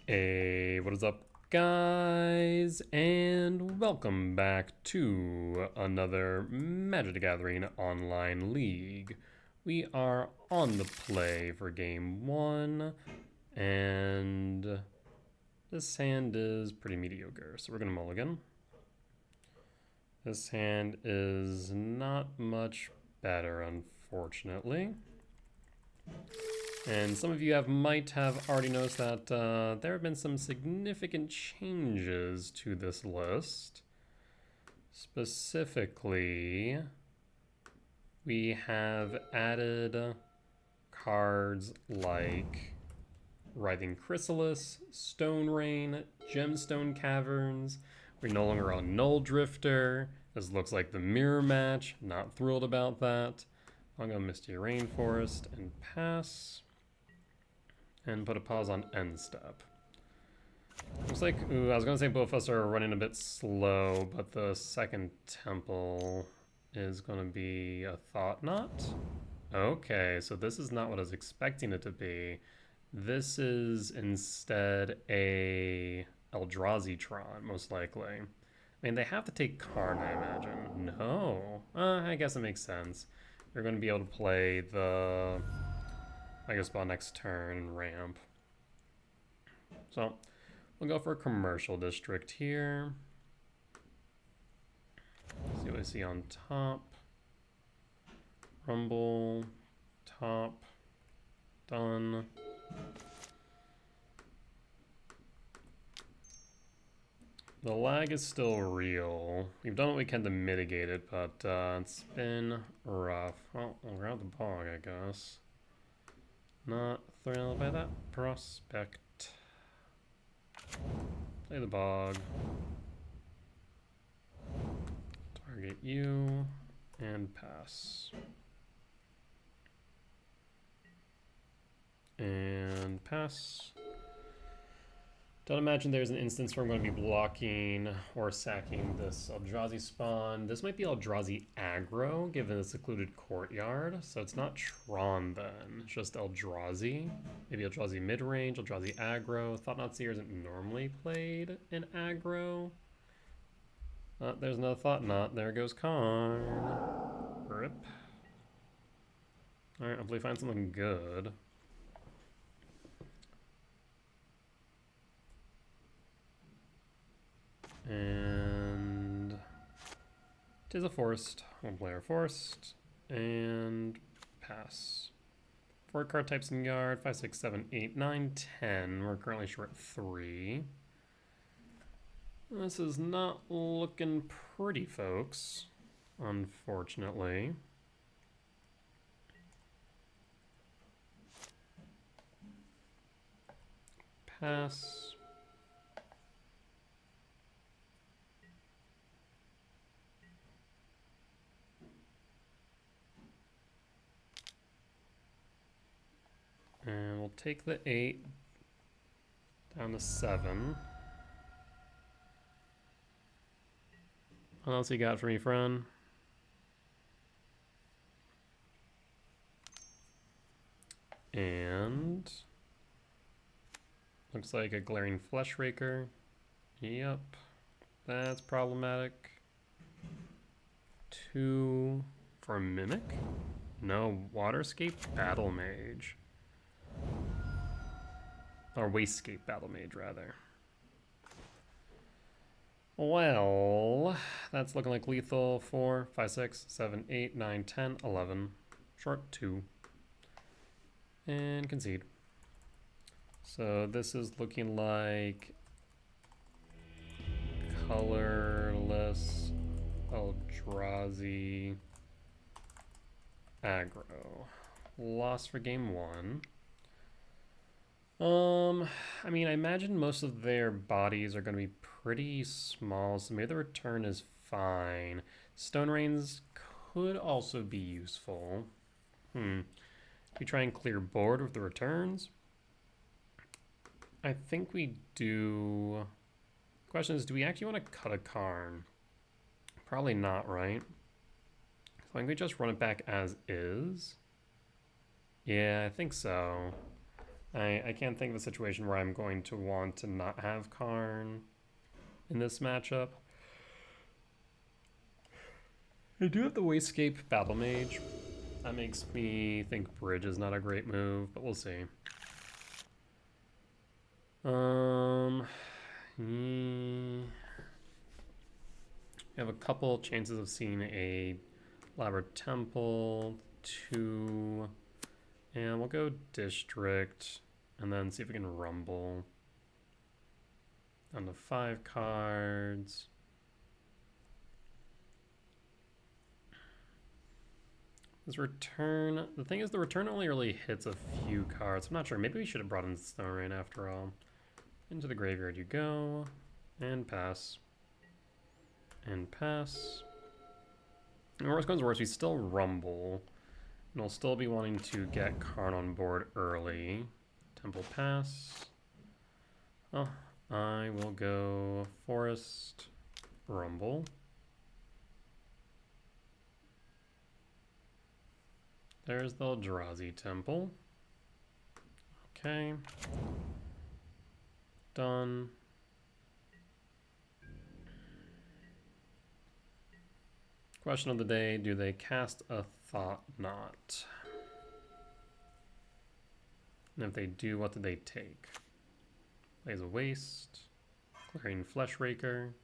Hey, what is up, guys? And welcome back to another Magic the Gathering online league. We are on the play for game one, and this hand is pretty mediocre, so we're gonna mulligan. This hand is not much better, unfortunately. And some of you might have already noticed that there have been some significant changes to this list. Specifically, we have added cards like Writhing Chrysalis, Stone Rain, Gemstone Caverns. We're no longer on Null Drifter. This looks like the mirror match. Not thrilled about that. I'll go Misty Rainforest and pass. And put a pause on end step. Looks like, I was gonna say both of us are running a bit slow, but the second temple is gonna be a thought knot. Okay, so this is not what I was expecting it to be. This is instead a Eldrazi Tron, most likely. I mean, they have to take Karn, I imagine. No. I guess it makes sense. You're gonna be able to play the spell next turn and ramp. So we'll go for a commercial district here. See what I see on top. Rumble, top, done. The lag is still real. We've done what we can to mitigate it, but it's been rough. Well, we'll grab the bog, I guess. Not thrilled by that prospect. Play the bog. Target you. And pass. And pass. Don't imagine there's an instance where I'm going to be blocking or sacking this Eldrazi spawn. This might be Eldrazi Aggro, given the secluded courtyard. So it's not Tron then, it's just Eldrazi. Maybe Eldrazi Midrange, Eldrazi Aggro. Thought-Knot Seer isn't normally played in Aggro. There's another Thought-Knot. There goes Karn. Rip. Alright, hopefully find something good. And tis a forest. We'll play our forest and pass. 4 card types in yard. 5, 6, 7, 8, 9, 10. We're currently short 3. This is not looking pretty, folks. Unfortunately. Pass. And we'll take the 8 down to 7. What else you got for me, friend? And looks like a Glaring Flesh Raker. Yep, that's problematic. 2 for Mimic? No, Waterscape Battle Mage. Or Wastegate Battle Mage, rather. Well, that's looking like lethal. 4, 5, 6, 7, 8, 9, 10, 11. Short 2. And concede. So this is looking like Colorless Eldrazi Aggro. Lost for game 1. I mean, I imagine most of their bodies are going to be pretty small, so maybe the return is fine. Stone Rains could also be useful. We try and clear board with the returns. I think we do. Question is, do we actually want to cut a Karn? Probably not, right? So I think we just run it back as is. Yeah, I think so. I can't think of a situation where I'm going to want to not have Karn in this matchup. I do have the Wasescape Battle Mage. That makes me think Bridge is not a great move, but we'll see. We have a couple chances of seeing a Elaborate Temple, 2, and we'll go District, and then see if we can Rumble. Down to 5 cards. This return, the thing is the return only really hits a few cards. I'm not sure, maybe we should have brought in Stone Rain after all. Into the graveyard you go, and pass. And pass. And worst comes to worst, we still Rumble. And we'll still be wanting to get Karn on board early. Temple pass. Oh, I will go Forest, Rumble. There's the Eldrazi Temple. Okay. Done. Question of the day, do they cast a Thought Knot? And if they do, what do they take? Plays a Waste, clearing Flesh Raker,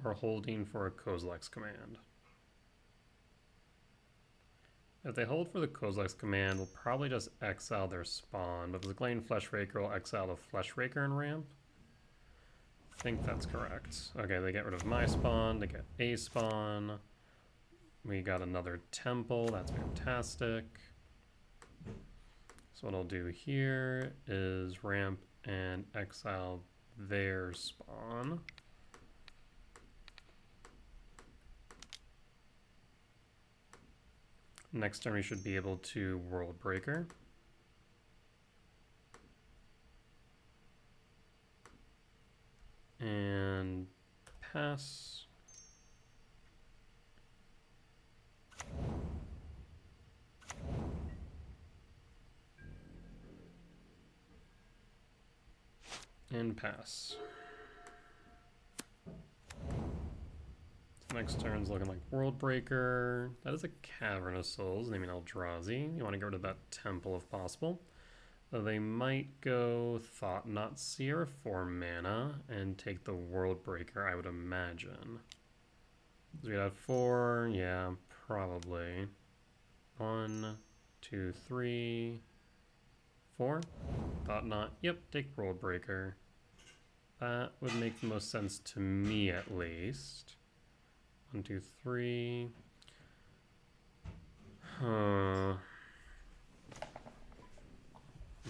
or holding for a Kozilek's Command. If they hold for the Kozilek's Command, we'll probably just exile their spawn, but the Glane Flesh Raker will exile the Flesh Raker and ramp. I think that's correct. Okay, they get rid of my spawn, they get a spawn. We got another temple, that's fantastic. So what I'll do here is ramp and exile their spawn. Next turn we should be able to World Breaker. And pass. And pass. Next turn's looking like World Breaker. That is a Cavern of Souls, naming Eldrazi. You want to get rid of that temple if possible. So they might go Thought Knot Seer, 4 mana, and take the World Breaker, I would imagine. So we had 4, yeah, probably. 1, 2, 3, 4. Thought Knot, yep, take World Breaker. That would make the most sense to me, at least. 1, 2, 3. Huh.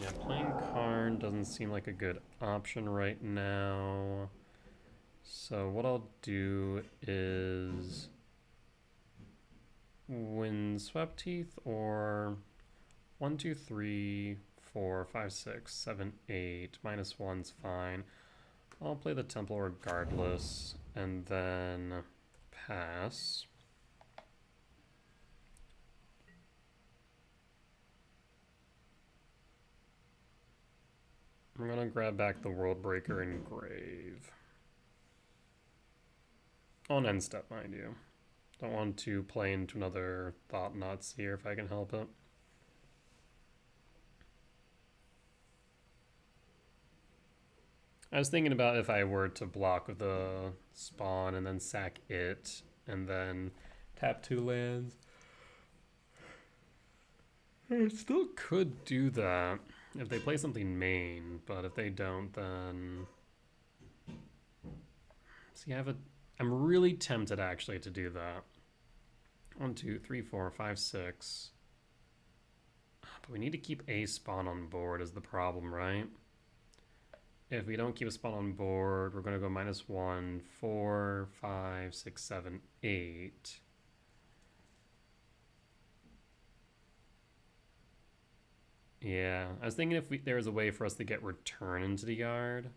Yeah, playing Karn doesn't seem like a good option right now. So what I'll do is Windswept Teeth or 1, 2, 3, 4, 5, 6, 7, 8. -1's fine. I'll play the Temple regardless, and then pass. I'm gonna grab back the World Breaker and Grave. On end step, mind you. Don't want to play into another Thought Knot Seer if I can help it. I was thinking about if I were to block with the spawn and then sack it and then tap 2 lands. I still could do that if they play something main, but if they don't, then... See, I'm really tempted actually to do that. 1, 2, 3, 4, 5, 6. But we need to keep a spawn on board is the problem, right? If we don't keep a spawn on board, we're going to go -1, 4, 5, 6, 7, 8. Yeah, I was thinking if there was a way for us to get return into the yard.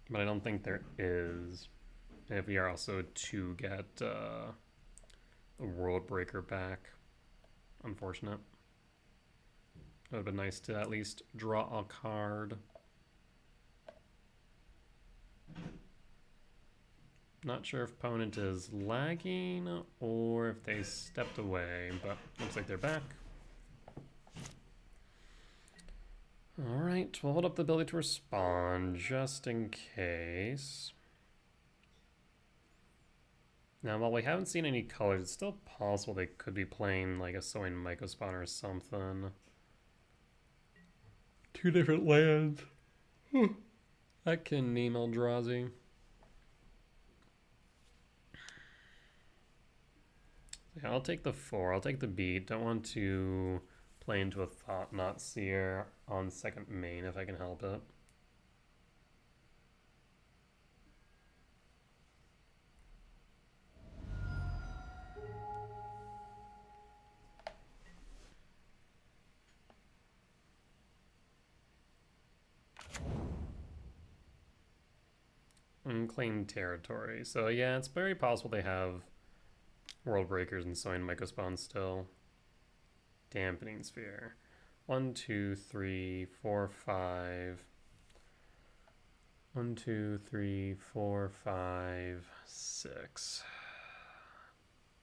But I don't think there is. And if we are also to get the World Breaker back. Unfortunate. It would have been nice to at least draw a card. Not sure if opponent is lagging or if they stepped away, but looks like they're back. Alright, we'll hold up the ability to respond just in case. Now, while we haven't seen any colors, it's still possible they could be playing like a Sowing Mycospawn or something. 2 different lands. I can name Eldrazi. Yeah, I'll take the 4. I'll take the beat. Don't want to play into a Thought-Knot Seer on second main if I can help it. Unclaimed territory. So yeah, it's very possible they have World Breakers and Sowing Mycospawn still. Dampening Sphere. 1, 2, 3, 4, 5. 1, 2, 3, 4, 5, 6.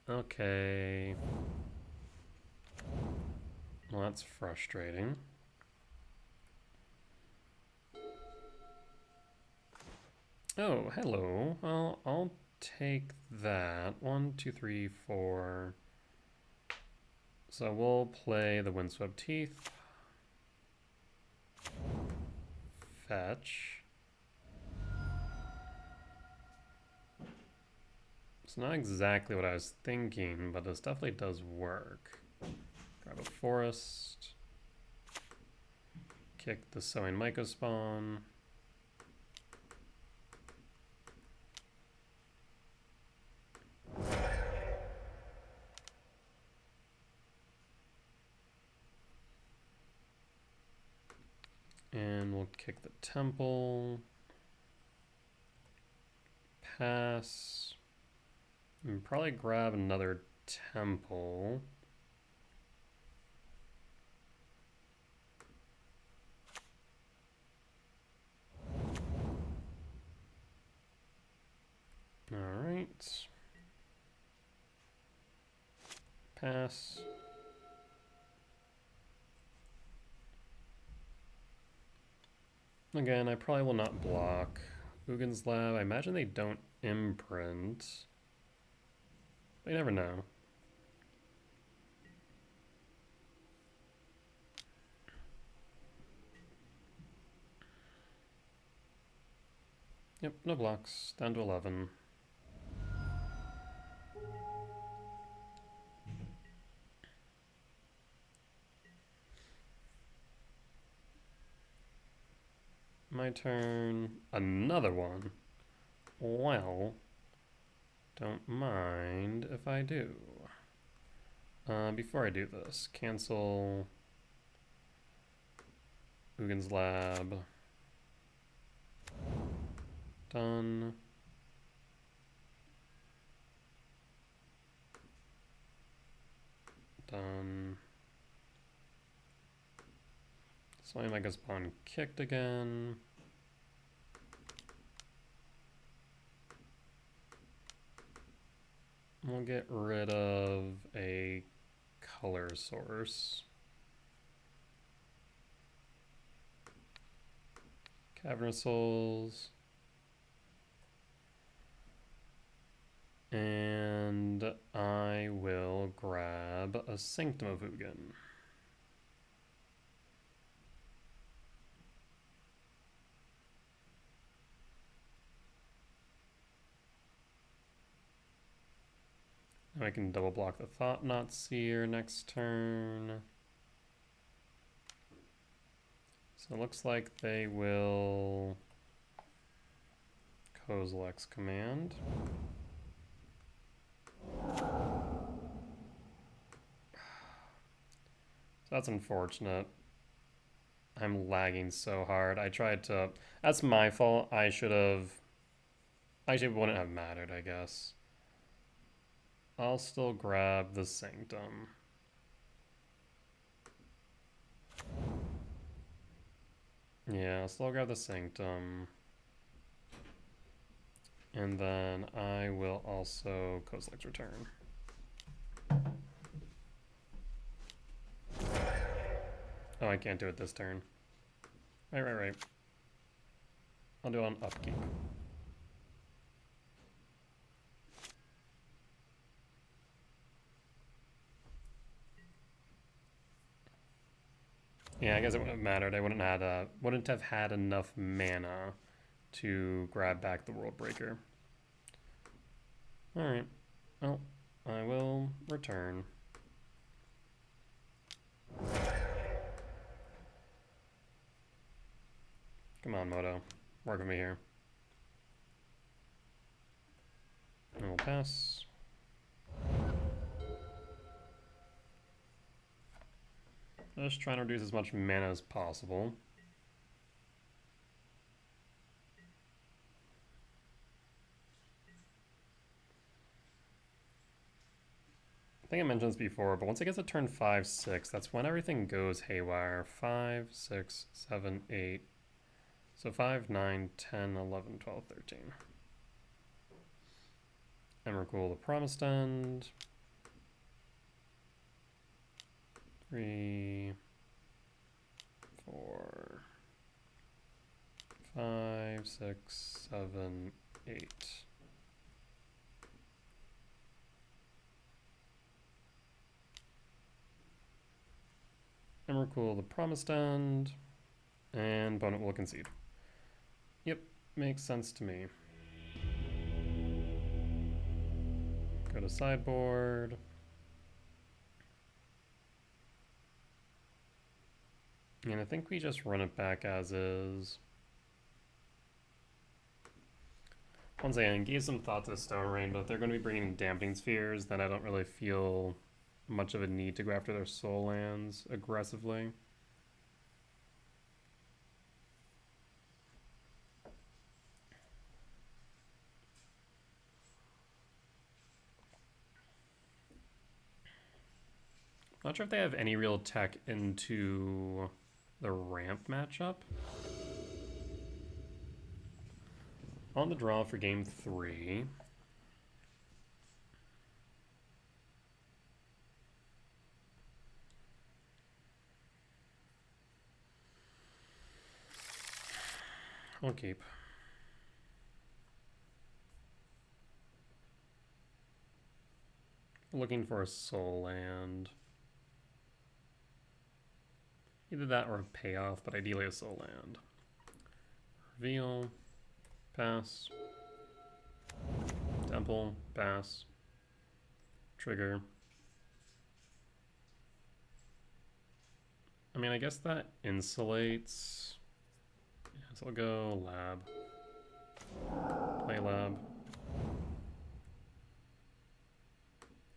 Okay. Well, that's frustrating. Oh, hello. Well, I'll take that. 1, 2, 3, 4. So we'll play the Windswept Teeth. Fetch. It's not exactly what I was thinking, but this definitely does work. Grab a Forest. Kick the Sowing Mycospawn. And we'll kick the Temple. Pass. And probably grab another Temple. Alright. Pass. Again, I probably will not block. Ugin's Lab, I imagine they don't imprint. But you never know. Yep, no blocks. Down to 11. My turn. Another one. Well, don't mind if I do. Before I do this, cancel Ugin's Lab. Done. Done. So I guess pawn kicked again. We'll get rid of a color source. Cavernous Souls. And I will grab a Sanctum of Ugin. I can double block the Thought-Knot Seer next turn. So it looks like they will Kozilek's Command. So that's unfortunate. I'm lagging so hard. I tried to... That's my fault. I should have... Actually, it wouldn't have mattered, I guess. I'll still grab the Sanctum. Yeah, so I'll grab the Sanctum. And then I will also Kozilek's Return. Oh, I can't do it this turn. Right. I'll do it on upkeep. Yeah, I guess it wouldn't have mattered. I wouldn't have had enough mana to grab back the World Breaker. Alright. Well, I will return. Come on, Moto. Work with me here. And we'll pass. Just trying to reduce as much mana as possible. I think I mentioned this before, but once it gets to turn 5, 6, that's when everything goes haywire. 5, 6, 7, 8. So 5, 9, 10, 11, 12, 13. Emrakul the Promised End. 3, 4, 5, 6, 7, 8. Emrakul the Promised End, and opponent will concede. Yep, makes sense to me. Go to sideboard. And I think we just run it back as is. Once again, gave some thought to the Stone Rain, but if they're going to be bringing Dampening Spheres, then I don't really feel much of a need to go after their soul lands aggressively. Not sure if they have any real tech into the ramp matchup. On the draw for game 3. I'll keep. Looking for a soul land. Either that or a payoff, but ideally a soul land. Reveal. Pass. Temple. Pass. Trigger. I mean, I guess that insulates. Yeah, so I'll go lab. Play lab.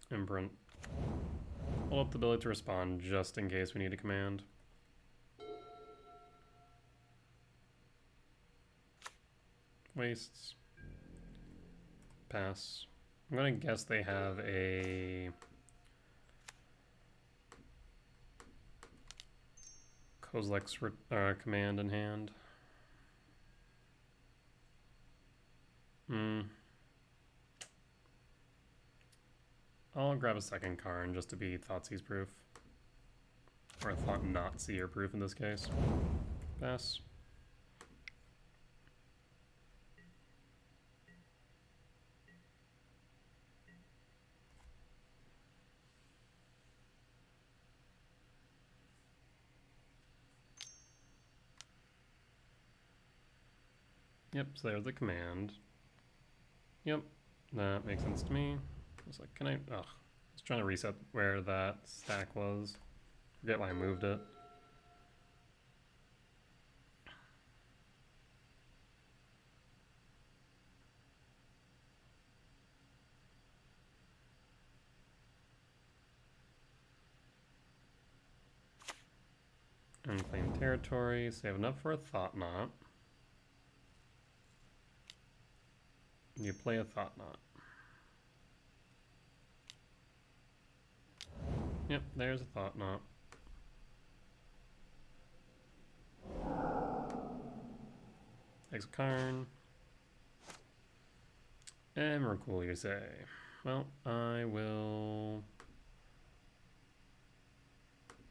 Imprint. Hold up the ability to respond just in case we need a command. Wastes. Pass. I'm gonna guess they have a Kozilek's command in hand. I'll grab a second Karn just to be Thoughtseize proof. Or Thought Not Seer proof in this case. Pass. Yep, so there's the command. Yep, that makes sense to me. I was like, can I? Ugh. I was trying to reset where that stack was. Forget why I moved it. Unclaimed territory, save enough for a Thought Knot. You play a Thought Knot. Yep, there's a Thought Knot. Takes a Karn. Emrakul, you say? Well, I will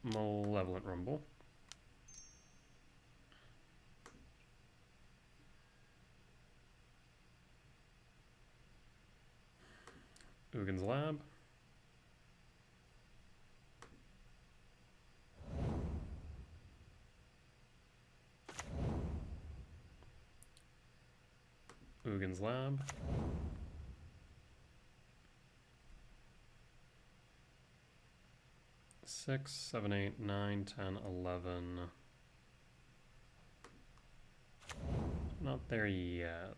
Malevolent Rumble. Ugin's Lab. Ugin's Lab. Six, 7, 8, 9, 10, 11. Not there yet.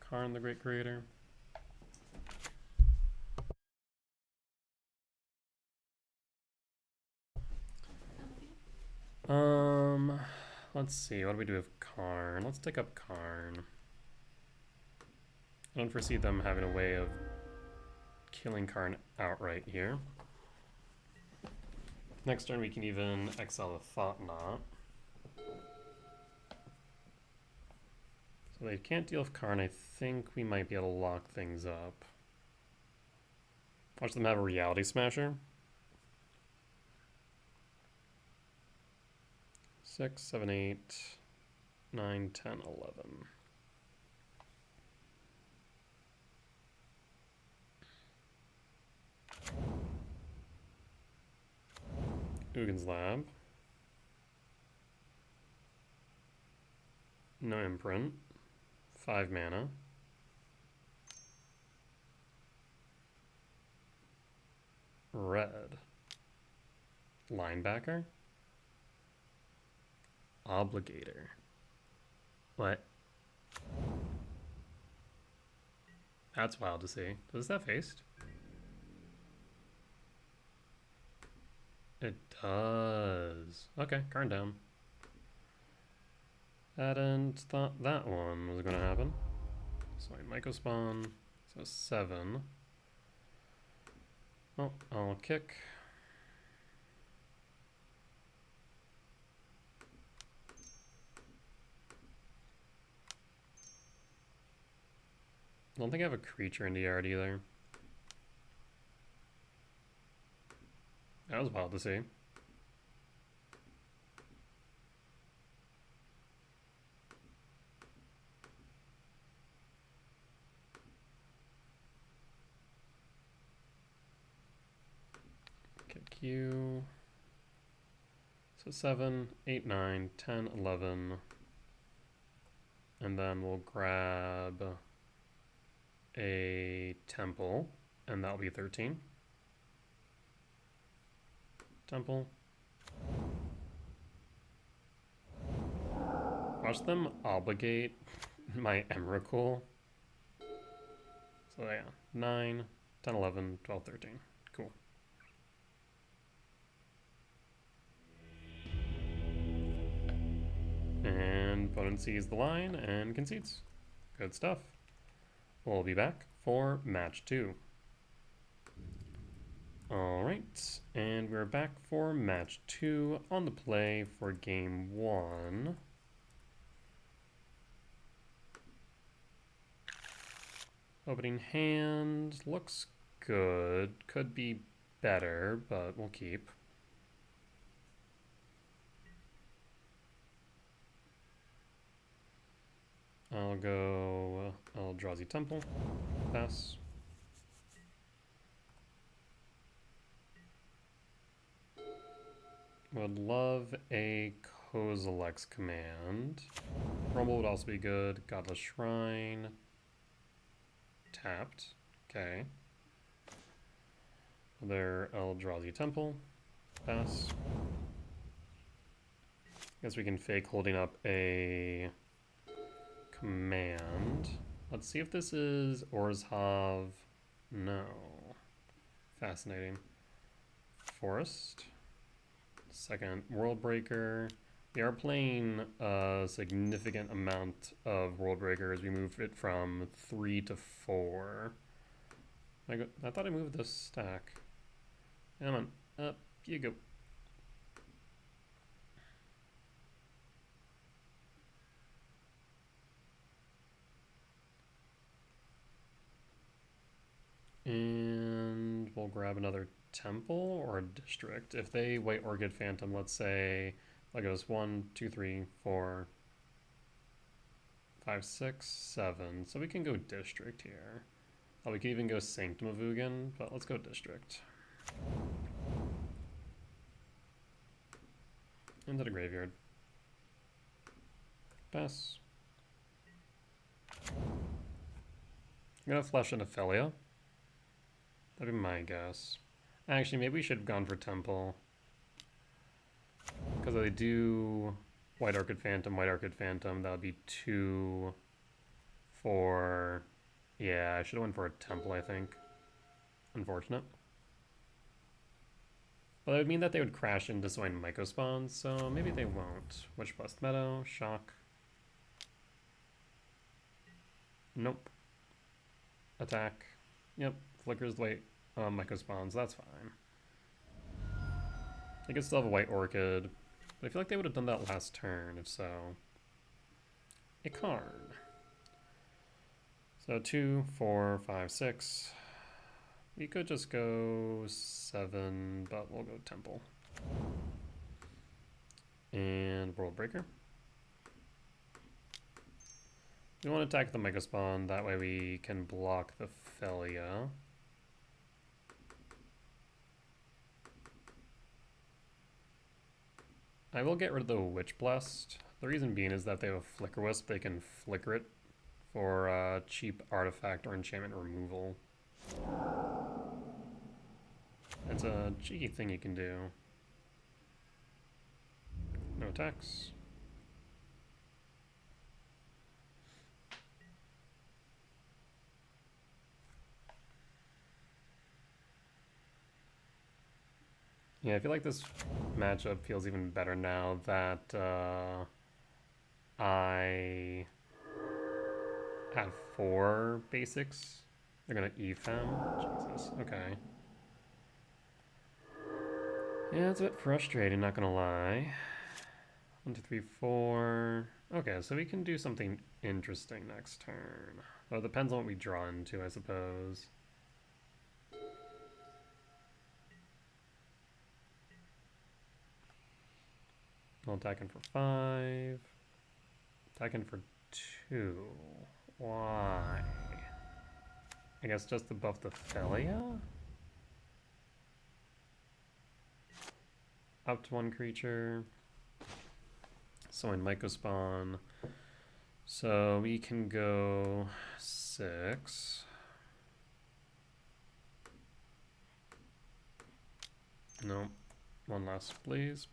Karn the Great Creator. Let's see, what do we do with Karn? Let's take up Karn. I don't foresee them having a way of killing Karn outright here. Next turn we can even exile the Thought Knot. So they can't deal with Karn. I think we might be able to lock things up. Watch them have a Reality Smasher. 6, 7, 8, 9, 10, 11. Ugin's Lab. No Imprint. 5 mana. Red. Linebacker. Obligator. What? That's wild to see. Does that faced? It does. Okay, Karn down. Hadn't thought that one was gonna happen. So I Myco Spawn. So 7. Well, I'll kick. I don't think I have a creature in the yard either. That was wild to see. Get Q. So 7, 8, 9, 10, 11. And then we'll grab a temple, and that'll be 13. Temple. Watch them obligate my Emrakul. So yeah, 9, 10, 11, 12, 13. Cool. And opponent sees the line and concedes. Good stuff. We'll be back for match 2. Alright, and we're back for match 2 on the play for game 1. Opening hand looks good. Could be better, but we'll keep. I'll go Eldrazi Temple. Pass. Would love a Kozilek's Command. Rumble would also be good. Godless Shrine. Tapped. Okay. Another Eldrazi Temple. Pass. Guess we can fake holding up a command. Let's see if this is Orzhav. No. Fascinating. Forest. Second World Breaker. We are playing a significant amount of World Breaker as we move it from 3 to 4. I thought I moved this stack. Come on, up you go. And we'll grab another temple or a district. If they white orchid phantom, let's say, that goes 1, 2, 3, 4, 5, 6, 7. So we can go district here. Oh, we could even go Sanctum of Ugin, but let's go district. Into the graveyard. Pass. I'm gonna flush an Ophelia. That'd be my guess. Actually, maybe we should have gone for Temple. Because they do White Orchid Phantom, that would be 2 for... Yeah, I should have went for a Temple, I think. Unfortunate. But that would mean that they would crash into Swine Mycospawns, so maybe they won't. Witch Blast Meadow, Shock. Nope. Attack. Yep, flickers the white Mycospawns, that's fine. They could still have a White Orchid, but I feel like they would have done that last turn, if so. A card. So 2, 4, 5, 6. We could just go 7, but we'll go Temple. And World Breaker. We want to attack the Mycospawn, that way we can block the Felia. I will get rid of the Witch Blast. The reason being is that they have a Flicker Wisp, they can flicker it for cheap artifact or enchantment removal. It's a cheeky thing you can do. No attacks. Yeah, I feel like this matchup feels even better now that I have 4 basics. They're gonna EFM. Jesus, okay. Yeah, it's a bit frustrating, not gonna lie. 1, 2, 3, 4. Okay, so we can do something interesting next turn. Well, it depends on what we draw into, I suppose. I'll attack in for 5. Attacking for 2. Why? I guess just to buff the Felia? Up to 1 creature. So in Mycospawn. So we can go 6. No. 1 last, please.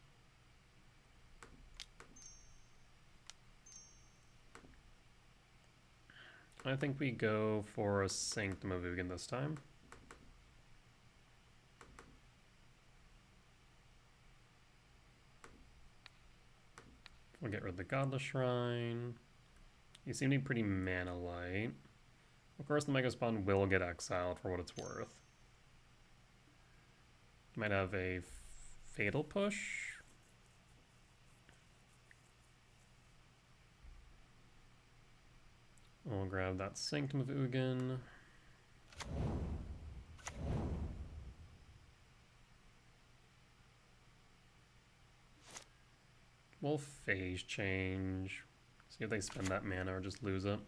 I think we go for a Sanctum of Ugin this time. We'll get rid of the Godless Shrine. You seem to be pretty mana light. Of course, the Mycospawn will get exiled for what it's worth. Might have a Fatal Push. I'll grab that Sanctum of Ugin. We'll phase change. See if they spend that mana or just lose it.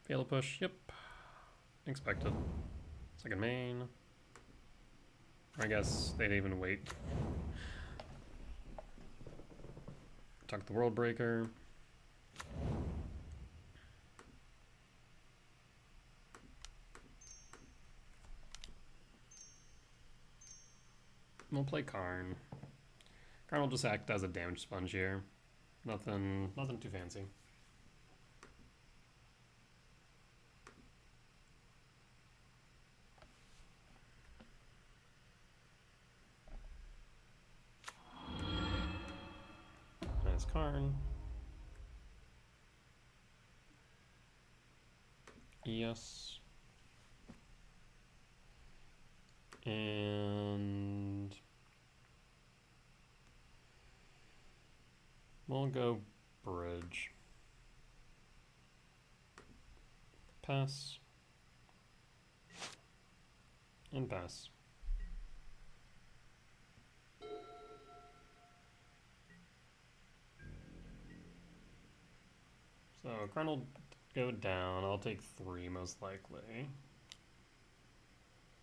Fatal Push, yep. Expected. Second main. Or I guess they'd even wait. Tuck the World Breaker. We'll play Karn. Karn will just act as a damage sponge here. Nothing too fancy. Nice Karn. Yes. And we'll go bridge. Pass. And pass. So Crown will go down. I'll take 3 most likely.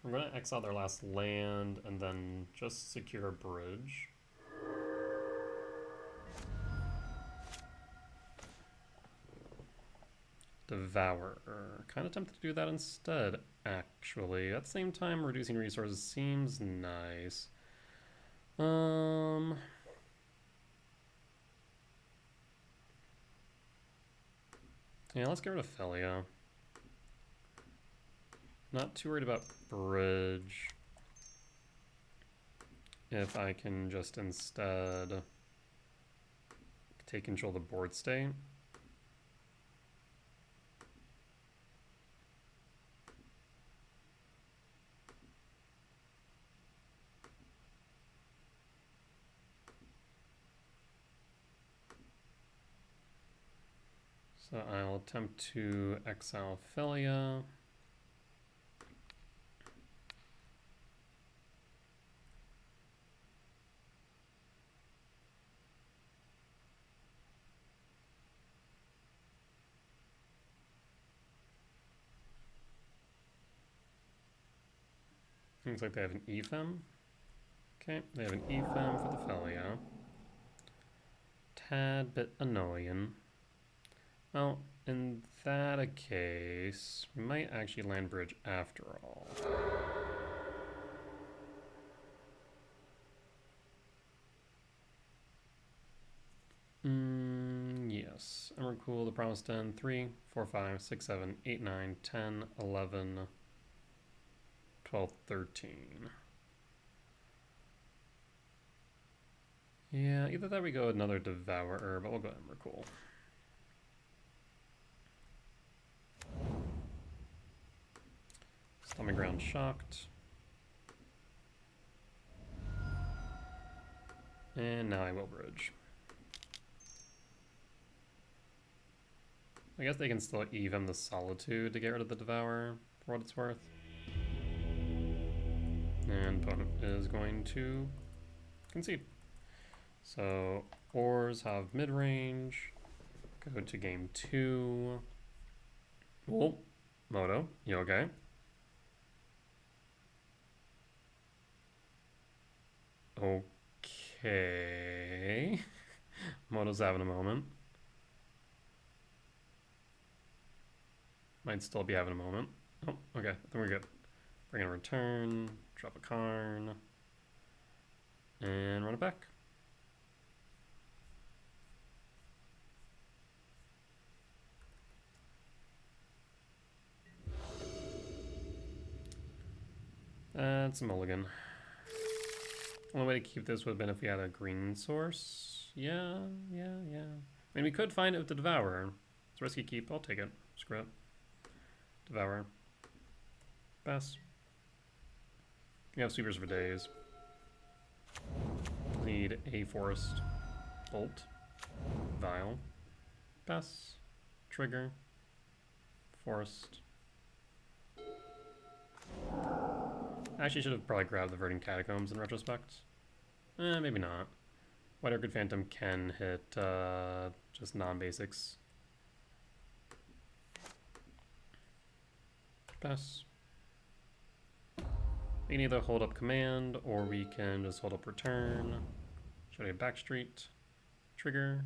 I'm going to exile their last land and then just secure a bridge. Devourer. Kind of tempted to do that instead, actually. At the same time, reducing resources seems nice. Yeah, let's get rid of Felia. Not too worried about bridge. If I can just instead take control of the board state. So I'll attempt to exile Felia. Looks like they have an EFM. Okay, they have an EFM for the Felia. Tad bit annoying. Well, in that case, we might actually land bridge after all. Yes. Emrakul, the Promised End, 3, 4, 5, 6, 7, 8, 9, 10, 11, 12, 13. Yeah, either that or we go another Devourer, but we'll go Emrakul. Stomach Ground Shocked. And now I will bridge. I guess they can still EVM the Solitude to get rid of the Devourer, for what it's worth. And opponent is going to concede. So, Orzhav Midrange. Go to game 2. Oh, Moto, you okay? Okay. Moto's having a moment. Might still be having a moment. Oh, okay, then we're good. Bring in a return, drop a Karn, and run it back. That's a mulligan. Only way to keep this would have been if we had a green source. Yeah. I mean, we could find it with the Devourer. It's a risky keep. I'll take it. Screw it. Devourer. Pass. We have sweepers for days. Need a forest. Bolt. Vial. Pass. Trigger. Forest. Actually, should have probably grabbed the Verdant Catacombs in retrospect. Maybe not. White Orchid Phantom can hit just non-basics. Pass. We can either hold up command, or we can just hold up return. Show you backstreet. Trigger.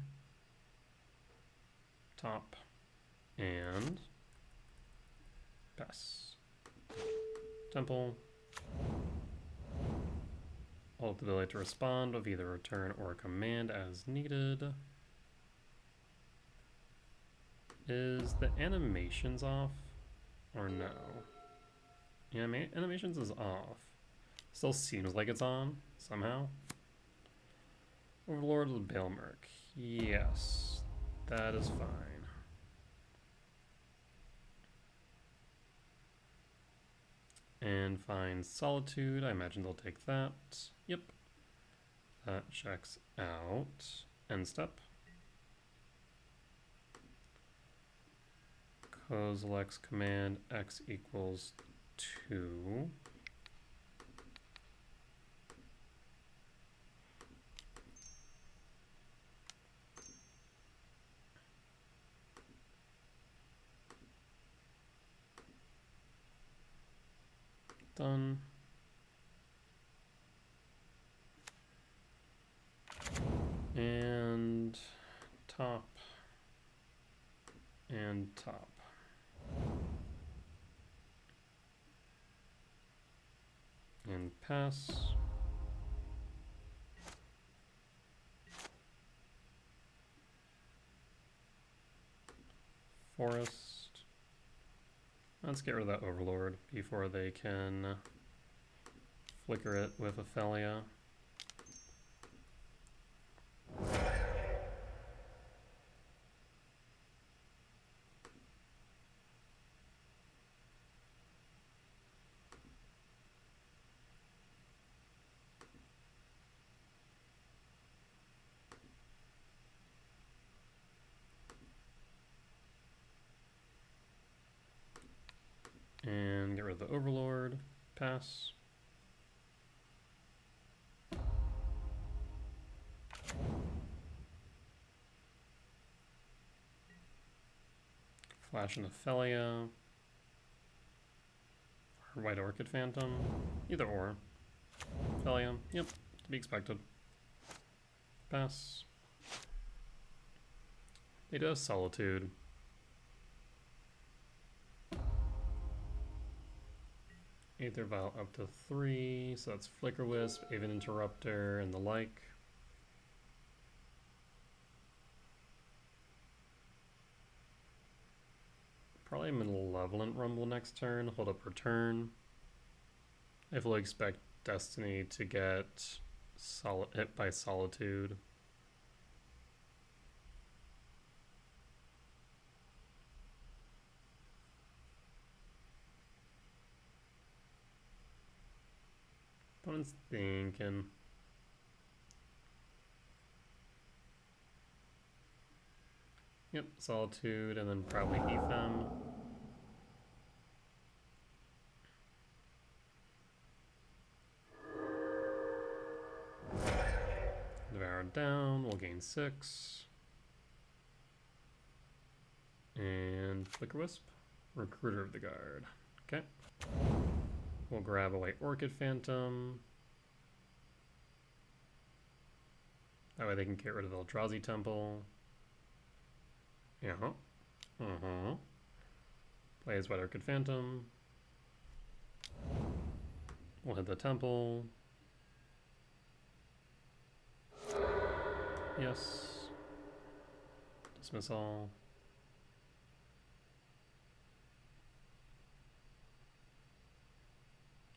Top. And pass. Temple. Hold the ability to respond with either a return or a command as needed. Is the animations off or no? Yeah, animations is off. Still seems like it's on somehow. Overlord of the Baelmerk. Yes, that is fine. And find Solitude. I imagine they'll take that. Yep. That checks out. End step. Kozilek's command x equals 2. Done. And top. And top. And pass. Forest. Let's get rid of that Overlord before they can flicker it with Ophelia. And get rid of the Overlord. Pass. Flash and Ophelia. Or White Orchid Phantom. Either or. Ophelia. Yep. To be expected. Pass. They do have Solitude. Aether Vial up to 3, so that's Flicker Wisp, Aven Interrupter, and the like. Probably Malevolent Rumble next turn, hold up return. I fully expect Destiny to get hit by Solitude. Opponent's thinking. Yep, Solitude, and then probably Ethem. Devour down, we'll gain 6. And Flicker Wisp, Recruiter of the Guard. Okay. We'll grab a White Orchid Phantom. That way they can get rid of the Eldrazi Temple. Yeah. Plays White Orchid Phantom. We'll hit the Temple. Yes. Dismissal.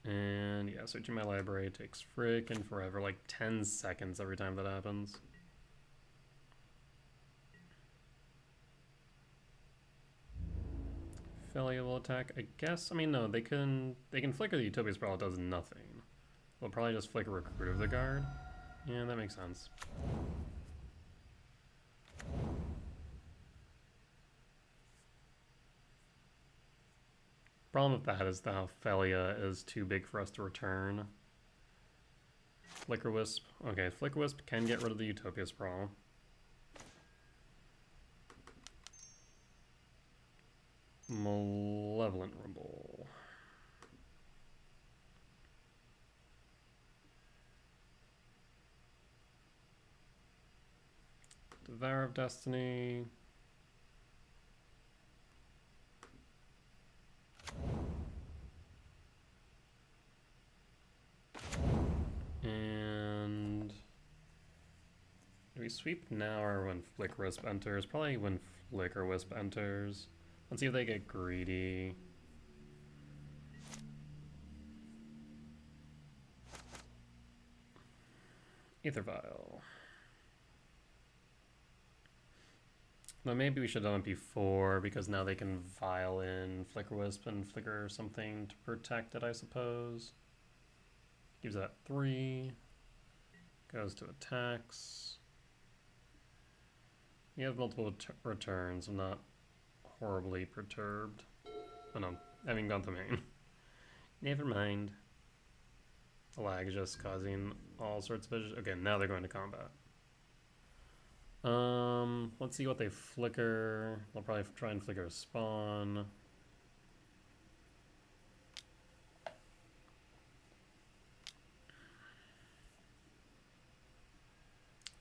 And yeah, searching my library takes frickin' forever, like 10 seconds every time that happens. Ophelia will attack, I guess. I mean, no, they can flicker the Utopia Sprawl, it does nothing. We'll probably just flicker Recruit of the Guard. Yeah, that makes sense. Problem with that is the Ophelia is too big for us to return. Flicker Wisp. Okay, Flicker Wisp can get rid of the Utopia Sprawl. Malevolent Rumble. Devour of Destiny. And do we sweep now or when Flicker Wisp enters? Probably when Flicker Wisp enters. Let's see if they get greedy. Aether Vial. Well, maybe we should have done it before, because now they can vial in Flicker Wisp and Flicker something to protect it, I suppose. Gives that 3. Goes to attacks. You have multiple returns. I'm not horribly perturbed. Oh no, having gone to main. Never mind. The lag is just causing all sorts of issues. Okay, now they're going to combat. Let's see what they flicker. They'll probably try and flicker a spawn.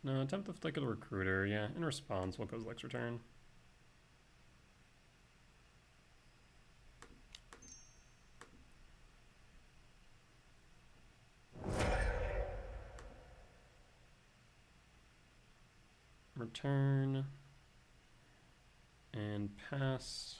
No, attempt to flicker the recruiter. Yeah, in response, what goes Lex return? Return and pass.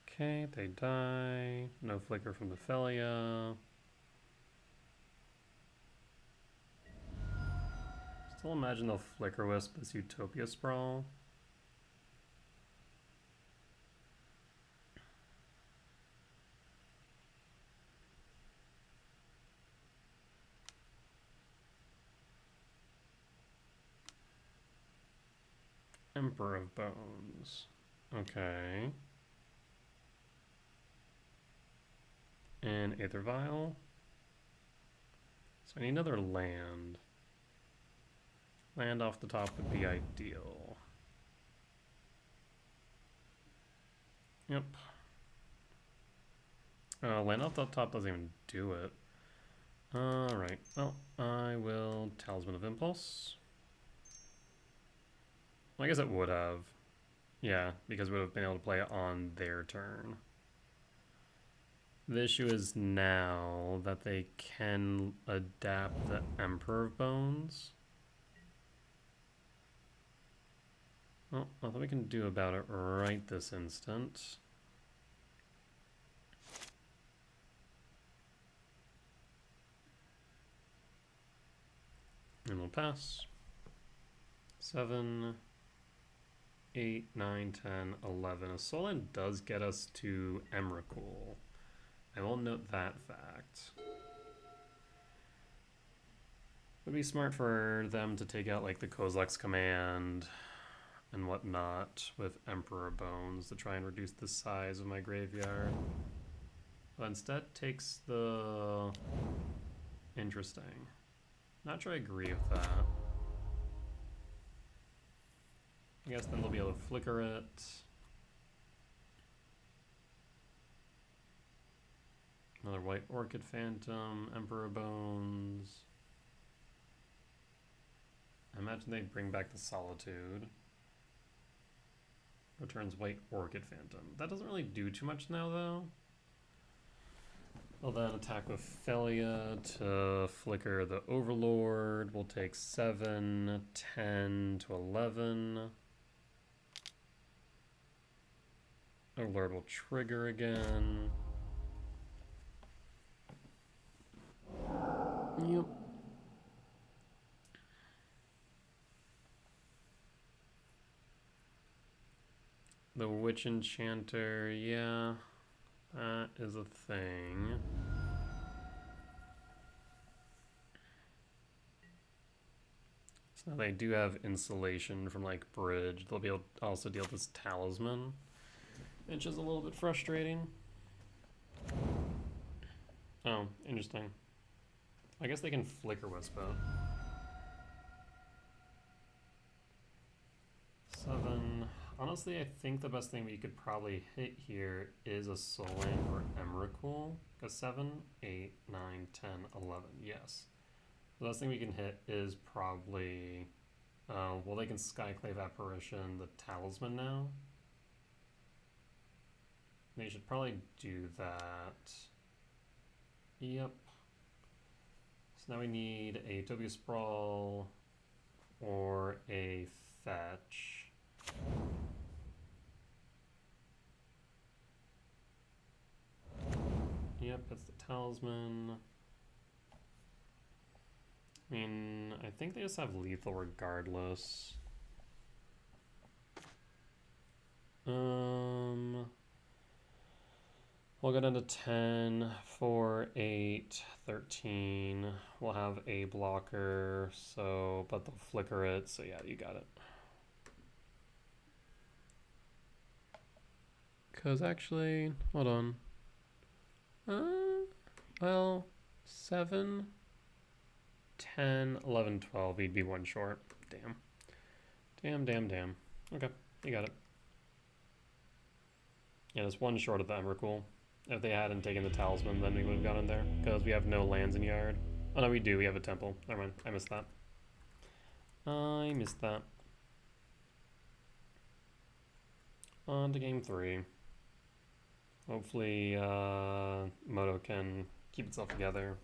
Okay, they die. No flicker from the Felia. Still imagine they'll Flicker Wisp this Utopia Sprawl. Emperor of Bones. Okay. And Aether Vial. So I need another land. Land off the top would be ideal. Yep. Land off the top doesn't even do it. Alright, well, I will Talisman of Impulse. Well, I guess it would have. Yeah, because we would have been able to play it on their turn. The issue is now that they can adapt the Emperor of Bones. Well, nothing we can do about it right this instant. And we'll pass. 7, 8, 9, 10, 11. A Solan does get us to Emrakul. I will note that fact. Would be smart for them to take out like the Kozilek's command and whatnot with Emperor Bones to try and reduce the size of my graveyard. But instead takes the... Interesting. Not sure I agree with that. I guess then they'll be able to flicker it. Another White Orchid Phantom, Emperor Bones. I imagine they bring back the Solitude. Returns White Orchid Phantom. That doesn't really do too much now, though. They'll then attack with Felia to flicker the Overlord. We'll take 7, 10 to 11. Overlord will trigger again. Yep. The Witch Enchanter, yeah, that is a thing. So now they do have insulation from like Bridge. They'll be able to also deal with this Talisman, which is a little bit frustrating. Oh, interesting. I guess they can Flicker Wisp out. 7. Honestly, I think the best thing we could probably hit here is a Solan or Emrakul. Because 7, 8, 9, 10, 11. Yes. The best thing we can hit is probably... well, they can Skyclave Apparition the Talisman now. They should probably do that. Yep. So now we need a Utopia Sprawl or a fetch. Yep, that's the talisman. I mean, I think they just have lethal regardless. We'll go down to 10, 4, 8, 13. We'll have a blocker, so, but they'll flicker it, so yeah, you got it. Because actually, hold on. Well, 7, 10, 11, 12, he'd be one short. Damn. Damn. Okay, you got it. Yeah, there's one short of the Emrakul. If they hadn't taken the talisman, then we would have gone in there. Because we have no lands in yard. Oh no, we do. We have a temple. Never mind. I missed that. On to game 3. Hopefully, Moto can keep itself together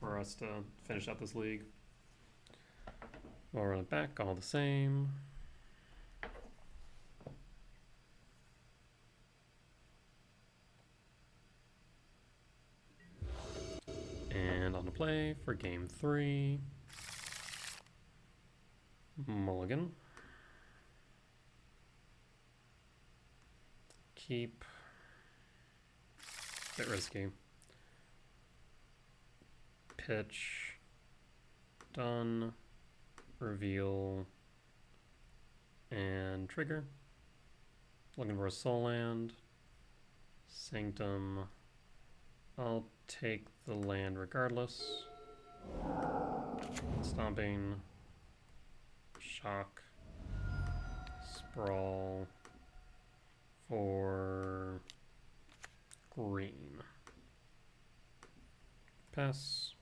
for us to finish out this league. We'll run it back all the same. And on to play for game 3. Mulligan. Keep. Bit risky. Pitch. Done. Reveal. And trigger. Looking for a soul land. Sanctum. I'll take the land regardless. Stomping. Shock. Sprawl. For green. Pass.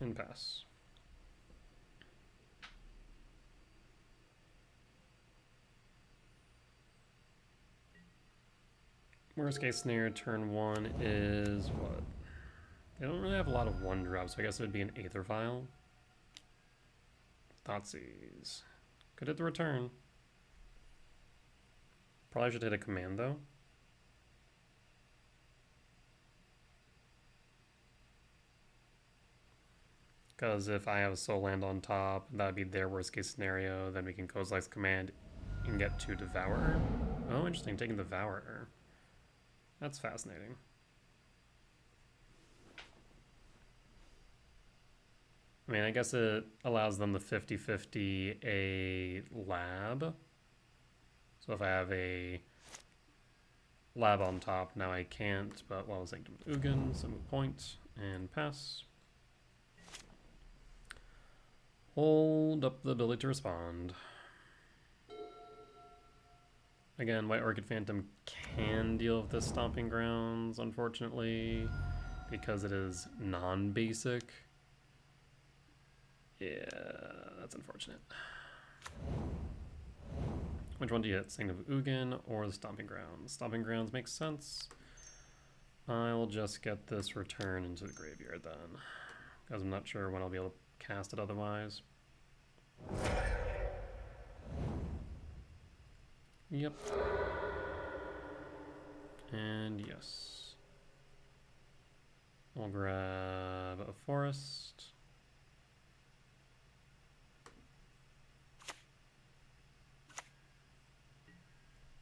And pass. Worst case scenario, turn 1 is what? They don't really have a lot of 1-drops, so I guess it would be an Aether Vial. Thoughtseize. Could hit the return. Probably should hit a command though. Because if I have a soul land on top, that would be their worst case scenario, then we can Kozilek's command and get to Devourer. Oh, interesting, taking Devourer. That's fascinating. I mean, I guess it allows them the 50-50 a lab. So if I have a lab on top, now I can't, but while I was thinking Ugin, so move point and pass. Hold up the ability to respond. Again, White Orchid Phantom can deal with the Stomping Grounds, unfortunately, because it is non-basic. Yeah, that's unfortunate. Which one do you hit? Sanctum of Ugin or the Stomping Grounds? Stomping Grounds makes sense. I'll just get this return into the graveyard then, because I'm not sure when I'll be able to cast it otherwise. Yep. And yes. We'll grab a forest.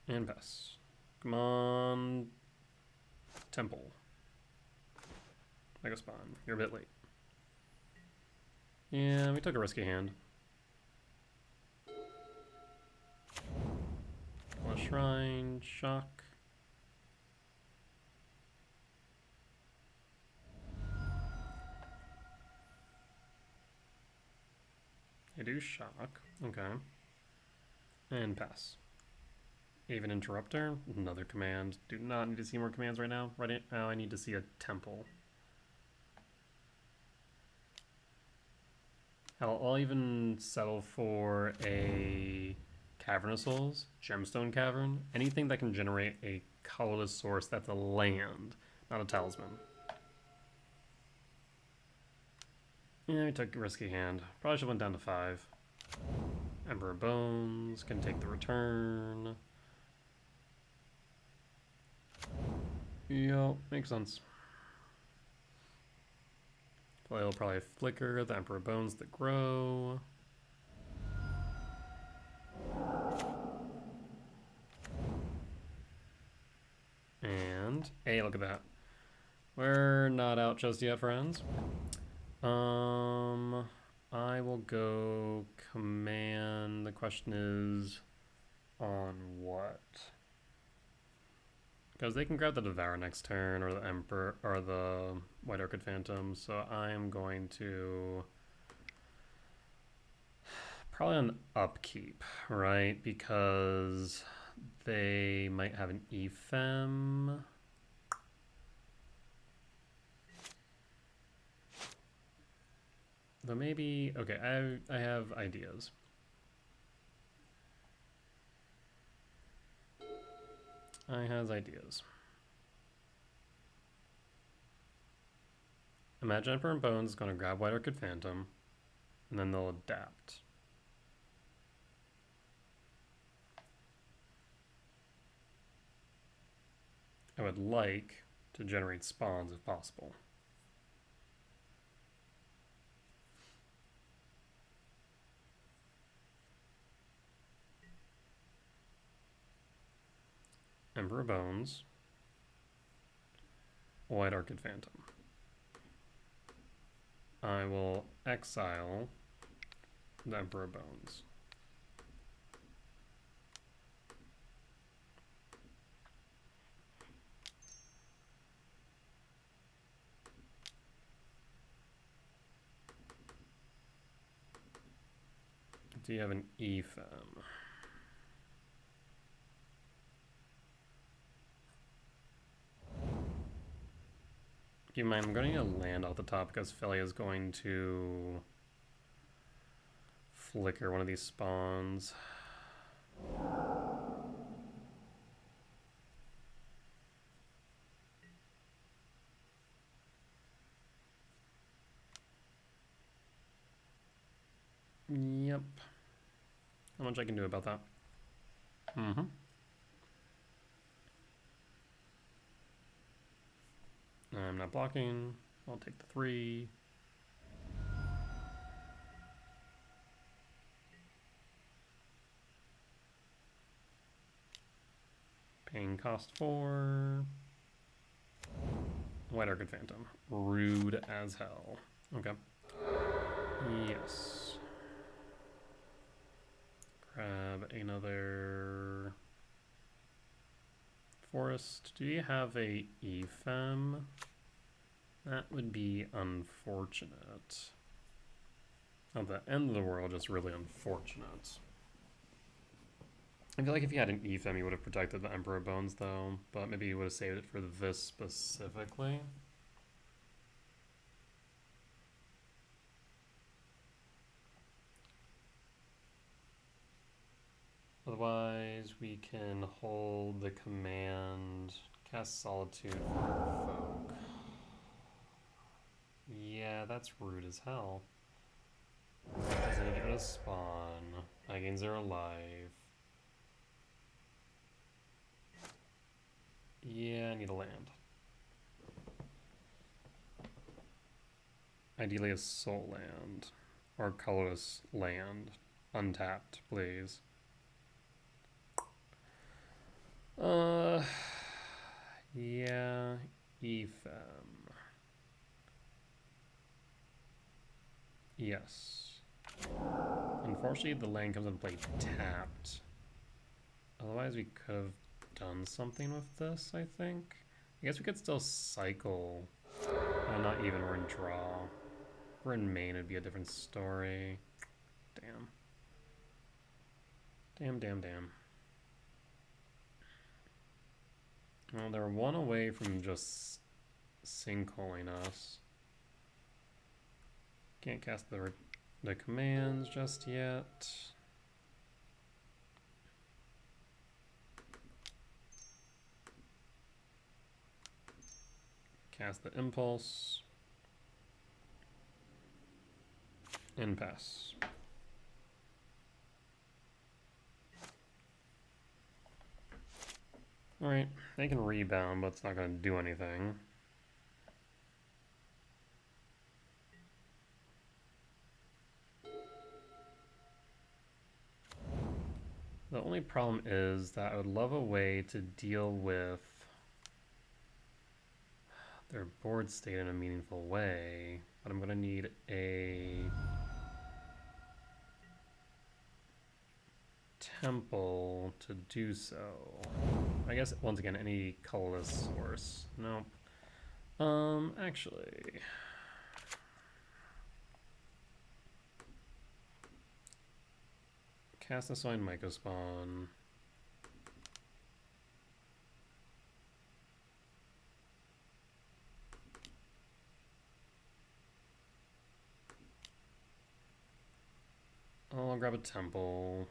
And pass. Come on. Temple. Mega Spawn. You're a bit late. Yeah, we took a risky hand. A shrine, shock. I do shock. Okay. And pass. Even Interrupter, another command. Do not need to see more commands right now. Right now I need to see a temple. Hell, I'll even settle for a Cavern of Souls, Gemstone Cavern, anything that can generate a colorless source that's a land, not a talisman. Yeah, we took a risky hand. Probably should have went down to 5. Emperor Bones can take the return. Yup, makes sense. Play will probably flicker the Emperor Bones that grow. And, hey, look at that. We're not out just yet, friends. I will go command. The question is on what? Because they can grab the Devour next turn, or the Emperor, or the White Orchid Phantom. So I am going to probably an upkeep, right? Because they might have an Ephem. Though maybe, okay, I have ideas. I has ideas. Imagine Emperor Bones is going to grab White Orchid Phantom, and then they'll adapt. I would like to generate spawns if possible. Emperor Bones, White Orchid Phantom. I will exile the Emperor Bones. Do you have an Ephem? Keep in mind, I'm going to need a land off the top because Philly is going to flicker one of these spawns. Yep. How much I can do about that? Mm-hmm. I'm not blocking. I'll take the 3. Paying cost 4. White Orchid Phantom. Rude as hell. Okay. Yes. Grab another forest. Do you have a Ephem? That would be unfortunate. At the end of the world, just really unfortunate. I feel like if you had an Ephem, you would have protected the Emperor Bones, though. But maybe you would have saved it for this specifically. Otherwise, we can hold the command, cast Solitude for Folk. Yeah, that's rude as hell. Doesn't give it a spawn. I gain 0 life. Yeah, I need a land. Ideally a soul land. Or colorless land. Untapped, please. Yeah, Ephem. Yes. Unfortunately, the land comes into play tapped. Otherwise, we could have done something with this, I think. I guess we could still cycle. Not even, we're in draw. If we're in main, it'd be a different story. Damn. Damn. Well, they're 1 away from just sinkholing us. Can't cast the commands just yet. Cast the impulse. And pass. Alright, they can rebound, but it's not going to do anything. The only problem is that I would love a way to deal with their board state in a meaningful way, but I'm going to need a temple to do so. I guess, once again, any colorless source. Nope. Actually... Cast Assign Mycospawn. I'll grab a temple.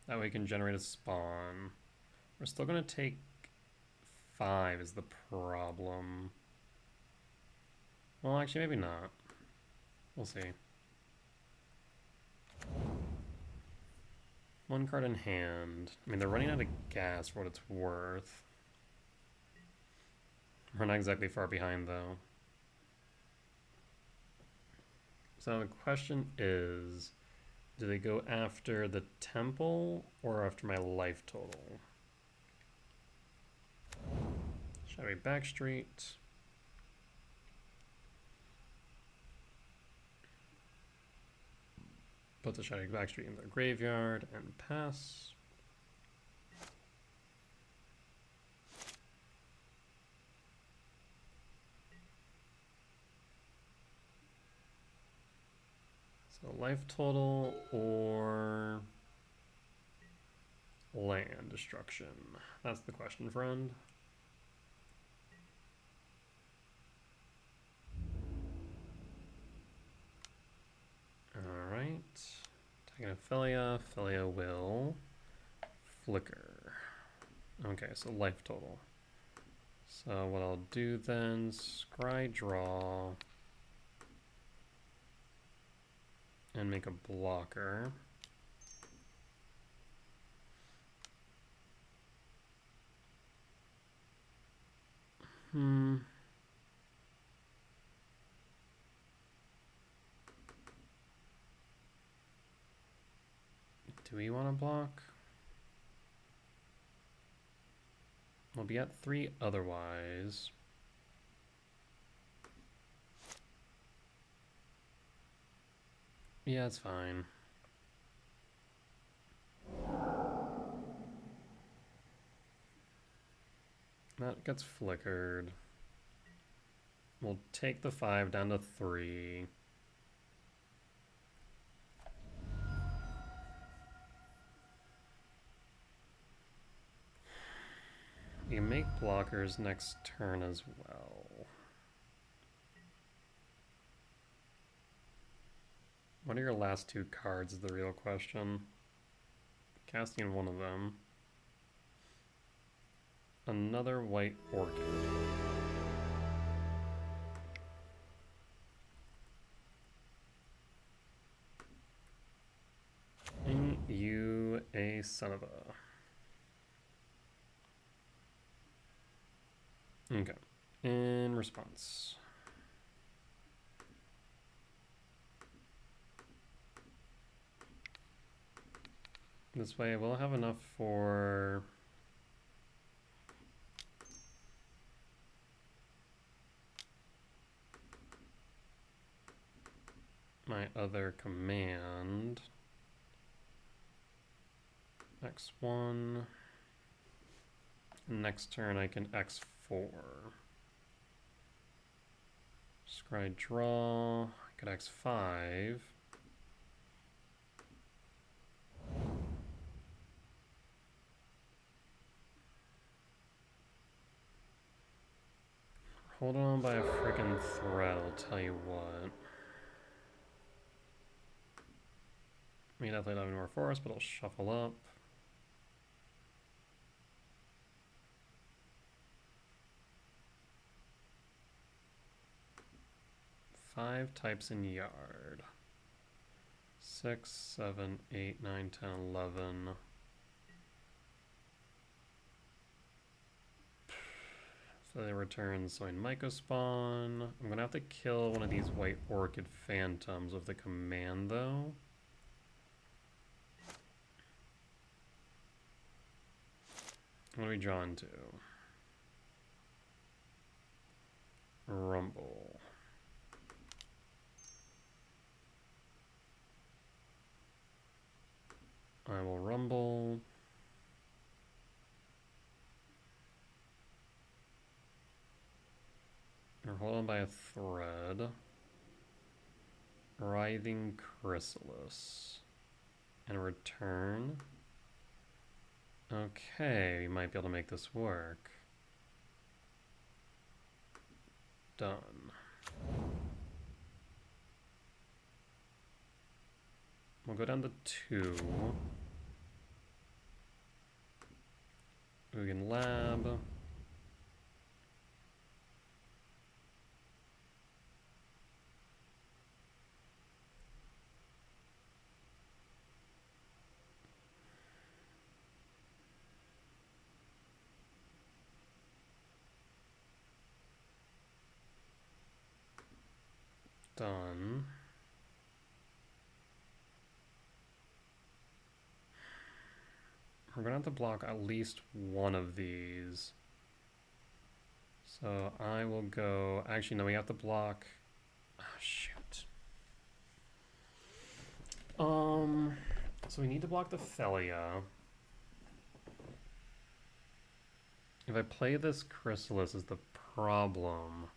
That way we can generate a spawn. We're still gonna take 5 is the problem. Well, actually, maybe not. We'll see. 1 card in hand. I mean, they're running out of gas for what it's worth. We're not exactly far behind, though. So the question is, do they go after the temple or after my life total? Shadowy Backstreet. Put the Shadowy Backstreet in their graveyard and pass. So life total or land destruction? That's the question, friend. Alright. Taking Ophelia. Ophelia will flicker. Okay, so life total. So what I'll do then, scry draw. And make a blocker. Do we want to block? We'll be at 3 otherwise. Yeah, it's fine. That gets flickered. We'll take the 5 down to 3. You make blockers next turn as well. What are your last 2 cards is the real question. Casting one of them. Another white orchid. Ain't you a son of a... Okay. In response. This way we'll have enough for my other command. X1. Next turn I can X4. Scry draw. I could X5. Hold on by a freaking thread, I'll tell you what. I mean, definitely not any more forest, but I'll shuffle up. 5 types in yard. 6, 7, 8, 9, 10, 11. So they return Soin Mycospawn. I'm gonna have to kill one of these White Orchid Phantoms with the command though. What are we drawn to? Rumble. I will rumble. Or hold on by a thread. Writhing Chrysalis. And return. Okay, we might be able to make this work. Done. We'll go down to 2. Ugin Lab. Done. We're gonna have to block at least one of these. So I will go, actually no, we have to block, oh shoot. So we need to block the Thelia. If I play this Chrysalis is the problem.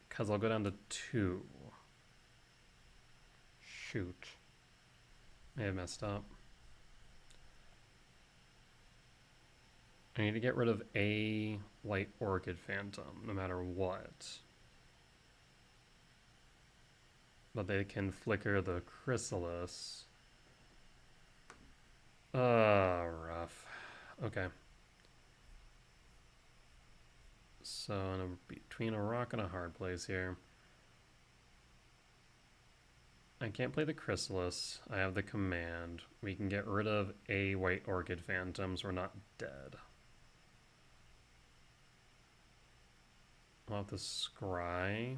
Because I'll go down to 2. Shoot. May have messed up. I need to get rid of a White Orchid Phantom, no matter what. But they can flicker the Chrysalis. Rough. Okay. So I'm between a rock and a hard place here. I can't play the Chrysalis. I have the command. We can get rid of a White Orchid Phantom, so we're not dead. I'll have to scry.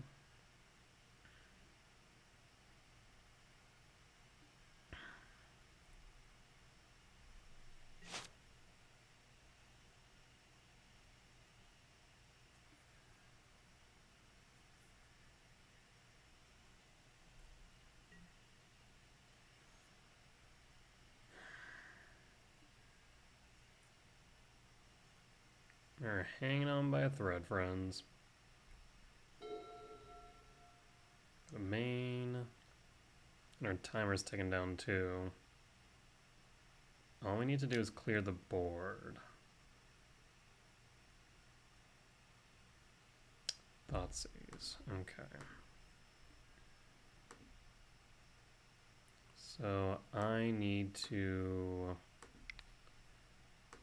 We're hanging on by a thread, friends. The main. And our timer's ticking down too. All we need to do is clear the board. Thoughtseize. Okay. So I need to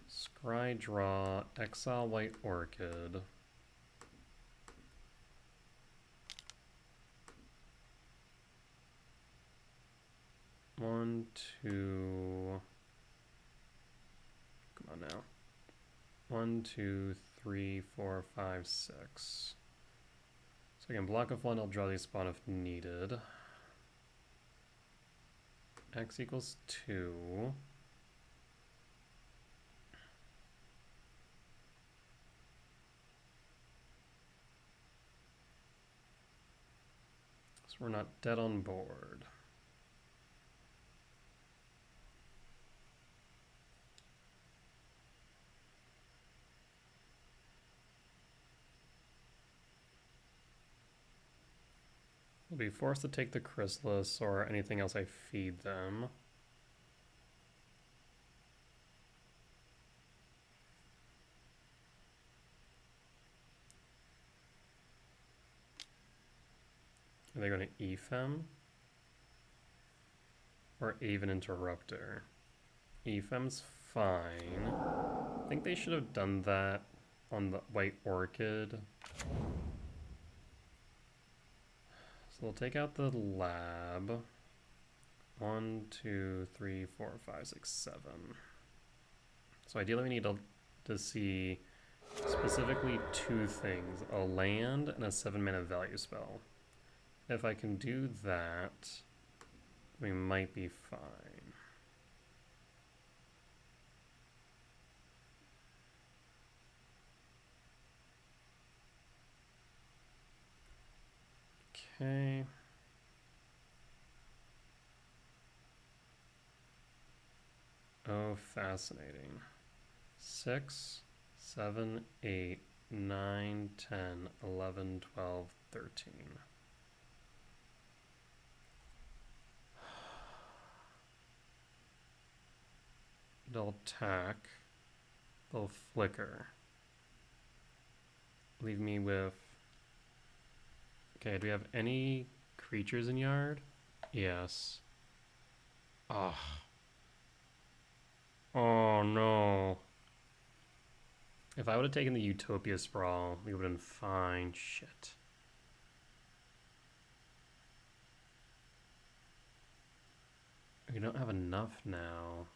scry draw, exile White Orchid. One, two. Come on now. 1, 2, 3, 4, 5, 6. So I can block a one, Eldrazi spawn if needed. X equals 2. So we're not dead on board. We'll be forced to take the Chrysalis or anything else I feed them. Are they going to Ephem? Or Aven Interrupter? Ephem's fine. I think they should have done that on the White Orchid. we'll take out the lab. 1, 2, 3, 4, 5, 6, 7. So ideally we need to see specifically 2 things, a land and a 7-mana value spell. If I can do that, we might be fine. Okay. Oh, fascinating. 6, 7, 8, 9, 10, 11, 12, 13. They'll attack. They'll flicker. Leave me with... Okay, do we have any creatures in yard? Yes. Oh. Oh no. If I would have taken the Utopia Sprawl, we would have been fine. Shit. We don't have enough now.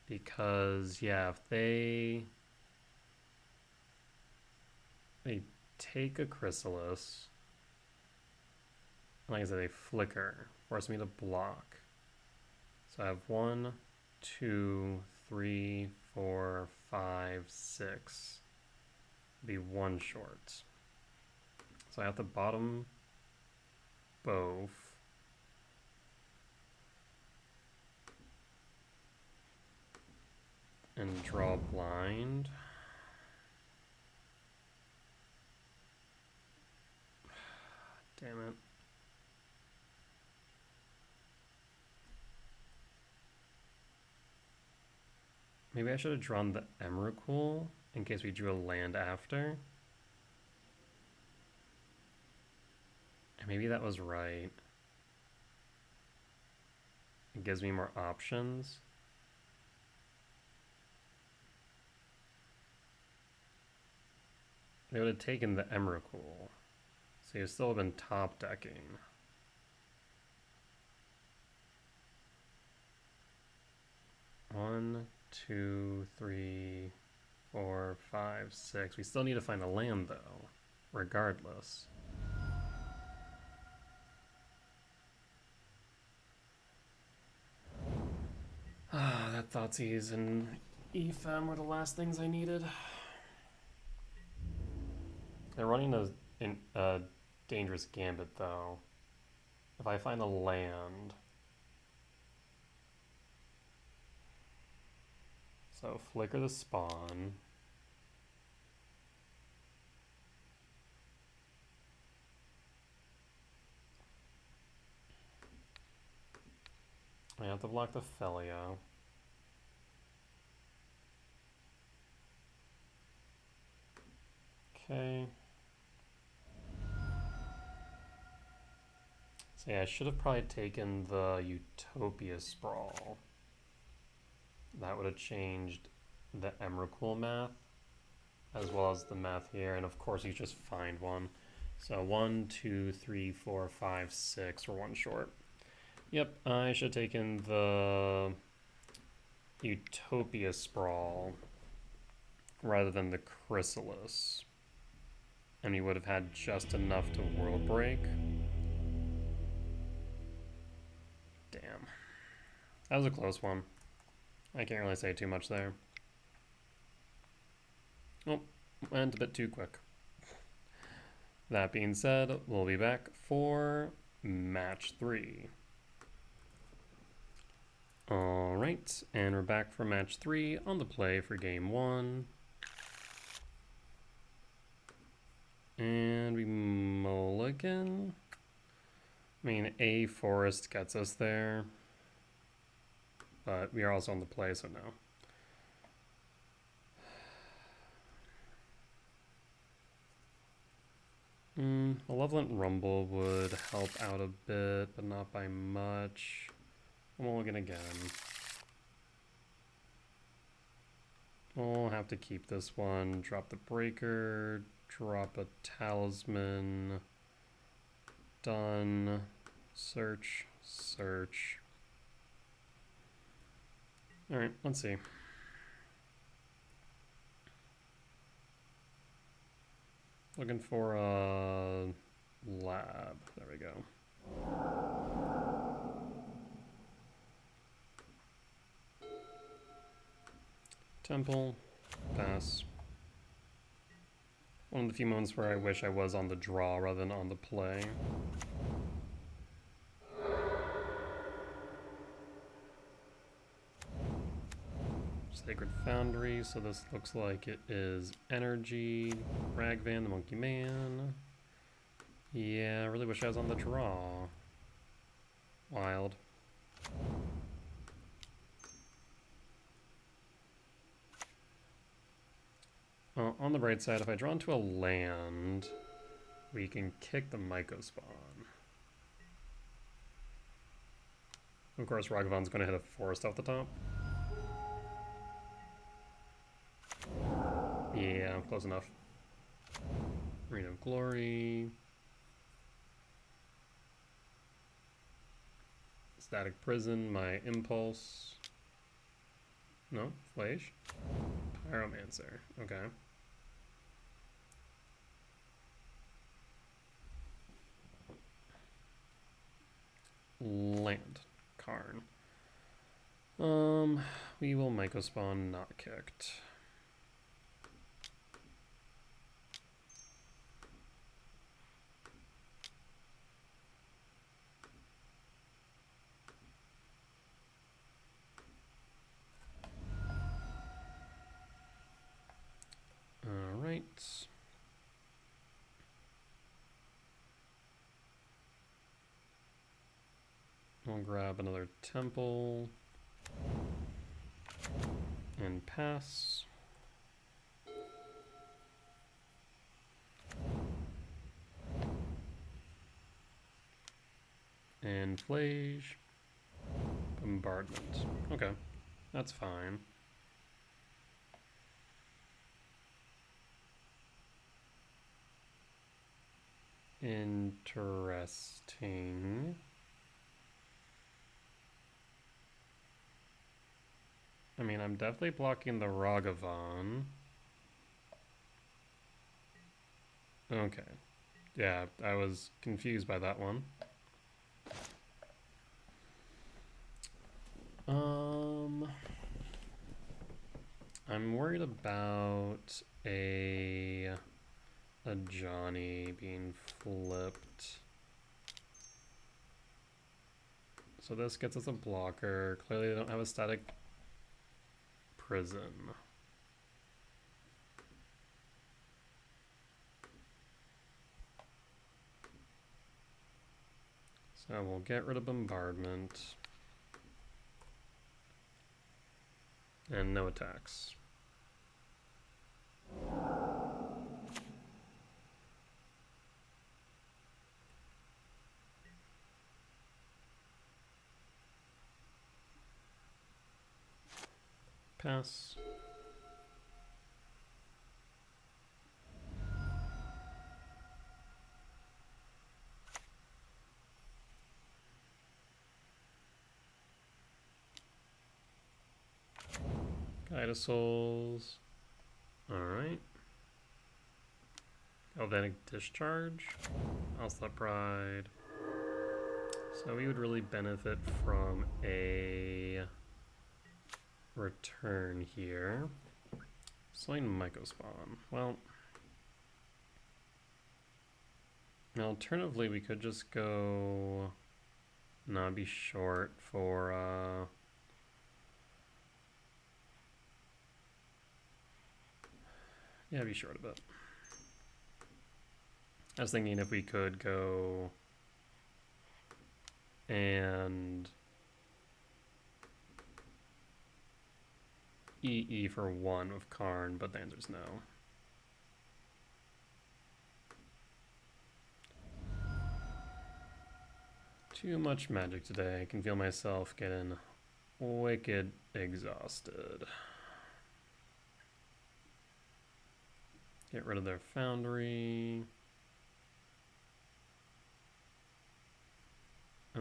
Because, yeah, if they take a Chrysalis, like I said, they flicker, force me to block. So I have 1, 2, 3, 4, 5, 6. Be 1 short. So I have to bottom both. And draw blind. Damn it. Maybe I should have drawn the Emrakul in case we drew a land after. And maybe that was right. It gives me more options. They would have taken the Emrakul, so you'd still have been top decking. One, 2, 3, 4, 5, 6. We still need to find a land though, regardless. Ah, that Thoughtseize and Ephem were the last things I needed. They're running a dangerous gambit, though. If I find a land... So, flicker the spawn. I have to block the Felio. Okay. So yeah, I should have probably taken the Utopia Sprawl. That would have changed the Emrakul math, as well as the math here, and of course you just find one. So 1, 2, 3, 4, 5, 6, or 1 short. Yep, I should have taken the Utopia Sprawl rather than the Chrysalis. And we would have had just enough to world break. Damn. That was a close one. I can't really say too much there. Oh, went a bit too quick. That being said, we'll be back for match 3. Alright, and we're back for match 3 on the play for game 1. And we mulligan. I mean, a forest gets us there. But we are also on the play, so no. Malevolent Rumble would help out a bit, but not by much. Mulligan again. We'll have to keep this one. Drop the Breaker. Drop a Talisman. done. Search, search. All right, let's see. Looking for a lab. There we go. Temple, pass. One of the few moments where I wish I was on the draw rather than on the play. Sacred Foundry, so this looks like it is Energy, Ragvan, the Monkey Man. Yeah, I really wish I was on the draw. Wild. On the bright side, if I draw into a land, we can kick the Myco spawn. Of course, Ragavan's going to hit a forest off the top. Yeah, close enough. Arena of Glory. Static Prison, my Impulse. No, Flash. Pyromancer, okay. Land. Karn. We will Myco spawn not kicked. Alright. We'll grab another temple and pass. And Flage. Bombardment. Okay, that's fine. Interesting. I mean, I'm definitely blocking the Ragavan. Okay. Yeah, I was confused by that one. I'm worried about a Johnny being flipped. So this gets us a blocker. Clearly they don't have a static prison. So we'll get rid of bombardment. And no attacks. Pass. Guide of Souls. Alright. Galvanic Discharge. Alpha Pride. So we would really benefit from a return here. Slain Myco spawn. Well, alternatively we could just go not be short for yeah, be short a bit. I was thinking if we could go and EE for 1 with Karn, but the answer's no. Too much magic today. I can feel myself getting wicked exhausted. Get rid of their foundry.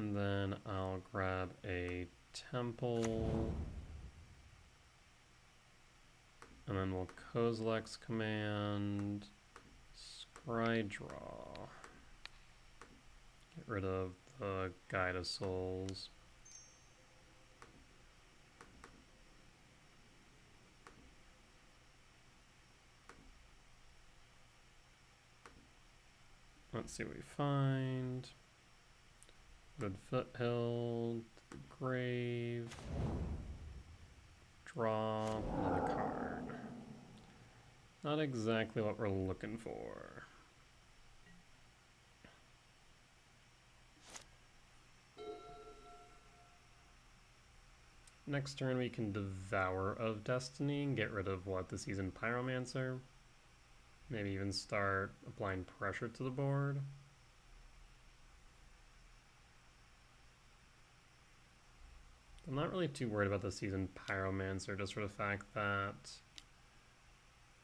And then I'll grab a temple. And then we'll Kozilek's command, scry draw. Get rid of the Guide of Souls. Let's see what we find. Good Foothill, Grave, draw another card. Not exactly what we're looking for. Next turn we can Devour of Destiny and get rid of what, the Seasoned Pyromancer. Maybe even start applying pressure to the board. I'm not really too worried about the Seasoned Pyromancer, just for the fact that...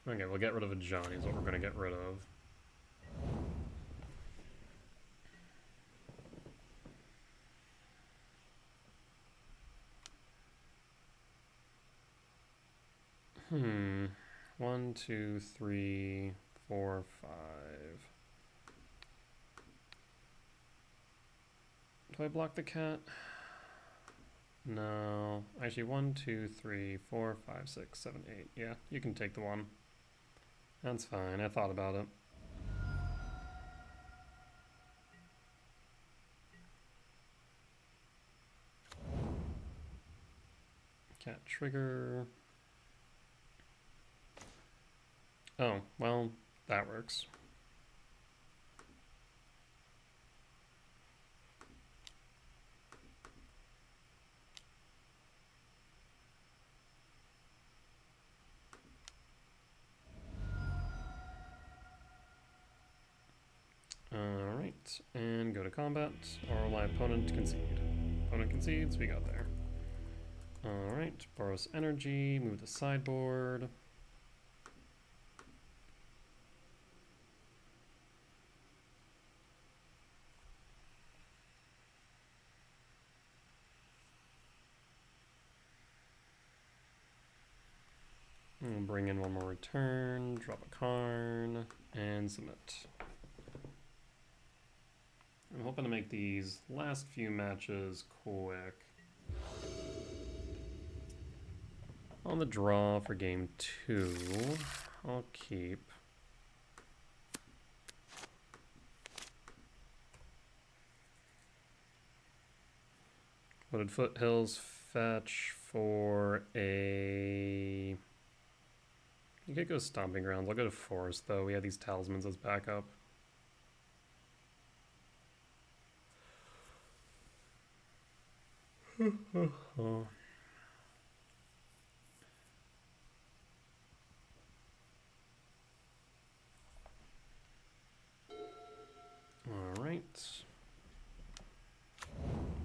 Okay, we'll get rid of a Johnny is what we're going to get rid of. One, two, three, four, five. Do I block the cat? No. Actually, 1, 2, 3, 4, 5, 6, 7, 8. Yeah, you can take the one. That's fine. I thought about it. Cat trigger. Oh, well, that works. Alright, and go to combat, or will my opponent concede? Opponent concedes, we got there. Alright, Boros Energy, move the sideboard. We'll bring in one more return, drop a card, and submit. I'm hoping to make these last few matches quick. On the draw for game 2, I'll keep. What did Foothills fetch for a... You could go Stomping Grounds. I'll go to Forest, though. We have these Talismans as backup. Alright.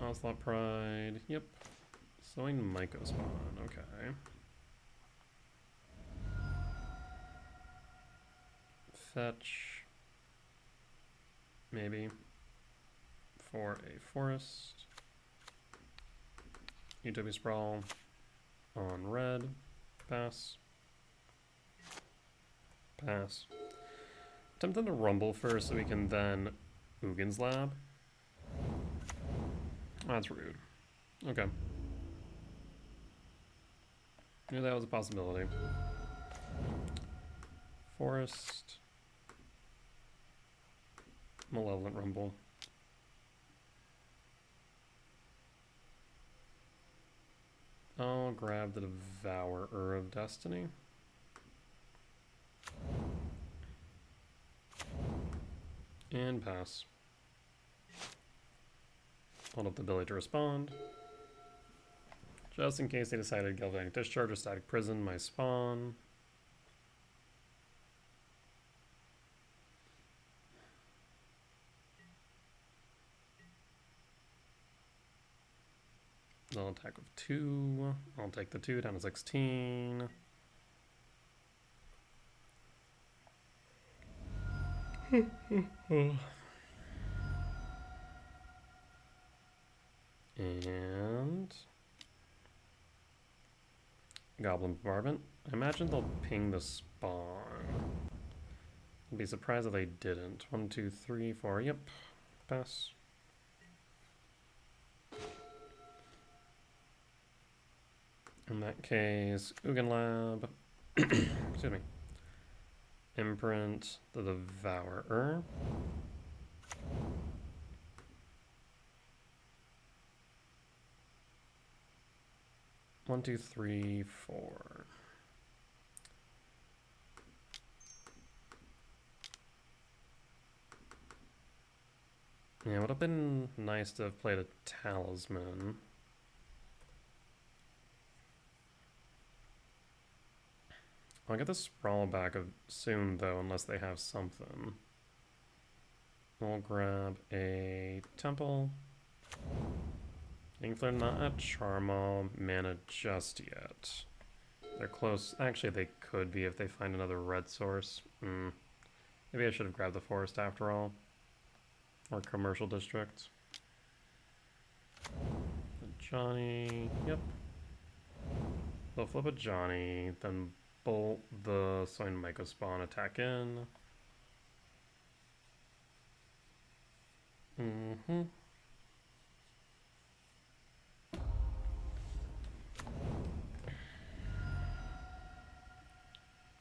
Onslaught Pride. Yep. Sowing Myco Spawn. Okay. Fetch. Maybe. For a Forest. Utopia Sprawl. On red. Pass. Pass. Tempted to Rumble first so we can then Ugin's Lab. Oh, that's rude. Okay. Knew that was a possibility. Forest. Malevolent Rumble. I'll grab the Devourer of Destiny. And pass. Hold up the ability to respond. Just in case they decided Galvanic Discharge or Static Prison, my spawn. They'll attack with 2. I'll take the 2 down to 16. And Goblin Bombardment. I imagine they'll ping the spawn. I'd be surprised if they didn't. 1, 2, 3, 4. Yep. Pass. In that case, Ugin Lab. Excuse me. Imprint the Devourer. One, two, three, four. Yeah, it would have been nice to have played a Talisman. I'll get the Sprawl back soon, though, unless they have something. We'll grab a Temple. I think they're not at Charmal mana just yet. They're close. Actually, they could be if they find another red source. Maybe I should have grabbed the Forest after all. Or Commercial District. Johnny. Yep. They'll flip a Johnny, then bolt the Soin Myco Spawn, attack in.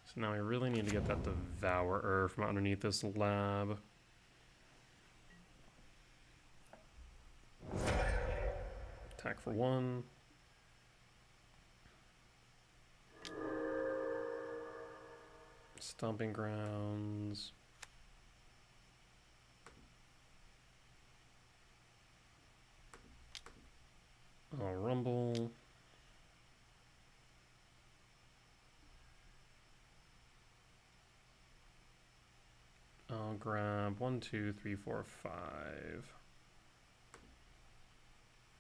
So now I really need to get that Devourer from underneath this lab. Attack for 1. Stomping Grounds. I'll Rumble. I'll grab 1, 2, 3, 4, 5.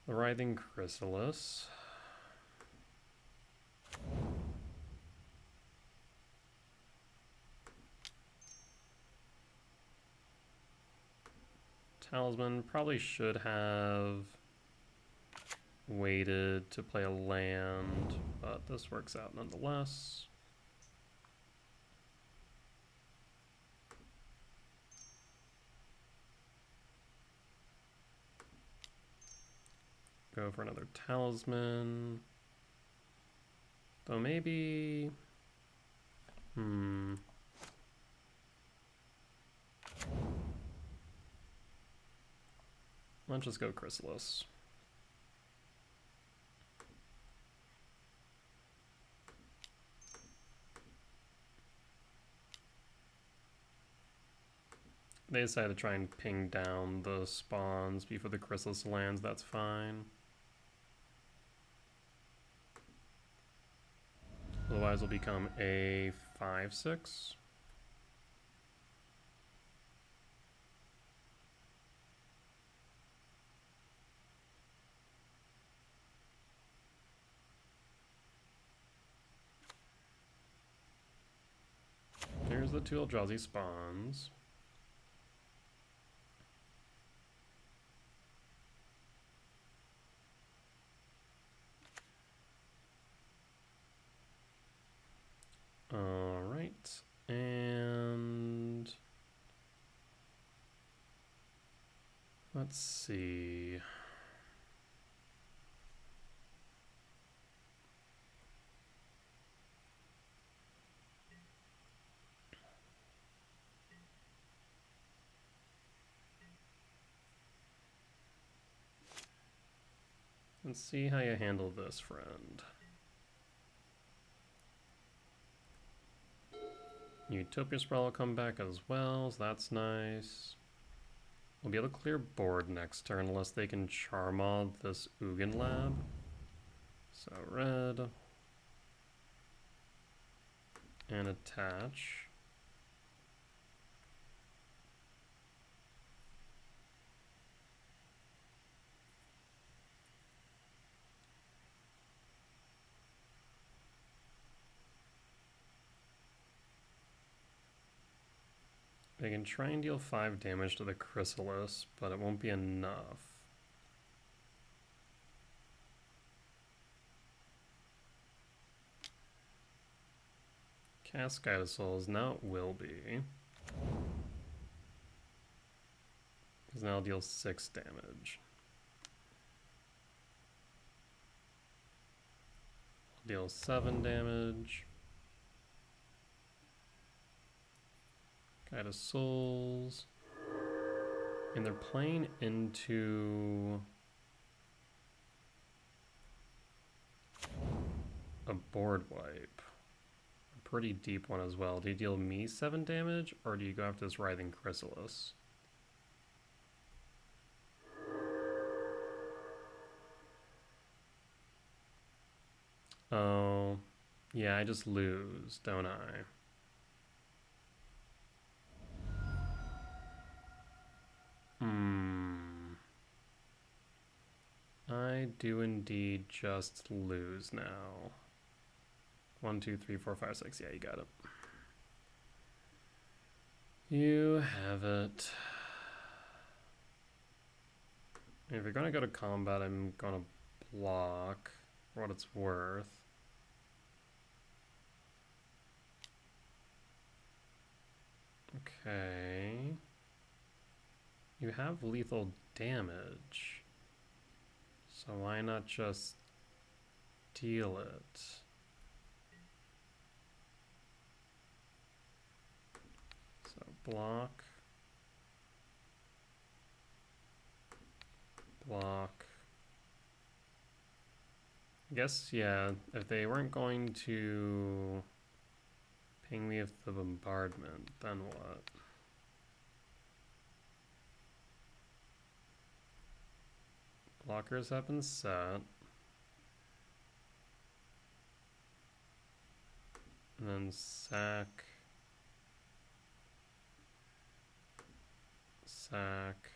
The Writhing Chrysalis. Talisman probably should have waited to play a land, but this works out nonetheless. Go for another Talisman. Though maybe... Let's just go Chrysalis. They decided to try and ping down the spawns before the Chrysalis lands, that's fine. Otherwise it'll become a 5/6. Here's the 2 Eldrazi spawns. Alright, and let's see. Let's see how you handle this, friend. Utopia Sprawl will come back as well, so that's nice. We'll be able to clear board next turn unless they can Charmaw this Ugin Lab. So red. And attach. They can try and deal 5 damage to the Chrysalis, but it won't be enough. Cast Sky to Souls. Now it will be. Because now it'll deal 6 damage. Deal 7 damage. Guide of Souls. And they're playing into a board wipe. A pretty deep one as well. Do you deal me 7 damage, or do you go after this Writhing Chrysalis? Oh, yeah, I just lose, don't I? I do indeed just lose now. 1, 2, 3, 4, 5, 6. Yeah, you got it. You have it. If you're gonna go to combat, I'm gonna block for what it's worth. Okay. You have lethal damage. So why not just deal it? So block. Block. I guess, yeah, if they weren't going to ping me with the bombardment, then what? Blockers have been set. And then sack. Sack.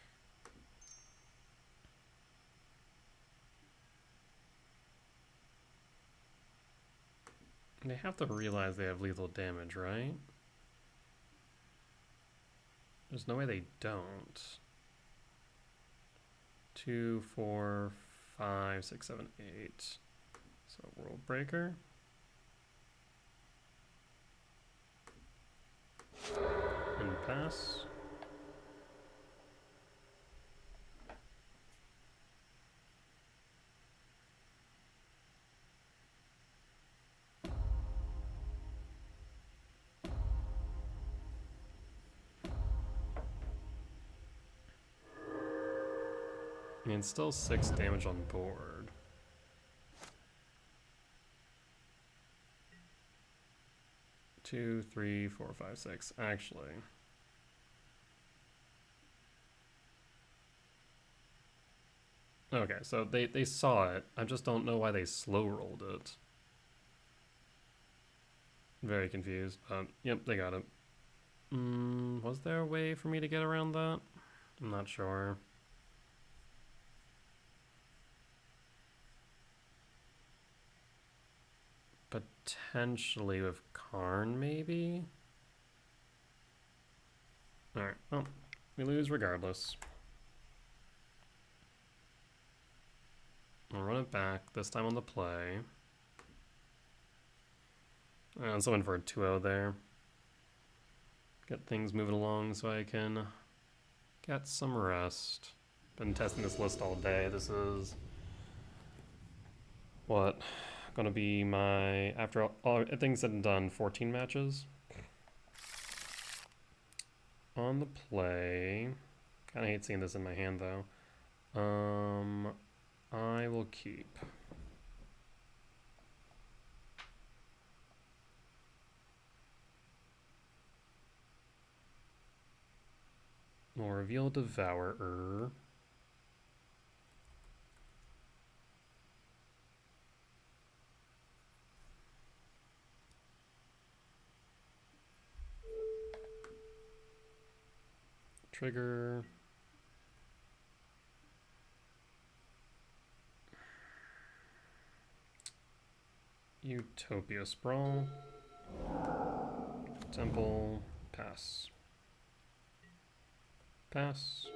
They have to realize they have lethal damage, right? There's no way they don't. 2, 4, 5, 6, 7, 8. So World Breaker. And pass. I mean, it's still 6 damage on board. Two, 3, 4, 5, 6. Actually. Okay, so they saw it. I just don't know why they slow rolled it. Very confused. Yep, they got it. Was there a way for me to get around that? I'm not sure. Potentially with Karn, maybe? Alright, well, we lose regardless. I'll run it back, this time on the play. And someone for a 2-0 there. Get things moving along so I can get some rest. Been testing this list all day. This is what? Gonna be my, after all everything's said and done, 14 matches. On the play. Kinda hate seeing this in my hand though. I will keep. We'll reveal Devourer. Trigger. Utopia Sprawl. Temple. Pass. Pass.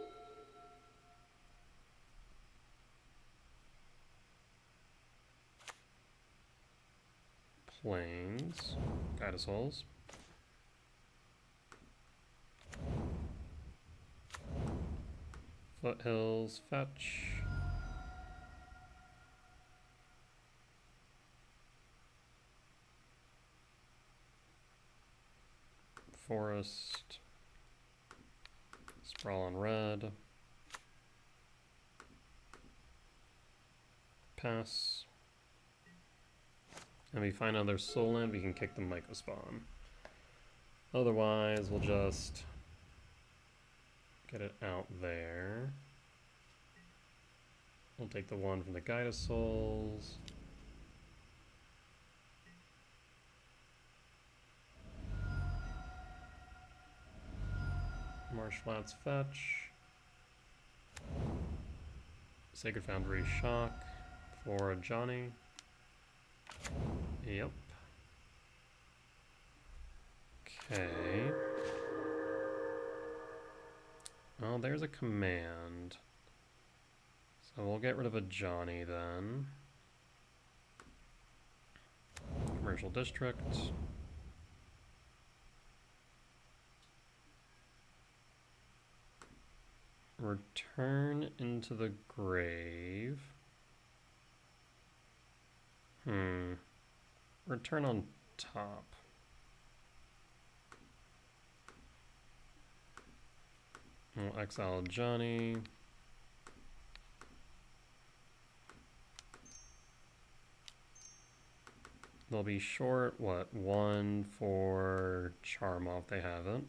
Plains. Guide Souls. Foothills, fetch. Forest. Sprawl on red. Pass. And we find another soul land, we can kick the Myco spawn. Otherwise, we'll just get it out there. We'll take the one from the Guide of Souls. Marsh Flats fetch. Sacred Foundry shock for Johnny. Yep. Okay. Oh, there's a command. So we'll get rid of a Johnny then. Commercial district. Return into the grave. Return on top. We'll exile Johnny. They'll be short, what, 1 for Charm off, they haven't.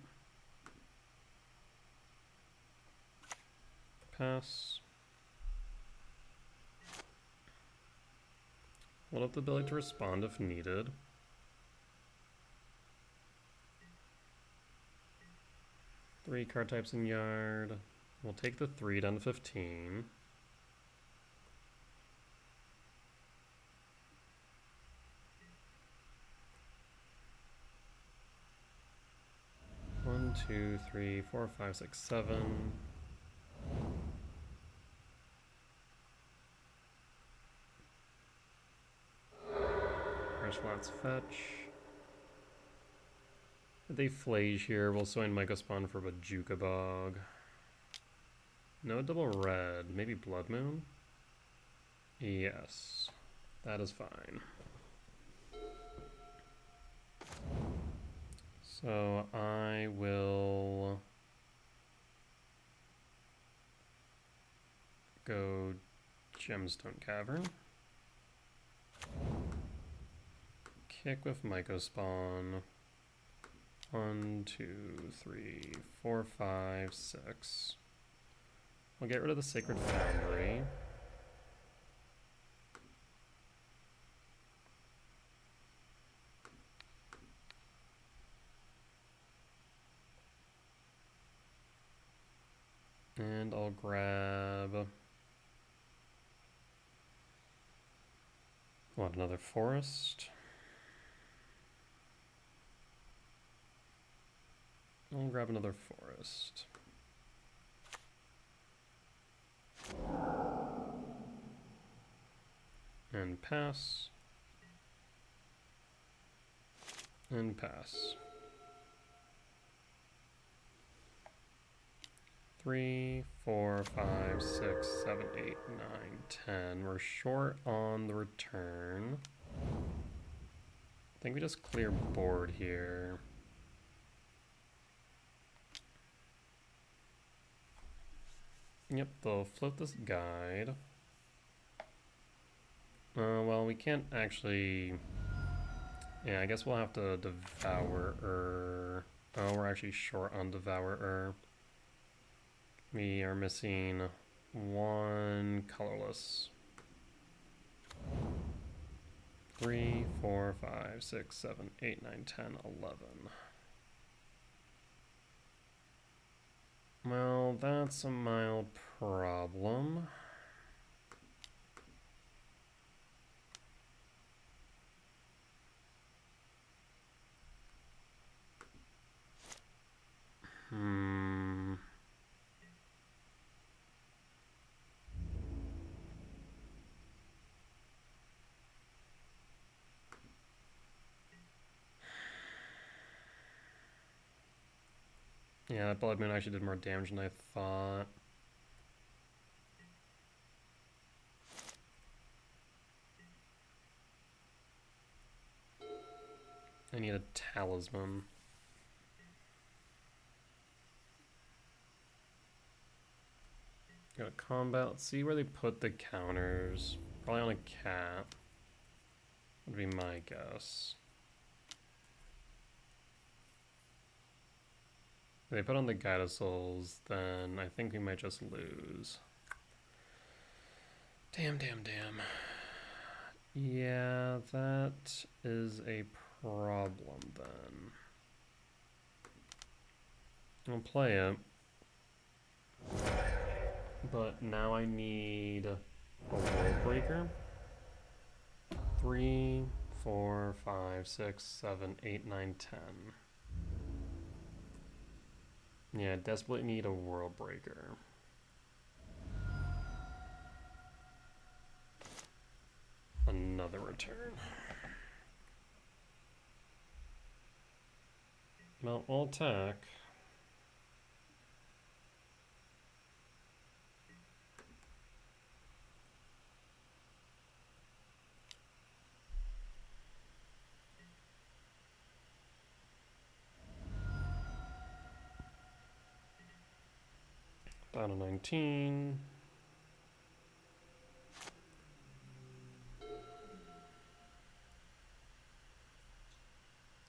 Pass. We'll have the ability to respond if needed. Three card types in yard. We'll take the 3 down to 15. One, two, three, four, five, six, 7. Flats fetch. If they flage here, we'll swing Myco spawn for Bajuka Bog. No double red. Maybe Blood Moon? Yes. That is fine. So I will go Gemstone Cavern. Kick with Myco spawn. 1, 2, 3, 4, 5, 6. We'll get rid of the Sacred Foundry. And I'll grab... What, another forest? I'll grab another forest. And pass. And pass. 3, 4, 5, 6, 7, 8, 9, 10. We're short on the return. I think we just clear board here. Yep, they'll flip this guide. Well, we can't actually... Yeah, I guess we'll have to Devourer. Oh, we're actually short on Devourer. We are missing 1 Colorless. 3, 4, 5, 6, 7, 8, 9, 10, 11. Well, that's a mild problem. Yeah, that Blood Moon actually did more damage than I thought. I need a talisman. Go to combat. Let's see where they put the counters. Probably on a cat. Would be my guess. If they put on the Guide of Souls, then I think we might just lose. Damn. Yeah, that is a problem then. I'll play it. But now I need a World Breaker. 3, 4, 5, 6, 7, 8, 9, 10. Yeah, desperately need a World Breaker. Another return. Well, we'll attack. Down to 19.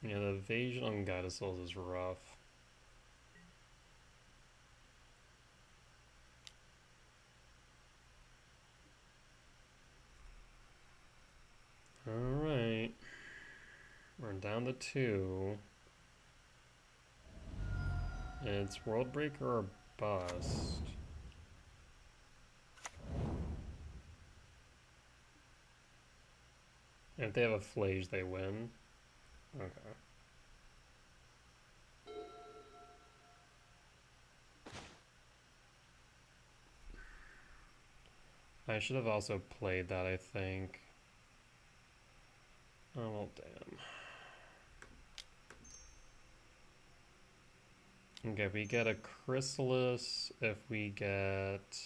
Yeah, the evasion on Guide of Souls is rough. Alright. We're down to 2. It's World Breaker or bust. And if they have a Flage, they win. Okay. I should have also played that, I think. Oh, well, damn. Okay, if we get a Chrysalis, if we get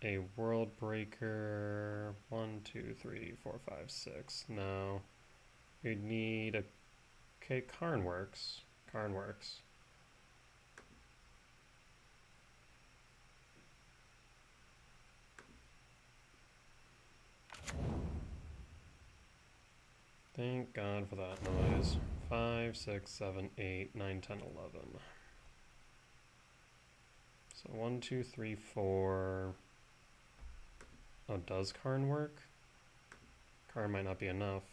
a World Breaker, 1, 2, 3, 4, 5, 6, no. We'd need a, okay, Karn works. Karn works. Thank God for that noise. 5, 6, 7, 8, 9, 10, 11. So 1, 2, 3, 4. Oh, does Karn work? Karn might not be enough.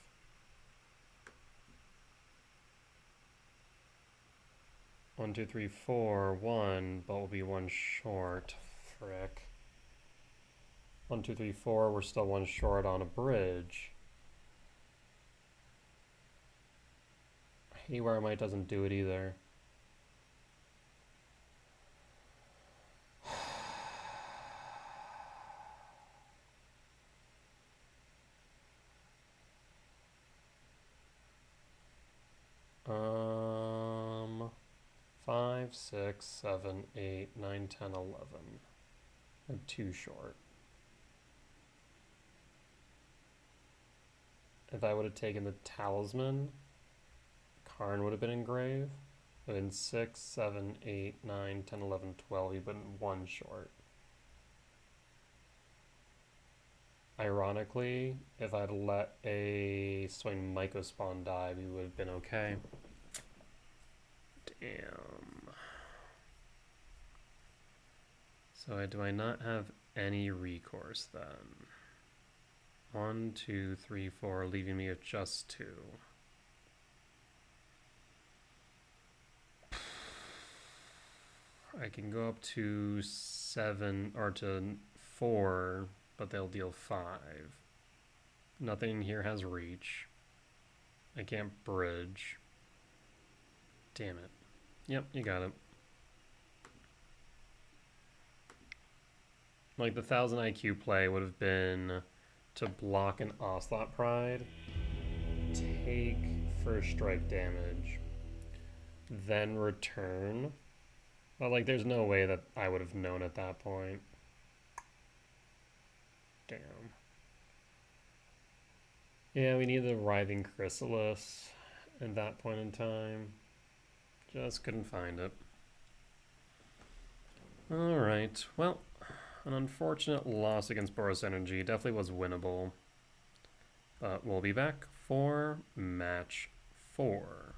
One, two, three, four, 1, but we'll be 1 short. Frick. 1, 2, 3, 4, we're still 1 short on a bridge. Haywire Might doesn't do it either. Um, 5, 6, 7, 8, 9, 10, 11. I'm 2 short. If I would have taken the Talisman, Karn would have been engraved. But in 6, 7, 8, 9, 10, 11, 12, he'd been 1 short. Ironically, if I'd let a Swing Mycospawn die, we would have been okay. Damn. So do I not have any recourse then? 1, 2, 3, 4, leaving me with just 2. I can go up to 7 or to 4, but they'll deal 5. Nothing here has reach. I can't bridge. Damn it. Yep, you got it. Like the 1000 IQ play would have been to block an Ocelot Pride, take first strike damage. then return. But like, there's no way that I would have known at that point. Damn. Yeah, we needed a Writhing Chrysalis at that point in time. Just couldn't find it. Alright, well, an unfortunate loss against Boros Energy. Definitely was winnable. But we'll be back for match 4.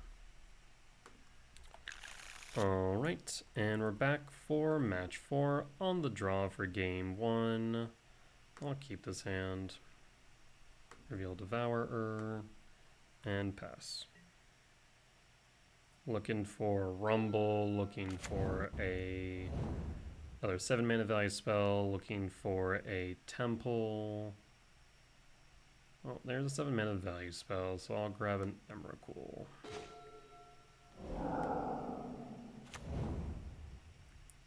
Alright, and we're back for match 4 on the draw for game 1. I'll keep this hand. Reveal Devourer, and pass. Looking for Rumble, looking for another 7 mana value spell, looking for a Temple. Oh, there's a 7 mana value spell, so I'll grab an Emrakul.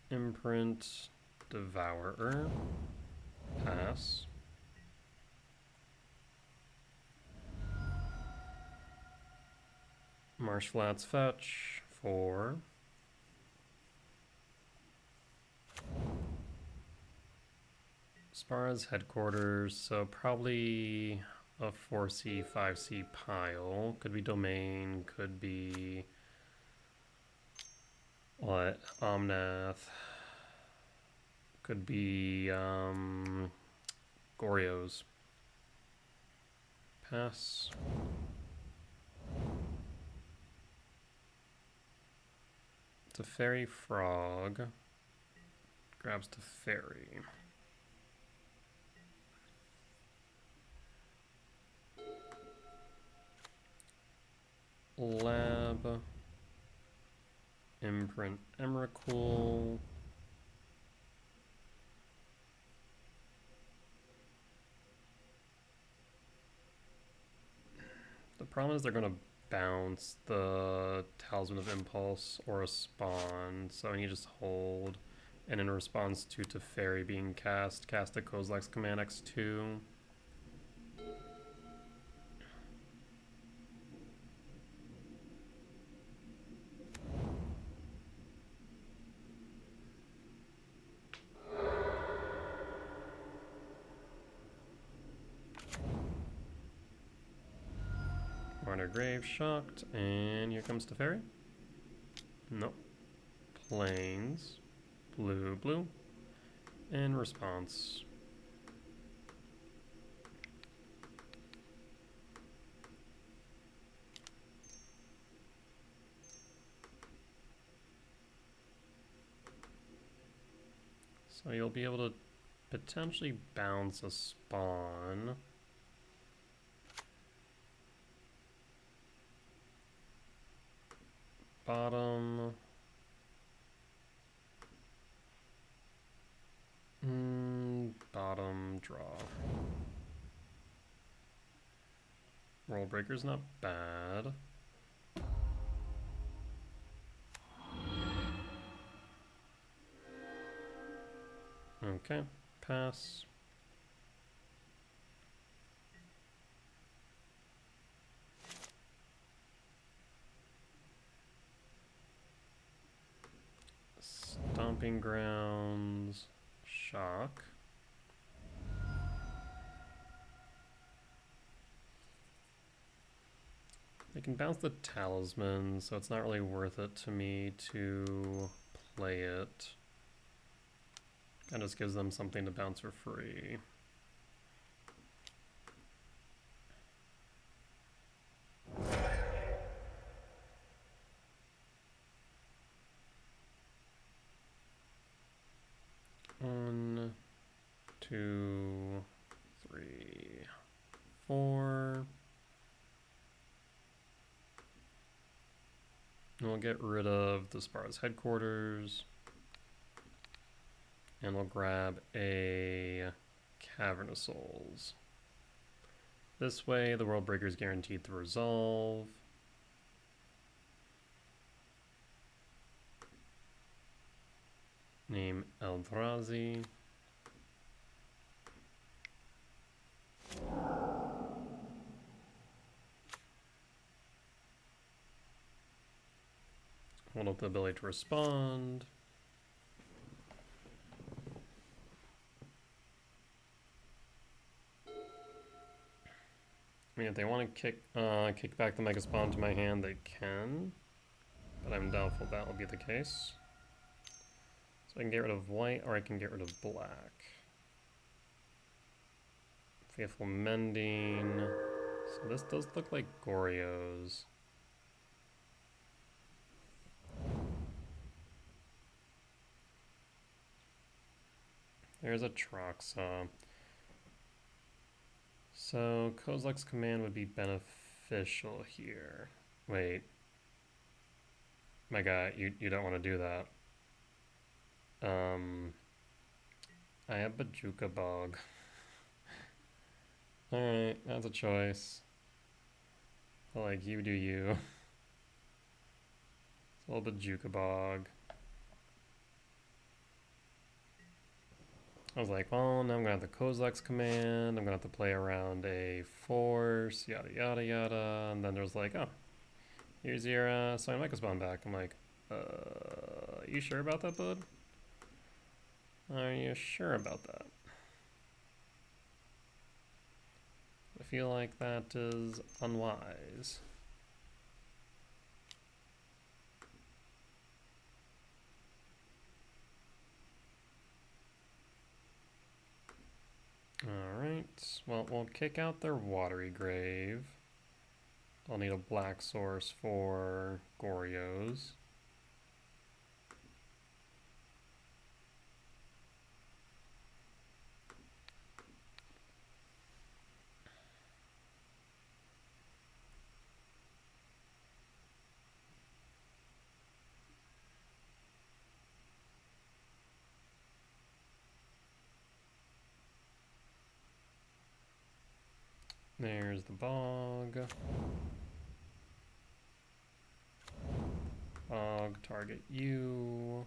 Imprint, Devourer, pass. Marshflat's fetch, 4. Spara's headquarters, so probably a 4C, 5C pile. Could be Domain, could be... what? Omnath. Could be Goryo's. Pass. Teferi Frog. Grabs Teferi. Lab. Imprint Emrakul. The problem is they're going to bounce the Talisman of Impulse or a Spawn, so I need to just hold. And in response to Teferi being cast a Kozilek's Command X2. Marner Grave shocked, and here comes Teferi. Nope. Plains. Blue, blue. And response. So you'll be able to potentially bounce a spawn. Bottom. Bottom draw. World Breaker's not bad. Okay, pass. Stomping Grounds, shock. They can bounce the Talisman, so it's not really worth it to me to play it. That just gives them something to bounce for free. One, two, three, four. And we'll get rid of the Spara's headquarters. And we'll grab a Cavern of Souls. This way, the World Breaker is guaranteed to resolve. Name Eldrazi. with the ability to respond. I mean, if they want to kick back the Mega Spawn to my hand, they can. But I'm doubtful that will be the case. So I can get rid of white, or I can get rid of black. Faithful Mending. So this does look like Goryo's. There's a Troxa. So Kozilek's command would be beneficial here. Wait. My guy, you don't want to do that. I have Bajuka Bog. Alright, that's a choice. I like, you do you. It's a little Bajuka Bog. I was like, well, now I'm gonna have the Kozilek's command, I'm gonna have to play around a force, yada yada yada, and then there's like, oh, here's your Sign Mega Spawn back. I'm like, you sure about that, bud? Are you sure about that? I feel like that is unwise. Alright, well, we'll kick out their Watery Grave. I'll need a black source for Goryo's. There's the Bog. Bog, target you.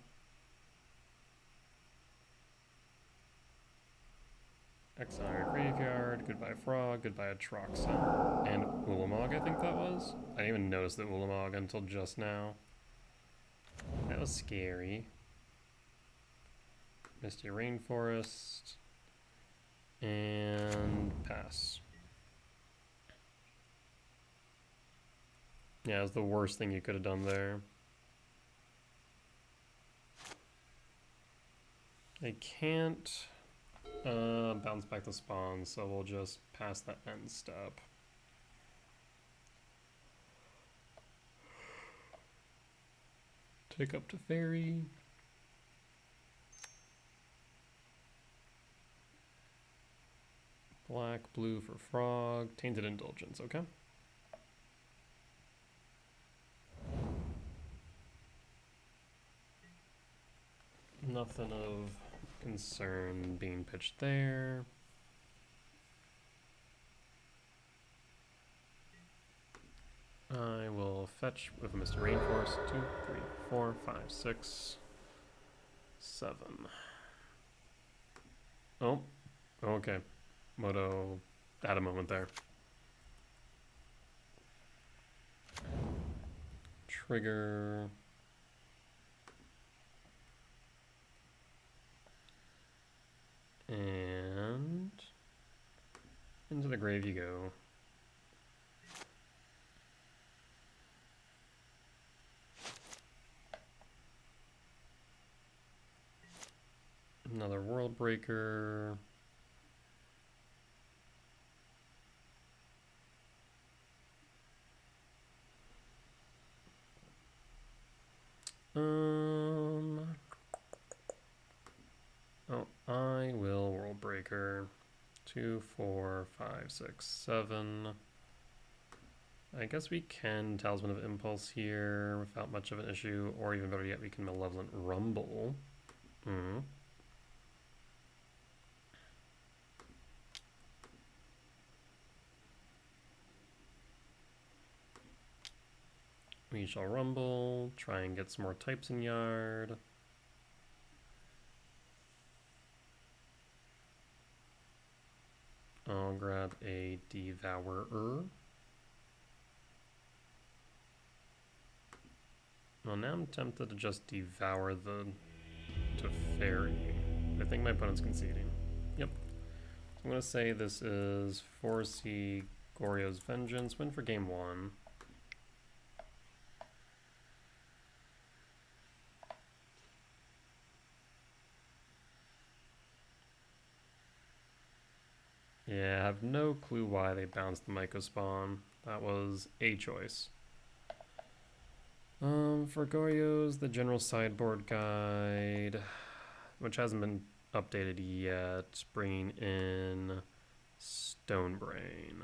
Exile your graveyard. Goodbye Frog. Goodbye Atroxa. And Ulamog, I think that was? I didn't even notice the Ulamog until just now. That was scary. Misty Rainforest. And pass. Yeah, it was the worst thing you could have done there. They can't bounce back the spawn, so we'll just pass that end step. Take up to Fairy. Black, blue for Frog. Tainted Indulgence, okay. Nothing of concern being pitched there. I will fetch with a Mr. Rainforest. 2, 3, 4, 5, 6, 7. Oh, okay. Moto had a moment there. Trigger. And into the grave you go. Another World Breaker. Oh, I will World Breaker. 2, 4, 5, 6, 7. I guess we can Talisman of Impulse here without much of an issue, or even better yet, we can Malevolent Rumble. We shall rumble, try and get some more types in yard. I'll grab a Devourer. Well, now I'm tempted to just devour the Teferi. I think my opponent's conceding. Yep. I'm going to say this is 4C Goryo's Vengeance. Win for game 1. Yeah, I have no clue why they bounced the Myco spawn. That was a choice. For Goryo's, the general sideboard guide, which hasn't been updated yet, bringing in Stonebrain.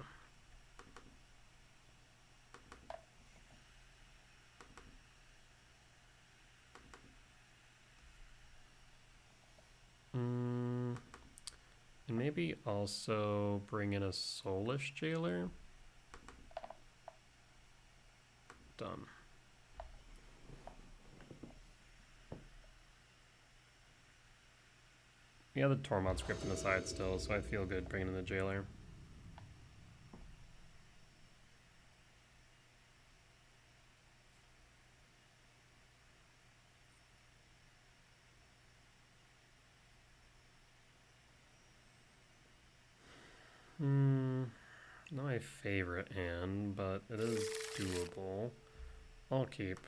And maybe also bring in a Soulish Jailer. Done. Yeah, the Tormod script on the side still, so I feel good bringing in the Jailer. Not my favorite hand, but it is doable. I'll keep.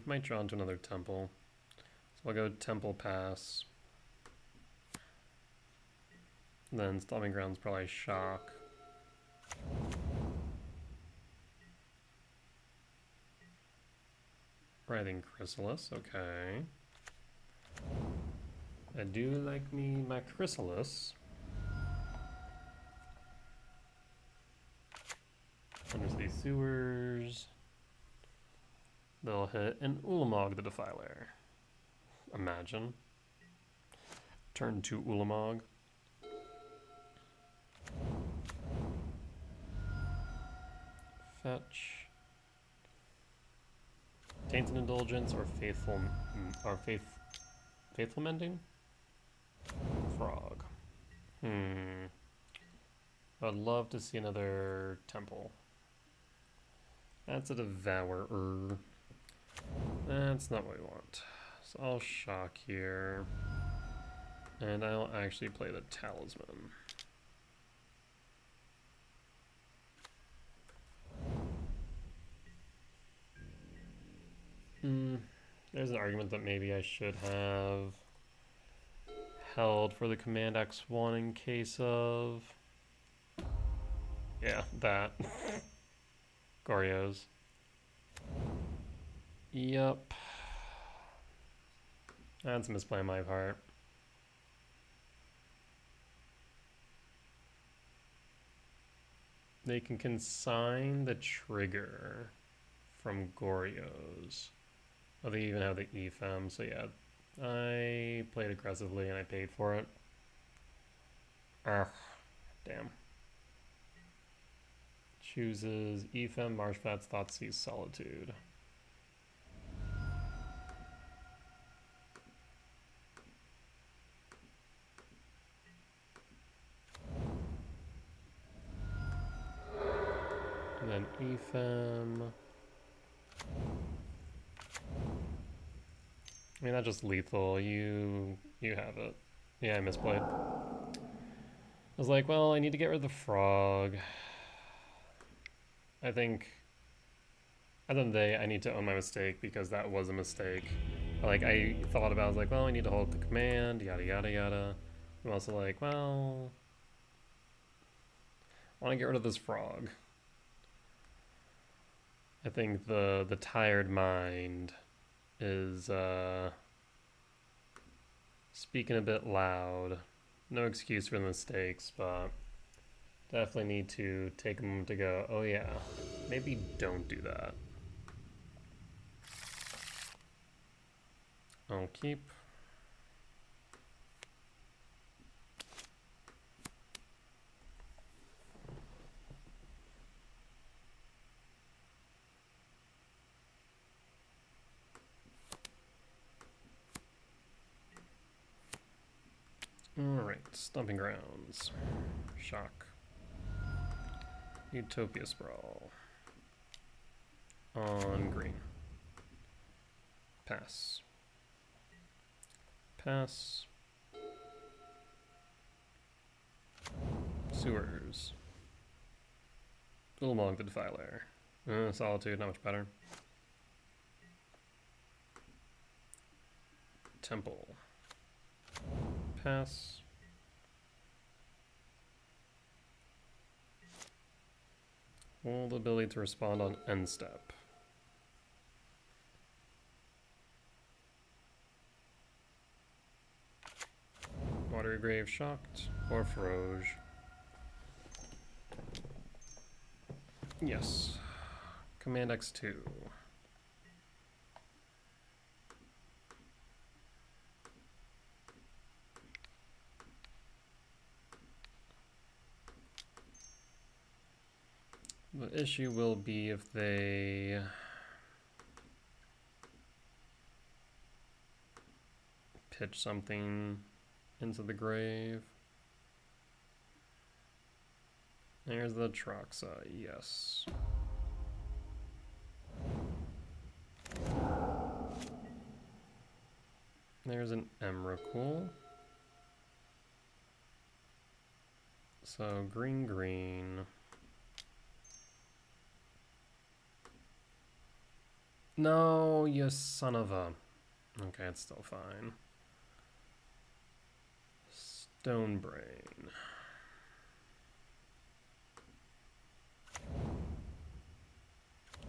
Might draw into another temple. So I'll go Temple Pass. Then Stomping Ground's probably Shock. Writhing Chrysalis, okay. I do like me my Chrysalis. Undersea Sewers. They'll hit an Ulamog the Defiler. Imagine. Turn to Ulamog. Fetch. Tainted Indulgence or Faithful Mending? Frog. I'd love to see another temple. That's a Devourer. That's not what we want. So I'll shock here. And I'll actually play the Talisman. There's an argument that maybe I should have held for the Command X1 in case of... Yeah, that. Goryo's. Yep. That's a misplay on my part. They can consign the trigger from Goryo's. Oh, they even have the EFM, so yeah. I played aggressively and I paid for it. Ugh. Damn. Chooses EFM, Marshfats, Thoughtseize, Solitude. And then EFM. I mean, that's just lethal. You have it. Yeah, I misplayed. I was like, well, I need to get rid of the frog. I think at the end of the day, I need to own my mistake because that was a mistake. Like, I thought about it, I was like, well, I need to hold the command, yada, yada, yada. I'm also like, well, I want to get rid of this frog. I think the tired mind is speaking a bit loud. No excuse for the mistakes, but definitely need to take a moment to go, oh yeah, maybe don't do that. I'll keep. Alright, Stomping Grounds. Shock. Utopia Sprawl. On green. Pass. Pass. Sewers. Ulamog the Defiler. Solitude, not much better. Temple. Pass. Well, the ability to respond on end step. Watery Grave Shocked or Froge. Yes. Command X2. The issue will be if they pitch something into the grave. There's the Troxa, yes. There's an Emrakul. So green, green. No, you son of a... Okay, it's still fine. Stonebrain.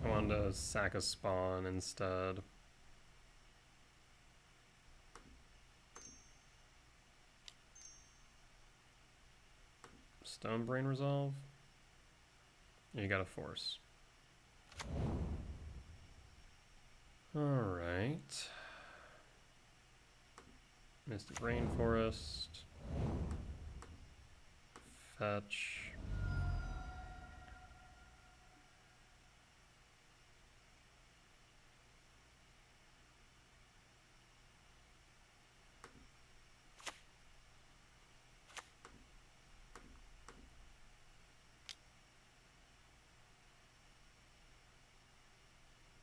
I wanted to sack a spawn instead. Stonebrain resolve? You got a force. Alright. Mystic Rainforest. Fetch.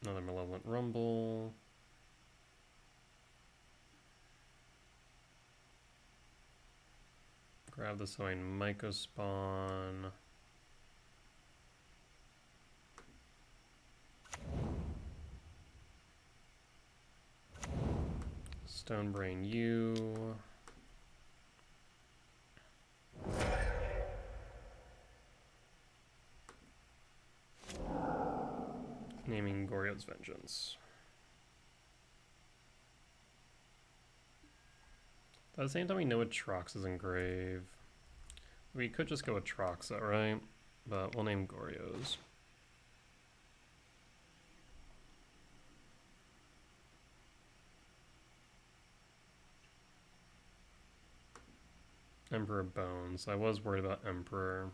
Another Malevolent Rumble. Grab the Sowing Mycospawn. Stonebrain U. Naming Goryo's Vengeance. At the same time, we know what Trox is engrave. We could just go with Troxa, right? But we'll name Goryo's. Emperor Bones. I was worried about Emperor.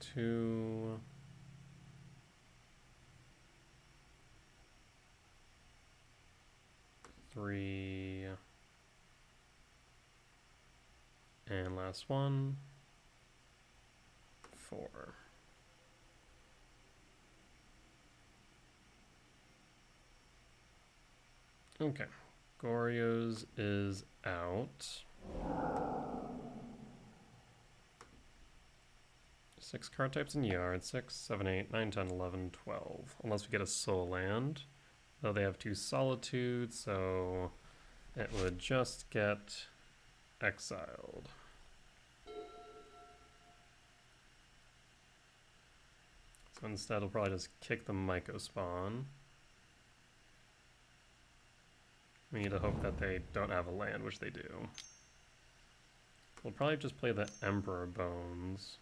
Two. Three. And last one. 4. Okay. Goryo's is out. 6 card types in yard. 6, 7, 8, 9, 10, 11, 12. Unless we get a soul land. Though they have 2 solitudes, so it would just get exiled. So instead we'll probably just kick the Mycospawn. We need to hope that they don't have a land, which they do. We'll probably just play the Emperor Bones.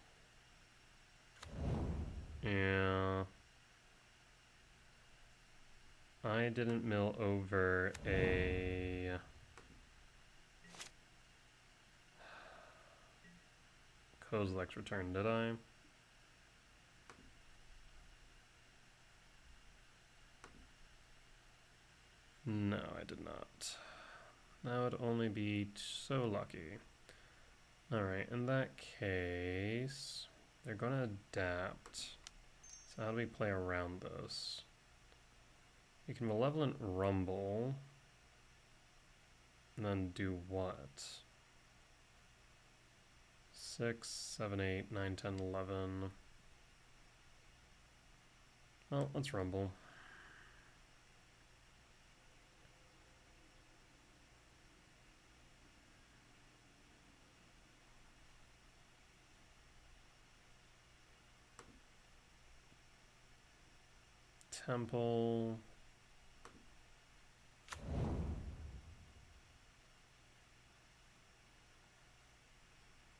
Yeah. I didn't mill over a... Kozilek's Return, did I? No, I did not. That would only be so lucky. Alright, in that case, they're going to adapt. So how do we play around this? We can Malevolent Rumble. And then do what? 6, 7, 8, 9, 10, 11. Well, let's Rumble. Temple.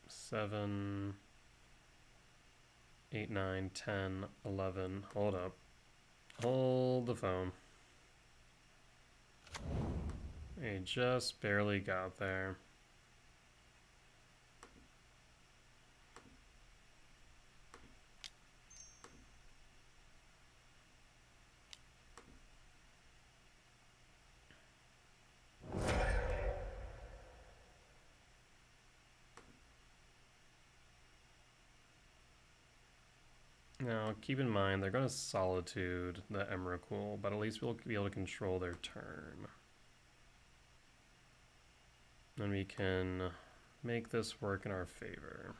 Seven, 8, 9, 10, 11. Hold up. Hold the phone. We just barely got there. Now, keep in mind, they're going to Solitude the Emrakul, but at least we'll be able to control their turn. And we can make this work in our favor.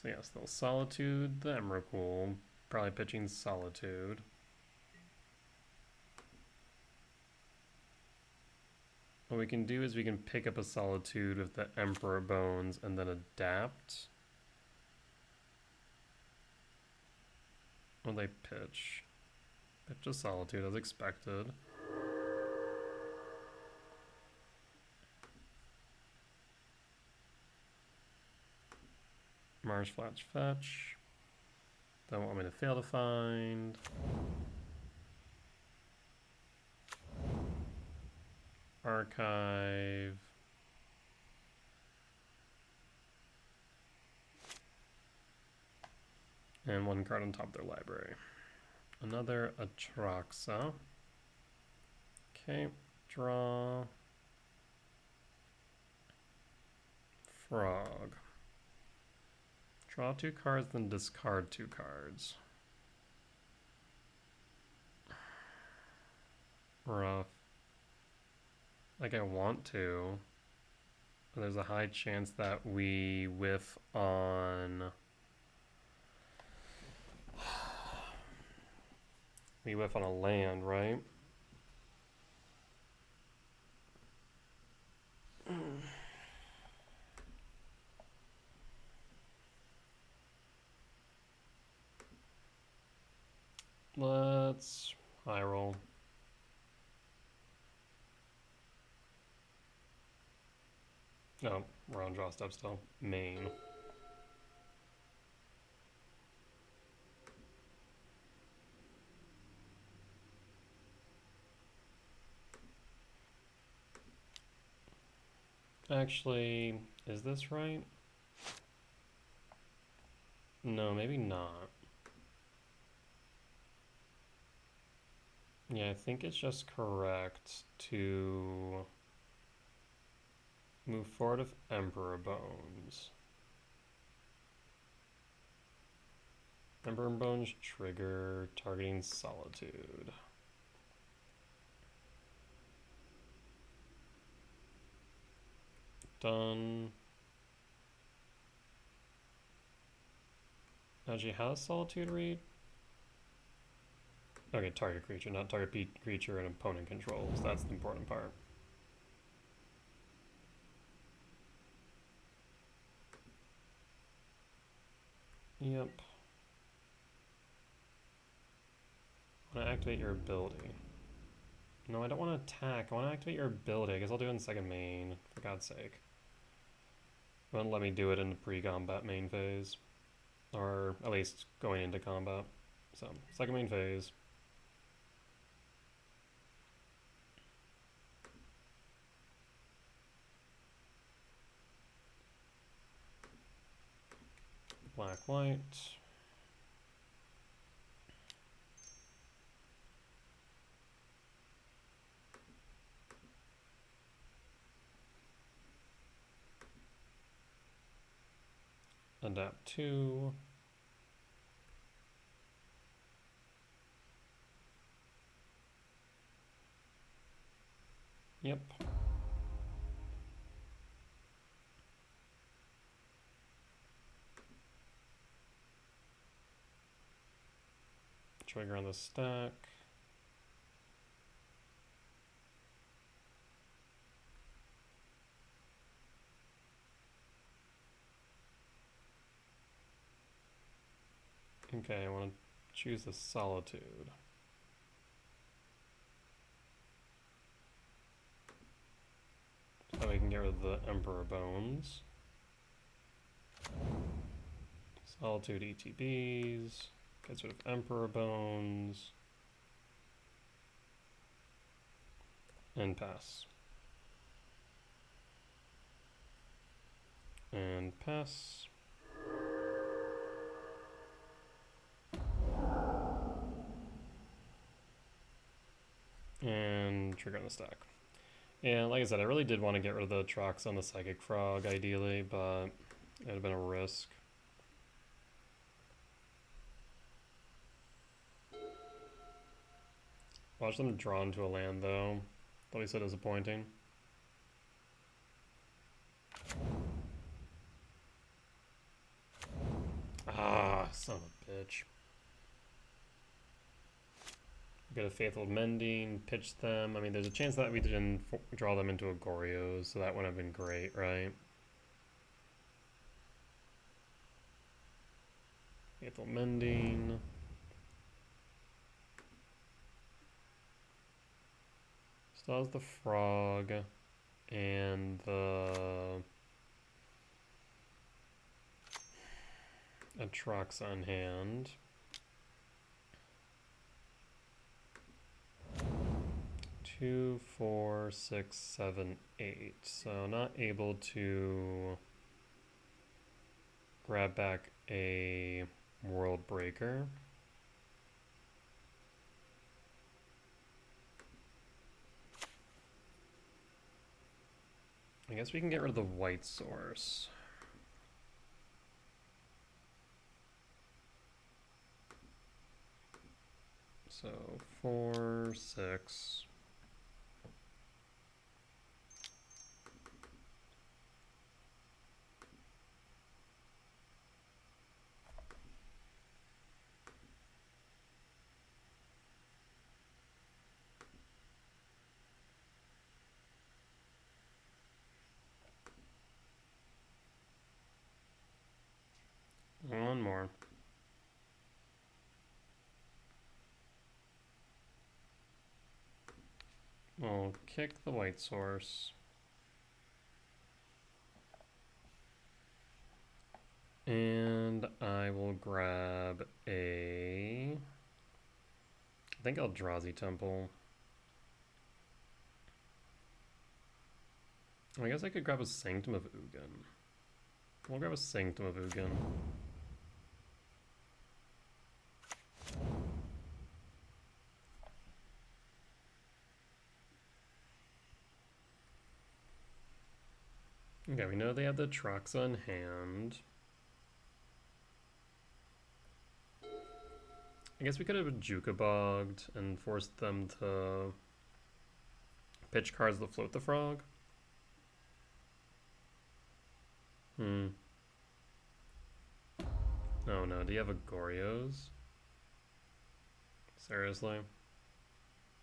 So yes, they'll Solitude the Emrakul, probably pitching Solitude. What we can do is we can pick up a Solitude with the Emperor Bones and then adapt. What will they pitch? Pitch a Solitude as expected. Mars Flash Fetch. Don't want me to fail to find. Archive. And one card on top of their library. Another Atraxa. Okay, draw. Frog. Draw 2 cards, then discard 2 cards. Rough. Like I want to. But there's a high chance that we whiff on... We whiff on a land, right? Let's high roll. No, we're on draw step still. Main. Actually, is this right? No, maybe not. Yeah, I think it's just correct to move forward with Emperor Bones. Emperor Bones trigger targeting Solitude. Done. Actually, how does Solitude read? Okay, target creature, not target creature an opponent controls. That's the important part. Yep. I want to activate your ability. No, I don't want to attack. I want to activate your ability. I guess I'll do it in second main, for God's sake. It won't let me do it in the pre-combat main phase. Or at least going into combat. So, second main phase. black, white. Adapt 2. Yep. Trigger on the stack. Okay, I want to choose the Solitude. So we can get rid of the Emperor Bones. Solitude ETBs. Gets rid of Emperor Bones. And pass. And pass. And trigger on the stack. And like I said, I really did want to get rid of the Trox on the Psychic Frog, ideally, but it would have been a risk. Watch them drawn to a land, though. That'll be so disappointing. Ah, son of a bitch. Get a Faithful Mending, pitch them. I mean, there's a chance that we didn't draw them into a Goryo, so that would have been great, right? Faithful Mending. Still has the frog and the Atrox on hand. 2, 4, 6, 7, 8. So not able to grab back a World Breaker. I guess we can get rid of the white source. So 4, 6. One more. We'll kick the white source. And I will grab a... I think Eldrazi Temple. I guess I could grab a Sanctum of Ugin. We'll grab a Sanctum of Ugin. Okay, we know they have the Trox on hand. I guess we could have Jukabogged and forced them to pitch cards that float the frog. Oh no, do you have a Goryos? Seriously?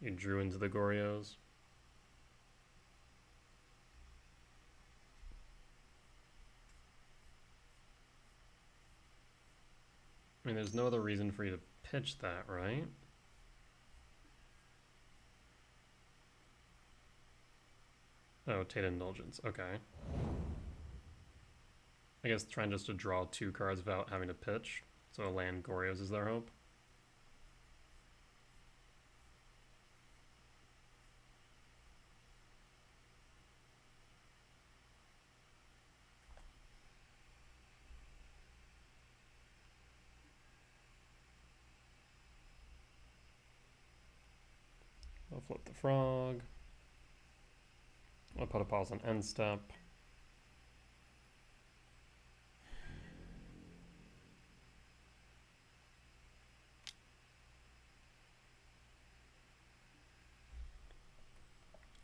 You drew into the Goryos? I mean, there's no other reason for you to pitch that, right? Oh, Tate Indulgence, okay. I guess trying just to draw 2 cards without having to pitch. So a land Goryos is their hope. flip the frog. I'll put a pause on end step.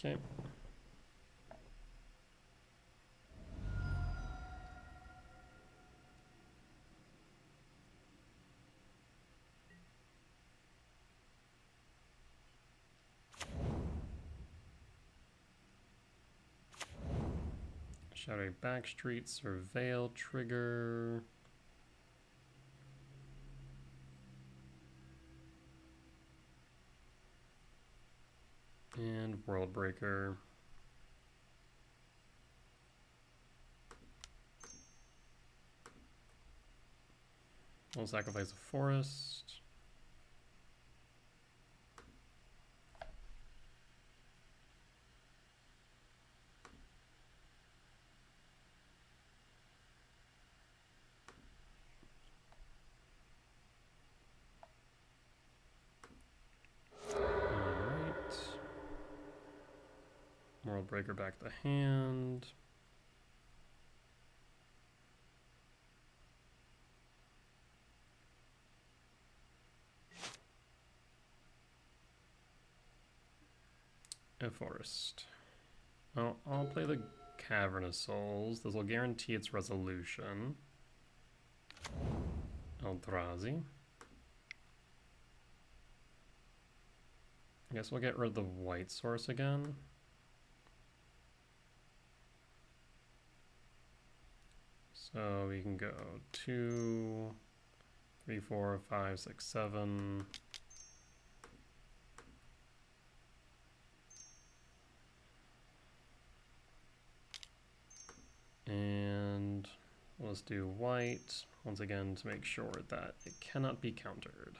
Okay. Shadowy Backstreet, Surveil trigger. And World Breaker. We'll sacrifice a forest. World Breaker back to hand. A forest. Oh, I'll play the Cavernous Souls. This will guarantee its resolution. Eldrazi. I guess we'll get rid of the white source again. So we can go 2, 3, 4, 5, 6, 7. And let's do white once again to make sure that it cannot be countered.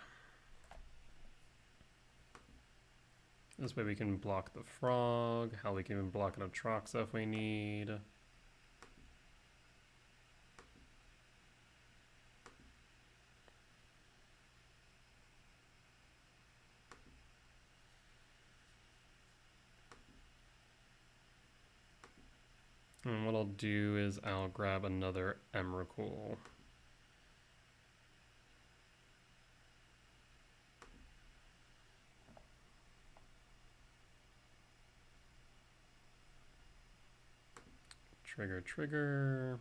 This way we can block the frog. How we can even block an Atraxa if we need. And what I'll do is I'll grab another Emrakul. Trigger, trigger.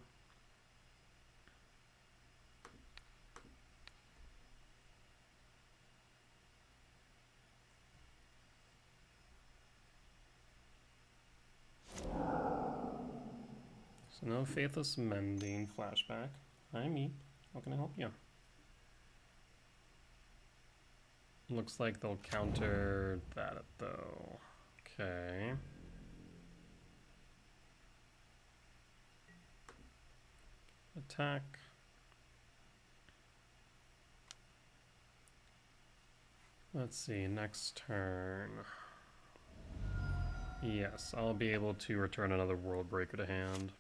So no Faithless Mending flashback. Hi, Meep. How can I help you? Looks like they'll counter that though. Okay. Attack. Let's see, next turn. Yes, I'll be able to return another World Breaker to hand.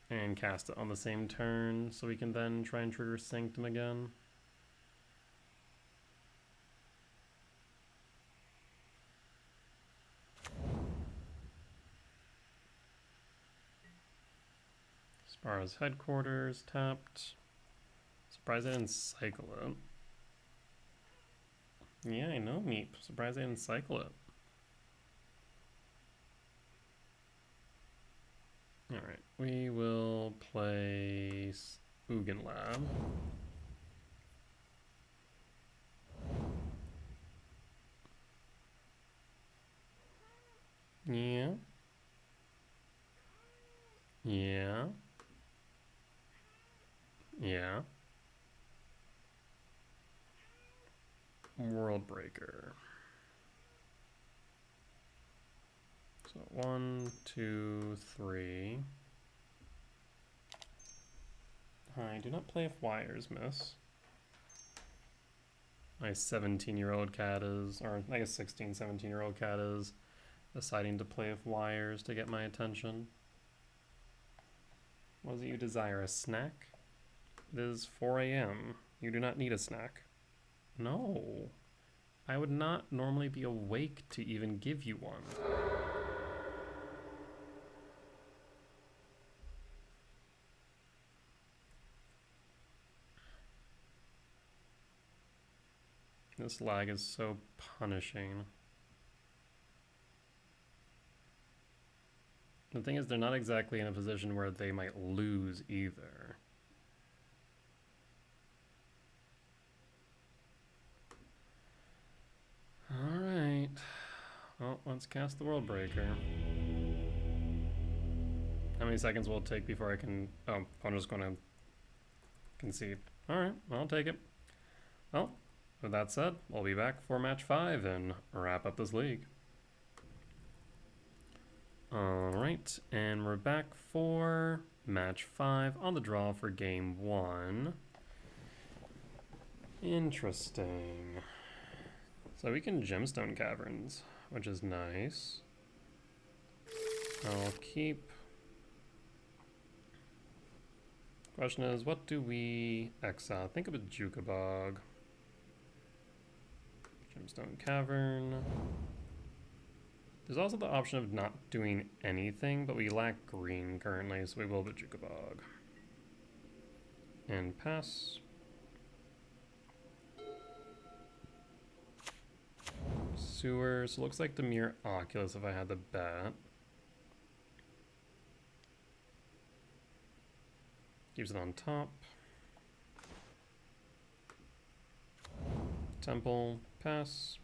And cast it on the same turn, so we can then try and trigger Sanctum again. Spara's Headquarters tapped. Surprised I didn't cycle it. Yeah, I know, Meep. Surprised I didn't cycle it. Alright, we will play Ugin Lab. Yeah. Yeah. Yeah. World Breaker. So 1, 2, 3. Hi, do not play if wires miss. My 17-year-old cat is, or I guess 16, 17-year-old cat is deciding to play with wires to get my attention. What is it you desire, a snack? It is 4 a.m. You do not need a snack. No. I would not normally be awake to even give you one. This lag is so punishing. The thing is, they're not exactly in a position where they might lose either. Alright. Well, let's cast the World Breaker. How many seconds will it take before I can... Oh, I'm just going to concede. Alright, I'll take it. Well, with that said, we'll be back for match 5 and wrap up this league. Alright, and we're back for match 5 on the draw for game 1. Interesting. So we can Gemstone Caverns, which is nice. I'll keep... Question is, what do we exile? Think of a Jukabog. Gemstone Cavern. There's also the option of not doing anything, but we lack green currently, so we will have a Jukabog. And pass. Sewer, so looks like Dimir Oculus if I had the bet. Keeps it on top. Temple, pass.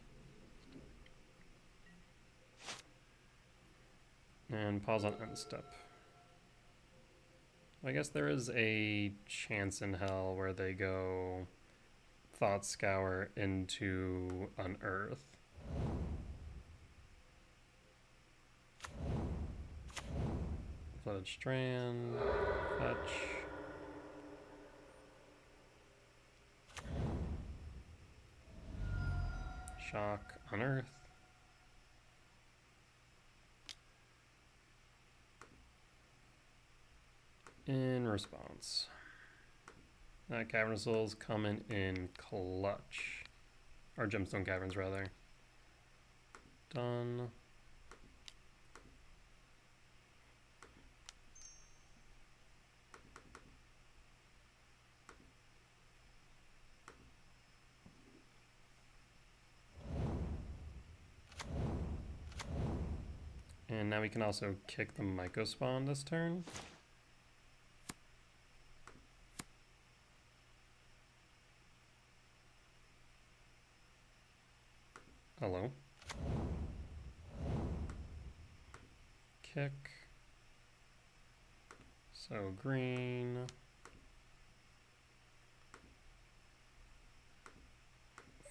And pause on end step. I guess there is a chance in hell where they go Thought Scour into Unearth. Flooded Strand, fetch. Shock, Unearth. In response. Cavern Souls coming in clutch. Or Gemstone Caverns, rather. Done. And now we can also kick the Myco Spawn this turn. Hello. Kick. So green.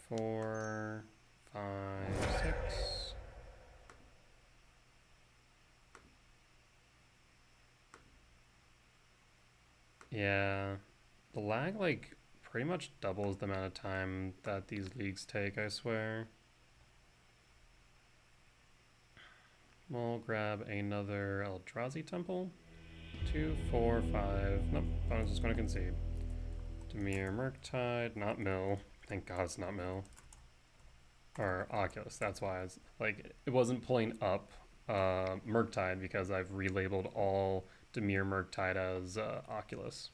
4, 5, 6. Yeah, the lag like pretty much doubles the amount of time that these leagues take, I swear. We'll grab another Eldrazi Temple. 2, 4, 5. Nope, I was just going to concede. Dimir Murktide, not Mill. Thank God it's not Mill. Or Oculus, that's why it's like it wasn't pulling up Murktide because I've relabeled all Dimir Murktide as Oculus.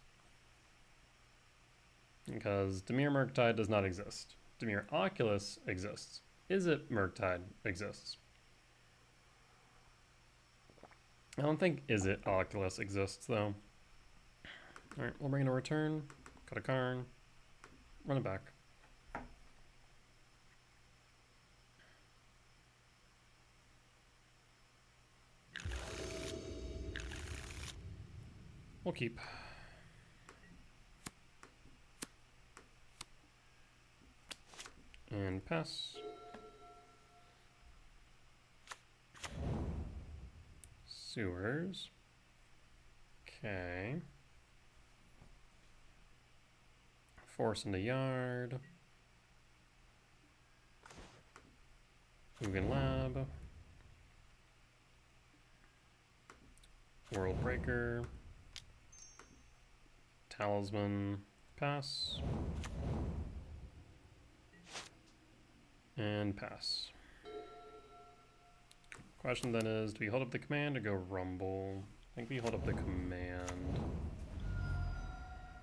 Because Dimir Murktide does not exist. Dimir Oculus exists. Is it Murktide exists? I don't think Is It Oculus exists, though. Alright, we'll bring in a return, cut a Karn, run it back. We'll keep. And pass. Sewers. Okay. Force in the yard. Ugin Lab. World Breaker. Talisman. Pass. And pass. Question then is, do we hold up the command or go rumble? I think we hold up the command.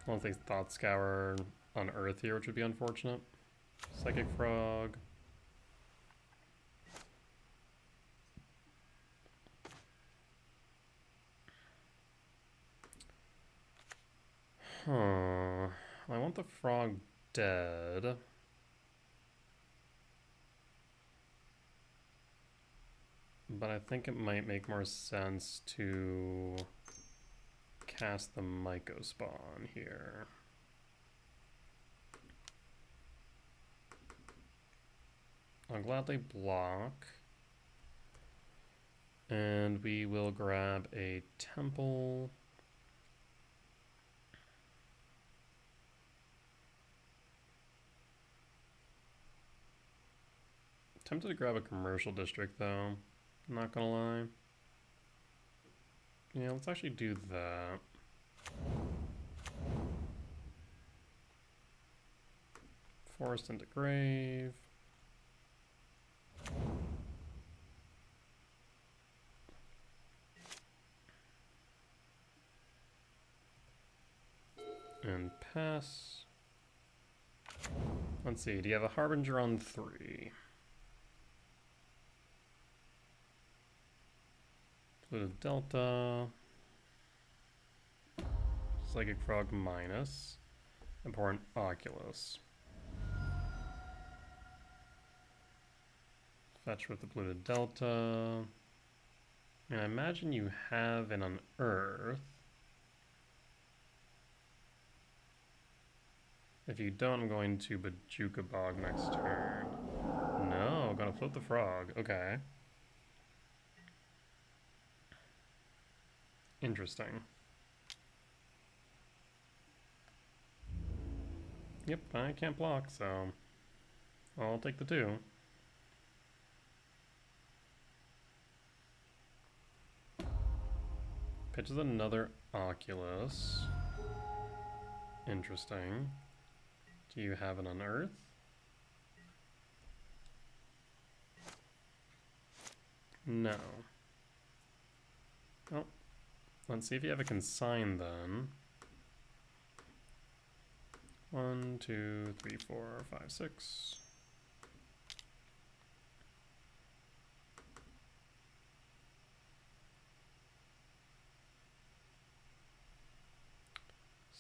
Unless they Thought Scour on Earth here, which would be unfortunate. Psychic Frog. Huh. I want the frog dead. But I think it might make more sense to cast the Myco Spawn here. I'll gladly block. And we will grab a temple. Tempted to grab a commercial district though, not gonna lie. Yeah, let's actually do that. Forest into grave. And pass. Let's see, do you have a Harbinger on 3? Polluted Delta. Psychic Frog minus. Important Oculus. Fetch with the Polluted Delta. And I imagine you have an Unearth. If you don't, I'm going to Bajuka Bog next turn. No, gonna float the frog. Okay. Interesting. Yep, I can't block, so I'll take the 2. Pitches another Oculus. Interesting. Do you have an Unearth? No. Oh. Let's see if you have a Consign then. 1, 2, 3, 4, 5, 6.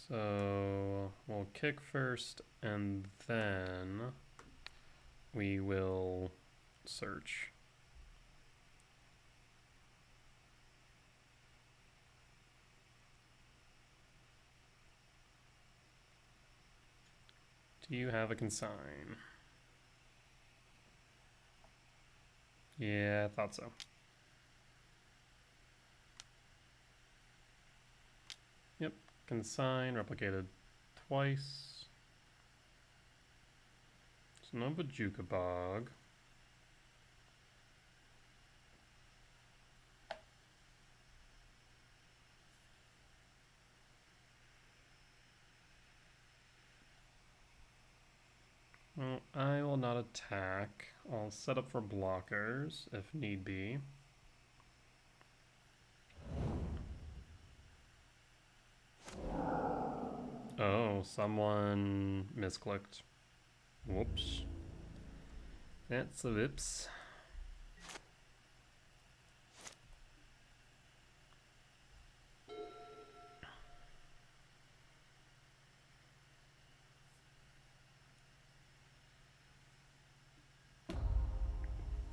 So we'll kick first and then we will search. Do you have a Consign? Yeah, I thought so. Yep, Consign, replicated twice. So no Bajuka Bog. Well, I will not attack. I'll set up for blockers if need be. Oh, someone misclicked. Whoops. That's a whoops.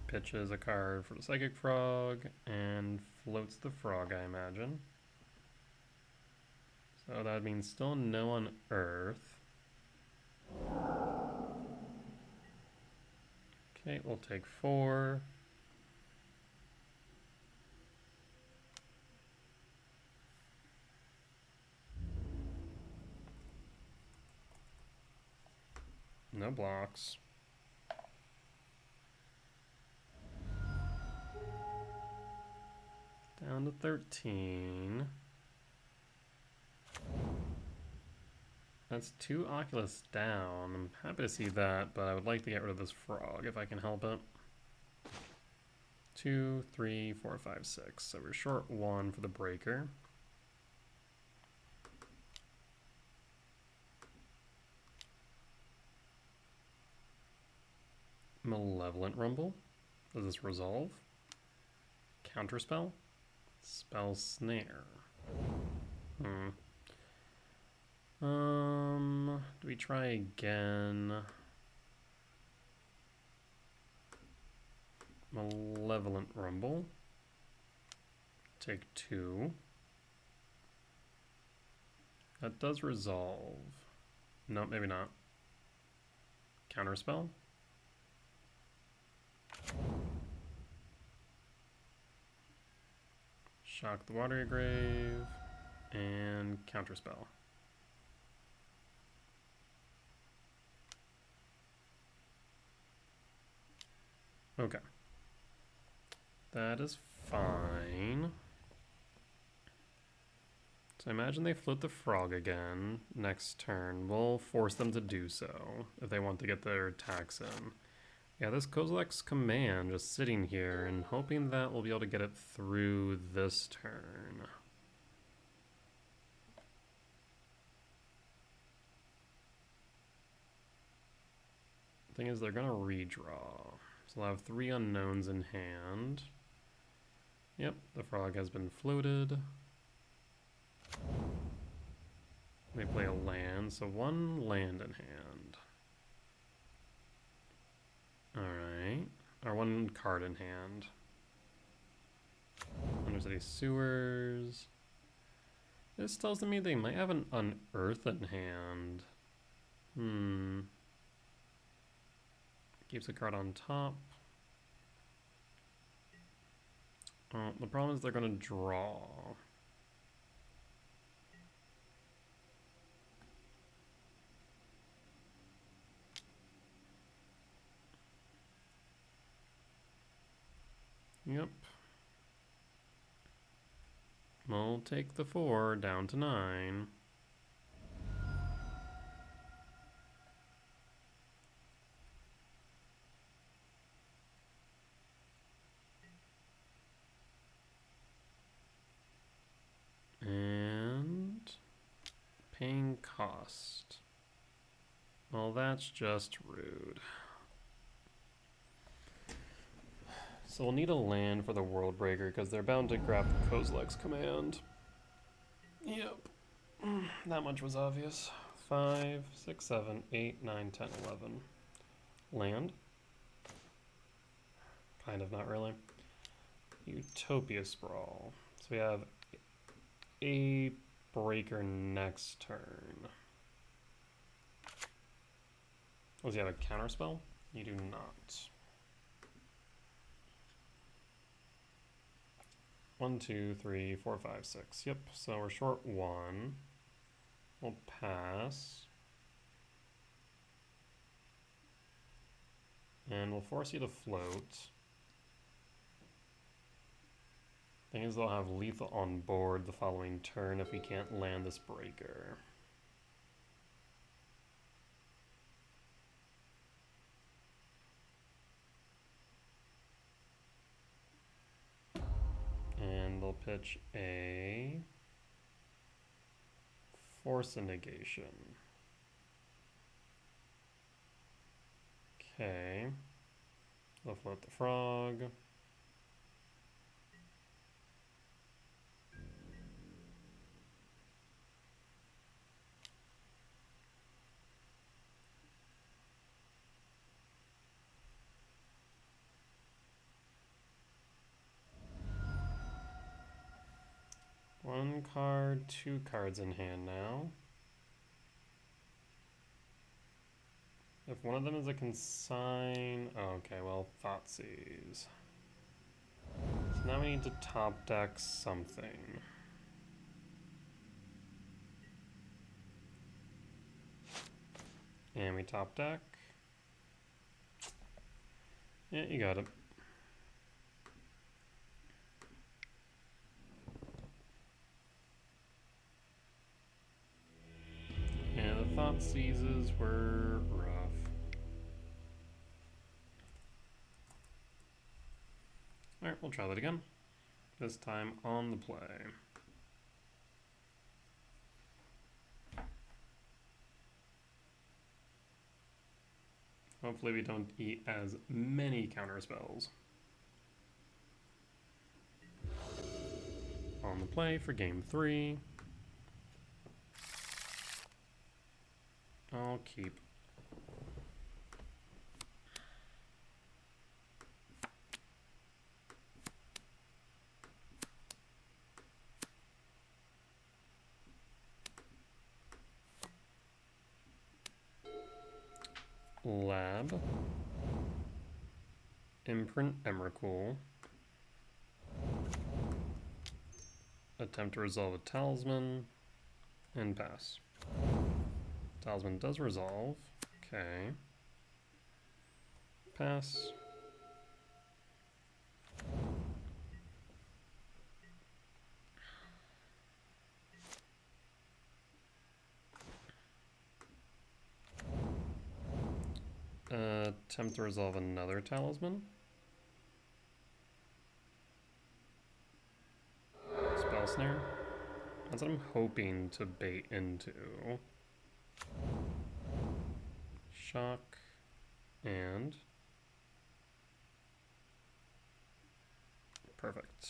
Pitches a card for the Psychic Frog and floats the frog, I imagine. So that means still no on Earth. Okay, we'll take 4. No blocks. Down to 13. That's 2 Oculus down. I'm happy to see that, but I would like to get rid of this frog if I can help it. 2, 3, 4, 5, 6. So we're short 1 for the breaker. Malevolent Rumble. Does this resolve? Counterspell? Spell Snare. Do we try again? Malevolent Rumble. Take 2. That does resolve. No, maybe not. Counterspell? Shock the Watery Grave. And Counterspell. Okay. That is fine. So I imagine they float the frog again next turn. We'll force them to do so if they want to get their attacks in. Yeah, this Kozilek's command just sitting here and hoping that we'll be able to get it through this turn. Thing is, they're gonna redraw. So they'll have 3 unknowns in hand. Yep, the frog has been floated. They play a land, so 1 land in hand. Alright. Or 1 card in hand. Undercity Sewers. This tells me they might have an Unearth in hand. Keeps a card on top. The problem is they're going to draw. Yep. We'll take the 4 down to 9. And paying cost. Well, that's just rude. So we'll need a land for the World Breaker because they're bound to grab Kozilek's command. Yep. That much was obvious. 5, 6, 7, 8, 9, 10, 11. Land? Kind of, not really. Utopia Sprawl. So we have a breaker next turn. Does he have a counterspell? You do not. 1, 2, 3, 4, 5, 6. Yep, so we're short 1. We'll pass. And we'll force you to float. Thing is, they'll have lethal on board the following turn if we can't land this breaker. And they'll pitch a force a negation. Okay. They'll float the frog. One card, 2 cards in hand now. If one of them is a consign... Oh, okay, well, Thoughtseize. So now we need to top deck something. And we top deck. Yeah, you got it. Thought seizes were rough. Alright, we'll try that again. This time on the play. Hopefully we don't eat as many counter spells. On the play for game 3. I'll keep. Lab. Imprint Emrakul. Attempt to resolve a talisman. And pass. Talisman does resolve. Okay. Pass. Attempt to resolve another talisman. Spell snare. That's what I'm hoping to bait into. Shock and perfect.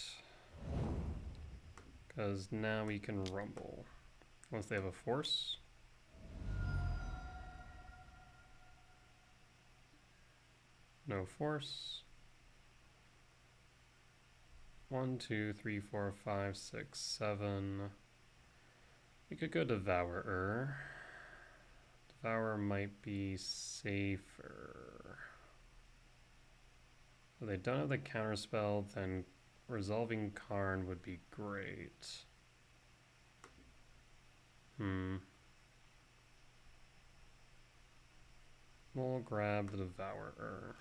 Because now we can rumble. Once they have a force. No force. 1, 2, 3, 4, 5, 6, 7. We could go Devourer. Devourer might be safer. If they don't have the counterspell, then resolving Karn would be great. We'll grab the Devourer.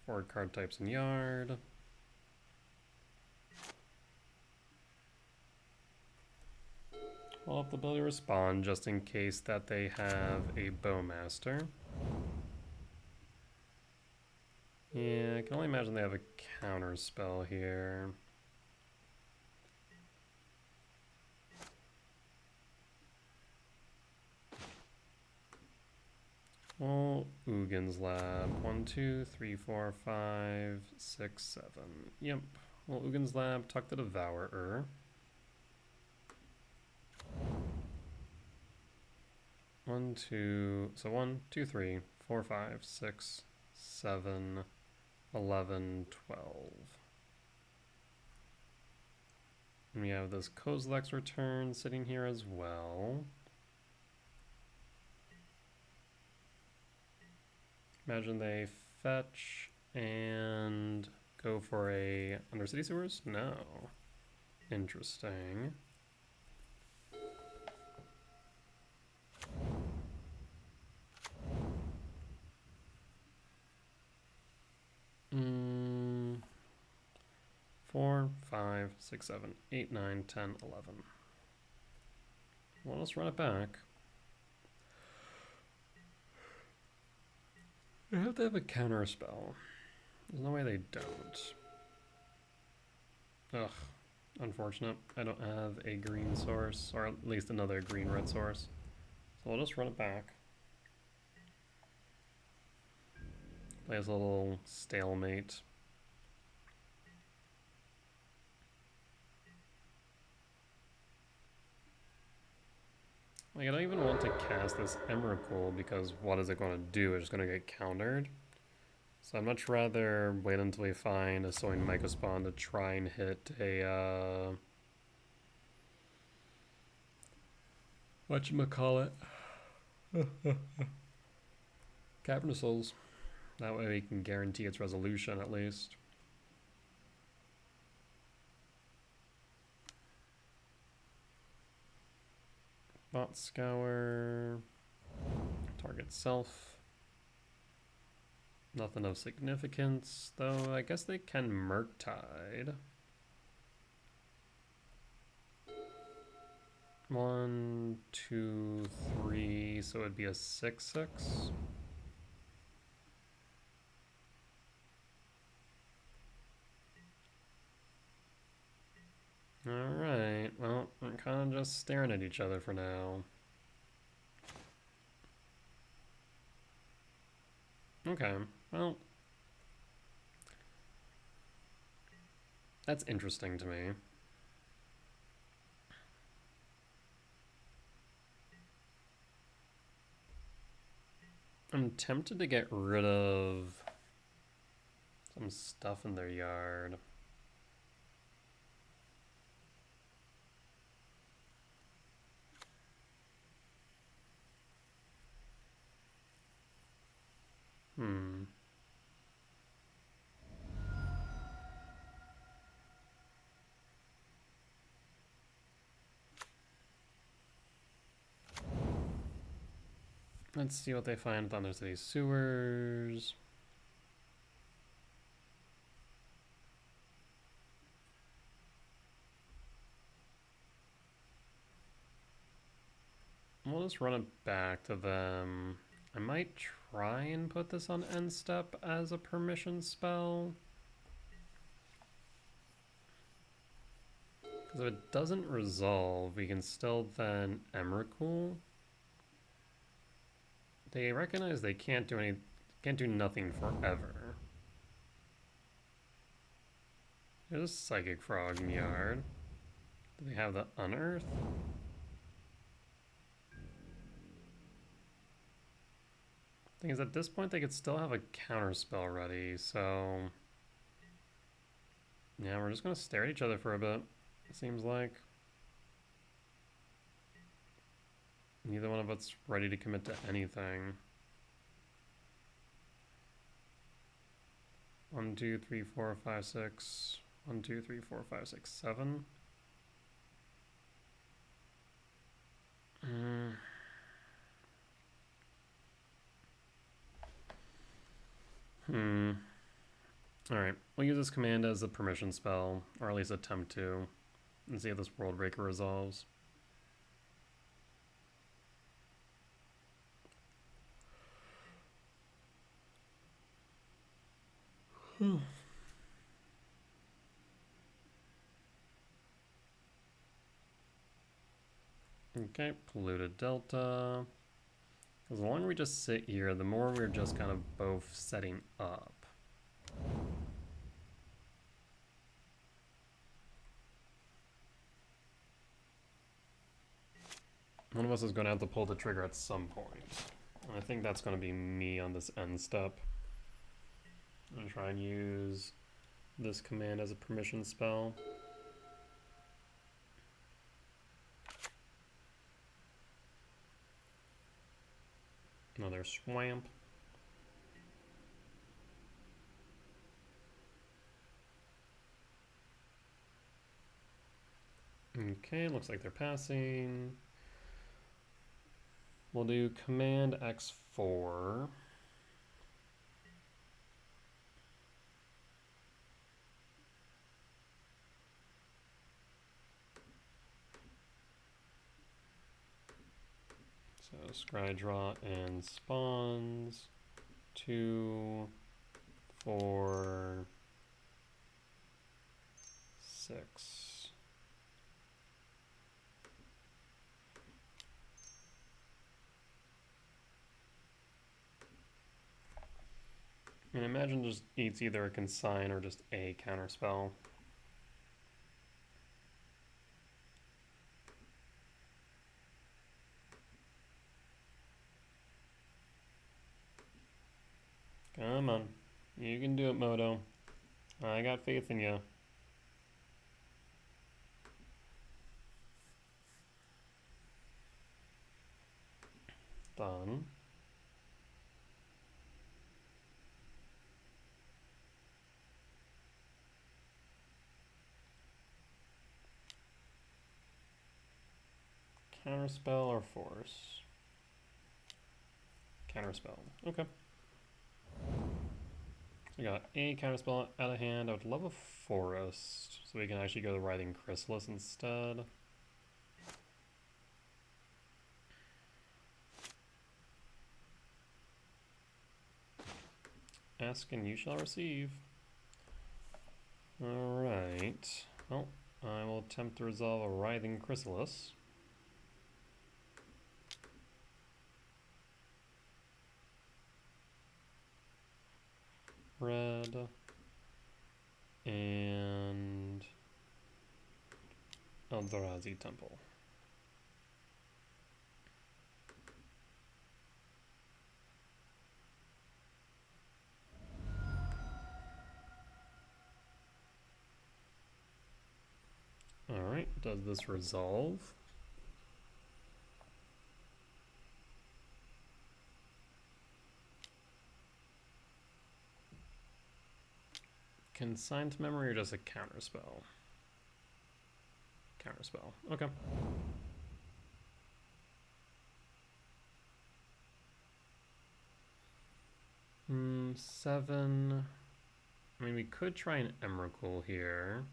4 card types in Yard. We'll have the ability to respond just in case that they have a Bowmaster. Yeah, I can only imagine they have a counter spell here. Well, Ugin's Lab. 1, 2, 3, 4, 5, 6, 7. Yep. Well, Ugin's Lab, tuck the Devourer. One, two, so 1, 2, 3, 4, 5, 6, 7, 11, 12. And we have this Kozilek's Return sitting here as well. Imagine they fetch and go for a Undercity Sewers? No. Interesting. Mm, 4, 5, 6, 7, 8, 9, 10, 11. Well, let's run it back. They have to have a counter spell. There's no way they don't. Ugh, unfortunate. I don't have a green source, or at least another green-red source. So we'll just run it back. Play this little stalemate. Like, I don't even want to cast this Emrakul because what is it going to do? It's just going to get countered. So I'd much rather wait until we find a Sowing Mycospawn to try and hit a, whatchamacallit? Cavern of Souls. That way we can guarantee its resolution at least. Thought Scour. Target self. Nothing of significance, though I guess they can Murktide. 1, 2, 3, so it'd be a 6/6. Alright, well, we're kind of just staring at each other for now. Okay, well, that's interesting to me. I'm tempted to get rid of some stuff in their yard. Let's see what they find with Undercity Sewers. We'll just run it back to them. I might try and put this on end step as a permission spell. Because if it doesn't resolve, we can still then Emrakul. They recognize they can't do nothing forever. There's a Psychic Frog in the yard. Do they have the Unearth? Thing is, at this point, they could still have a counterspell ready, so... Yeah, we're just gonna stare at each other for a bit, it seems like. Neither one of us ready to commit to anything. 1, 2, 3, 4, 5, 6. 1, 2, 3, 4, 5, 6, 7. Alright, we'll use this command as a permission spell, or at least attempt to, and see if this World Breaker resolves. Okay, Polluted Delta. As long as we just sit here, the more we're just kind of both setting up. One of us is going to have to pull the trigger at some point. And I think that's going to be me on this end step. I'm going to try and use this command as a permission spell. Another Swamp. Okay, looks like they're passing. We'll do Command X4. So scry draw and spawns 2, 4, 6. And imagine just eats either a consign or just a counterspell. Come on. You can do it, Moto. I got faith in you. Done. Counterspell or force? Counterspell. Okay. We got a counterspell out of hand. I would love a forest, so we can actually go the Writhing Chrysalis instead. Ask and you shall receive. Alright. Well, I will attempt to resolve a Writhing Chrysalis. Red. And Eldrazi Temple. Alright, does this resolve? Consign to memory or just a counterspell? Counterspell, okay. Seven. I mean, we could try an Emrakul here.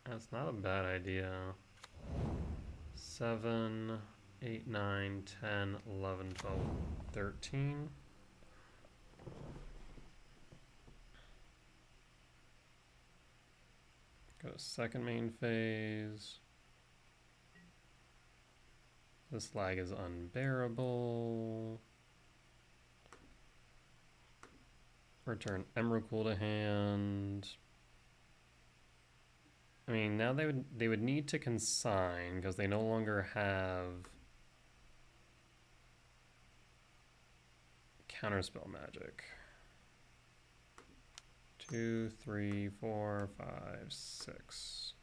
That's not a bad idea. 7, 8, 9, 10, 11, 12, 13. Go to second main phase. This lag is unbearable. Return Emrakul to hand. I mean, now they would need to consign because they no longer have counterspell magic. 2, 3, 4, 5, 6.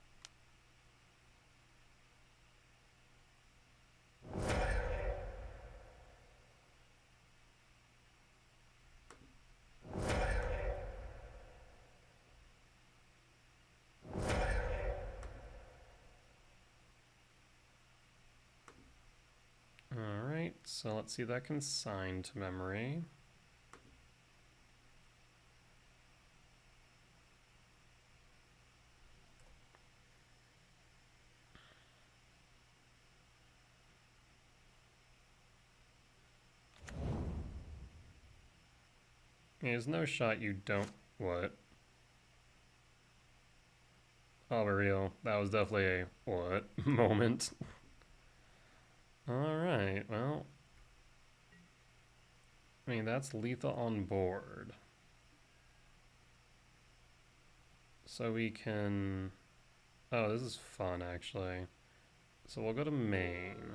Alright, so let's see that consigned to memory. There's no shot you don't... What? I'll be real. That was definitely a what moment. Alright, well. I mean, that's lethal on board. So we can... Oh, this is fun, actually. So we'll go to main.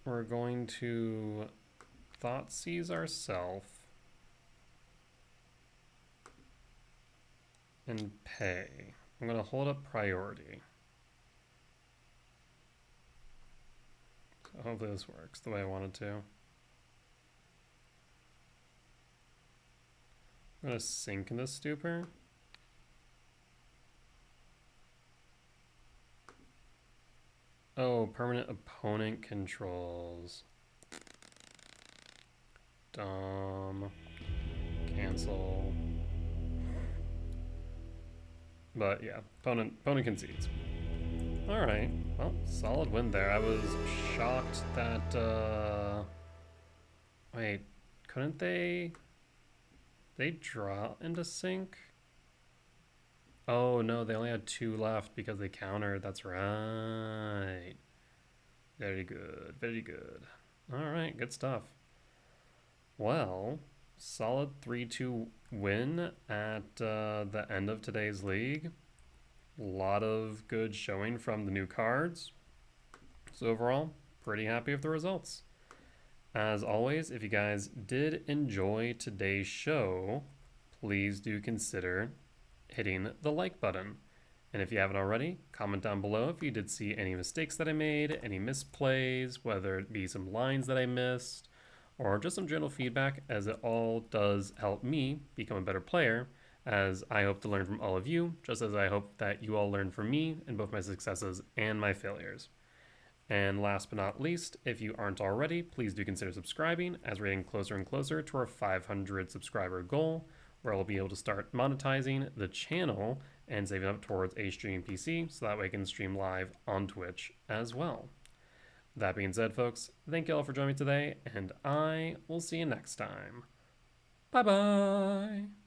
We're going to Thoughtseize ourself and pay. I'm going to hold up priority. So hopefully this works the way I want it to. I'm going to sink in this stupor. Oh, permanent opponent controls. Dumb. Cancel. But yeah, opponent concedes. Alright, well, solid win there. I was shocked that, wait, couldn't they draw into sync? Oh no, they only had 2 left because they countered. That's right. Very good, very good. Alright, good stuff. Well, solid 3-2 win at the end of today's league. A lot of good showing from the new cards. So overall, pretty happy with the results. As always, if you guys did enjoy today's show, please do consider hitting the like button. And if you haven't already, comment down below if you did see any mistakes that I made, any misplays, whether it be some lines that I missed, or just some general feedback, as it all does help me become a better player, as I hope to learn from all of you, just as I hope that you all learn from me in both my successes and my failures. And last but not least, if you aren't already, please do consider subscribing, as we're getting closer and closer to our 500 subscriber goal, where I'll be able to start monetizing the channel and saving up towards a streaming PC so that way I can stream live on Twitch as well. That being said, folks, thank you all for joining me today, and I will see you next time. Bye-bye!